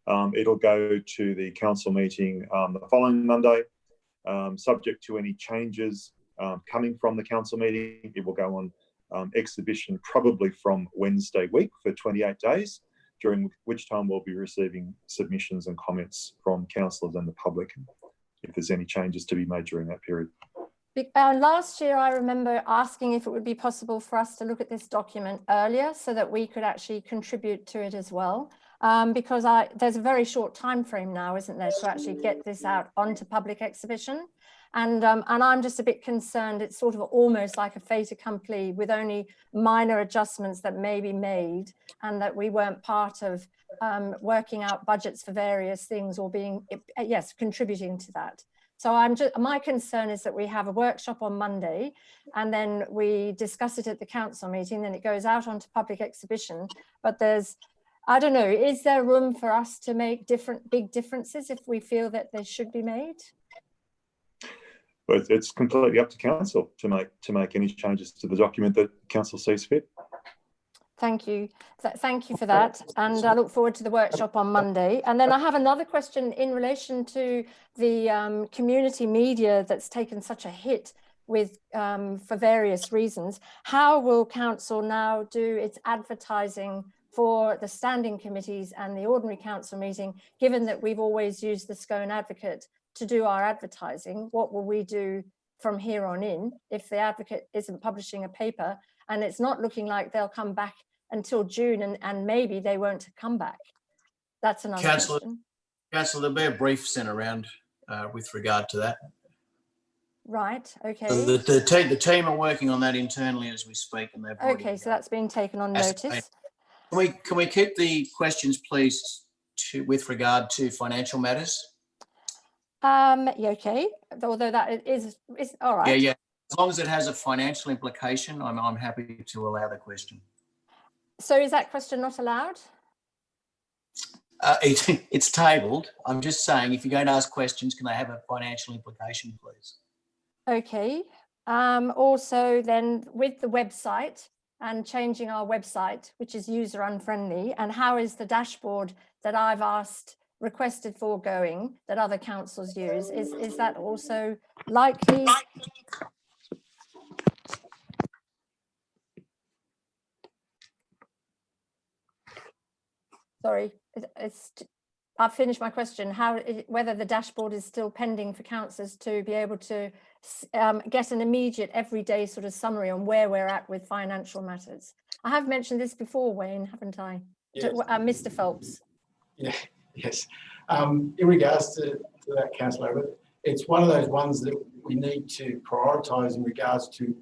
Speaker 7: It'll go to the council meeting the following Monday. Subject to any changes coming from the council meeting, it will go on exhibition probably from Wednesday week for 28 days, during which time we'll be receiving submissions and comments from councillors and the public if there's any changes to be made during that period.
Speaker 8: Last year, I remember asking if it would be possible for us to look at this document earlier so that we could actually contribute to it as well. Because there's a very short time frame now, isn't there, to actually get this out onto public exhibition. And I'm just a bit concerned. It's sort of almost like a fait accompli with only minor adjustments that may be made, and that we weren't part of working out budgets for various things or being, yes, contributing to that. So my concern is that we have a workshop on Monday and then we discuss it at the council meeting, then it goes out onto public exhibition. But I don't know, is there room for us to make big differences if we feel that they should be made?
Speaker 7: But it's completely up to council to make any changes to the document that council sees fit.
Speaker 8: Thank you. Thank you for that. And I look forward to the workshop on Monday. And then I have another question in relation to the community media that's taken such a hit with for various reasons. How will council now do its advertising for the standing committees and the ordinary council meeting, given that we've always used the Scone Advocate to do our advertising? What will we do from here on in if the Advocate isn't publishing a paper and it's not looking like they'll come back until June, and maybe they won't come back? That's another
Speaker 2: Councillor,
Speaker 8: question.
Speaker 2: Councillor, there'll be a brief sent around with regard to that.
Speaker 8: Right, okay.
Speaker 2: The team are working on that internally as we speak, and they've already,
Speaker 8: Okay, so that's been taken on notice.
Speaker 2: Can we keep the questions, please, with regard to financial matters?
Speaker 8: Yeah, okay, although that is all right.
Speaker 2: Yeah. As long as it has a financial implication, I'm happy to allow the question.
Speaker 8: So is that question not allowed?
Speaker 2: It's tabled. I'm just saying, if you're going to ask questions, can they have a financial implication, please?
Speaker 8: Okay. Also then with the website and changing our website, which is user unfriendly, and how is the dashboard that I've requested for going that other councils use? Is that also likely? Sorry, I've finished my question. Whether the dashboard is still pending for councillors to be able to get an immediate everyday sort of summary on where we're at with financial matters. I have mentioned this before, Wayne, haven't I?
Speaker 4: Yes.
Speaker 8: Mr. Phelps.
Speaker 4: Yeah, yes. In regards to that, Councillor, it's one of those ones that we need to prioritise in regards to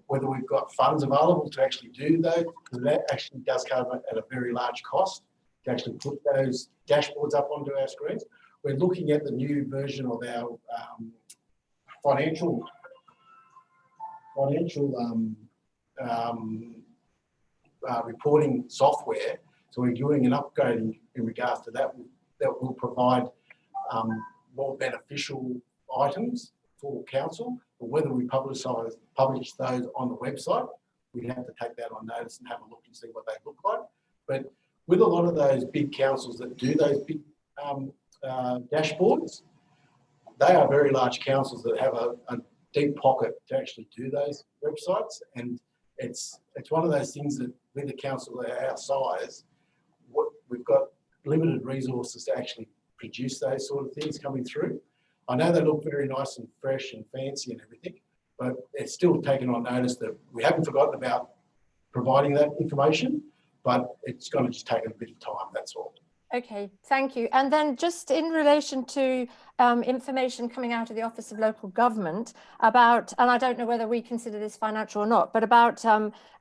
Speaker 4: whether we've got funds available to actually do those, because that actually does come at a very large cost to actually put those dashboards up onto our screens. We're looking at the new version of our financial reporting software. So we're doing an upgrade in regards to that will provide more beneficial items for council. But whether we publish those on the website, we have to take that on notice and have a look and see what they look like. But with a lot of those big councils that do those big dashboards, they are very large councils that have a deep pocket to actually do those websites. And it's one of those things that with a council our size, we've got limited resources to actually produce those sort of things coming through. I know they look very nice and fresh and fancy and everything, but it's still taken on notice that we haven't forgotten about providing that information, but it's going to just take a bit of time, that's all.
Speaker 8: Okay, thank you. And then just in relation to information coming out of the Office of Local Government about, and I don't know whether we consider this financial or not, but about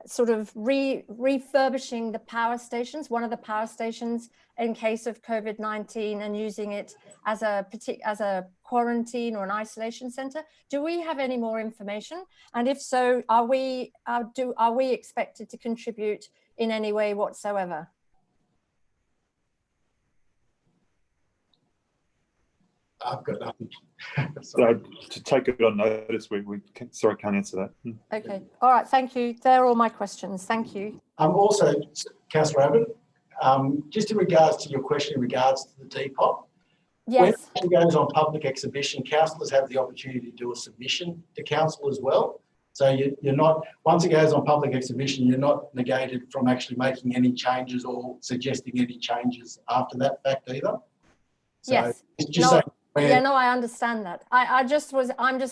Speaker 8: sort of refurbishing the power stations, one of the power stations in case of COVID-19, and using it as a quarantine or an isolation centre. Do we have any more information? And if so, are we expected to contribute in any way whatsoever?
Speaker 4: I've got nothing.
Speaker 7: So to take it on notice, can't answer that.
Speaker 8: Okay, all right, thank you. They're all my questions. Thank you.
Speaker 4: Also, Councillor Abbott, just in regards to your question in regards to the Depop,
Speaker 8: yes,
Speaker 4: when it goes on public exhibition, councillors have the opportunity to do a submission to council as well. So you're not, once it goes on public exhibition, you're not negated from actually making any changes or suggesting any changes after that fact either. So
Speaker 8: yes. Yeah, no, I understand that. I'm just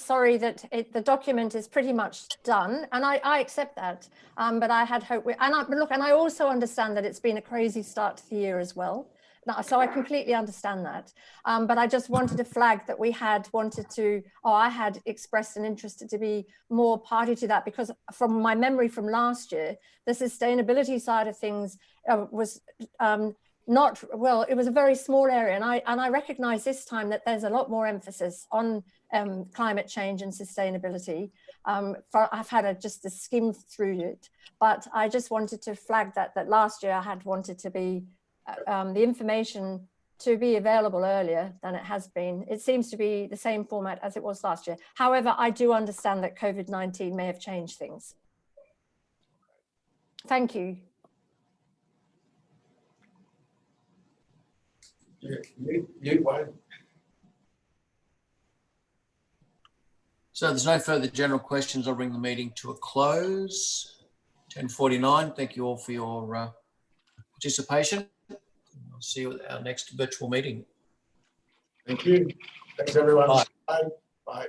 Speaker 8: sorry that the document is pretty much done, and I accept that. But I had hoped, and I also understand that it's been a crazy start to the year as well. So I completely understand that. But I just wanted to flag that I had expressed an interest to be more party to that, because from my memory from last year, the sustainability side of things was it was a very small area, and I recognise this time that there's a lot more emphasis on climate change and sustainability. I've had just a skim through it, but I just wanted to flag that last year I had wanted to be the information to be available earlier than it has been. It seems to be the same format as it was last year. However, I do understand that COVID-19 may have changed things. Thank you.
Speaker 4: You won't.
Speaker 2: So there's no further general questions. I'll bring the meeting to a close. 10:49. Thank you all for your participation. I'll see you at our next virtual meeting.
Speaker 4: Thank you. Thanks, everyone.
Speaker 2: Bye.
Speaker 4: Bye. Bye.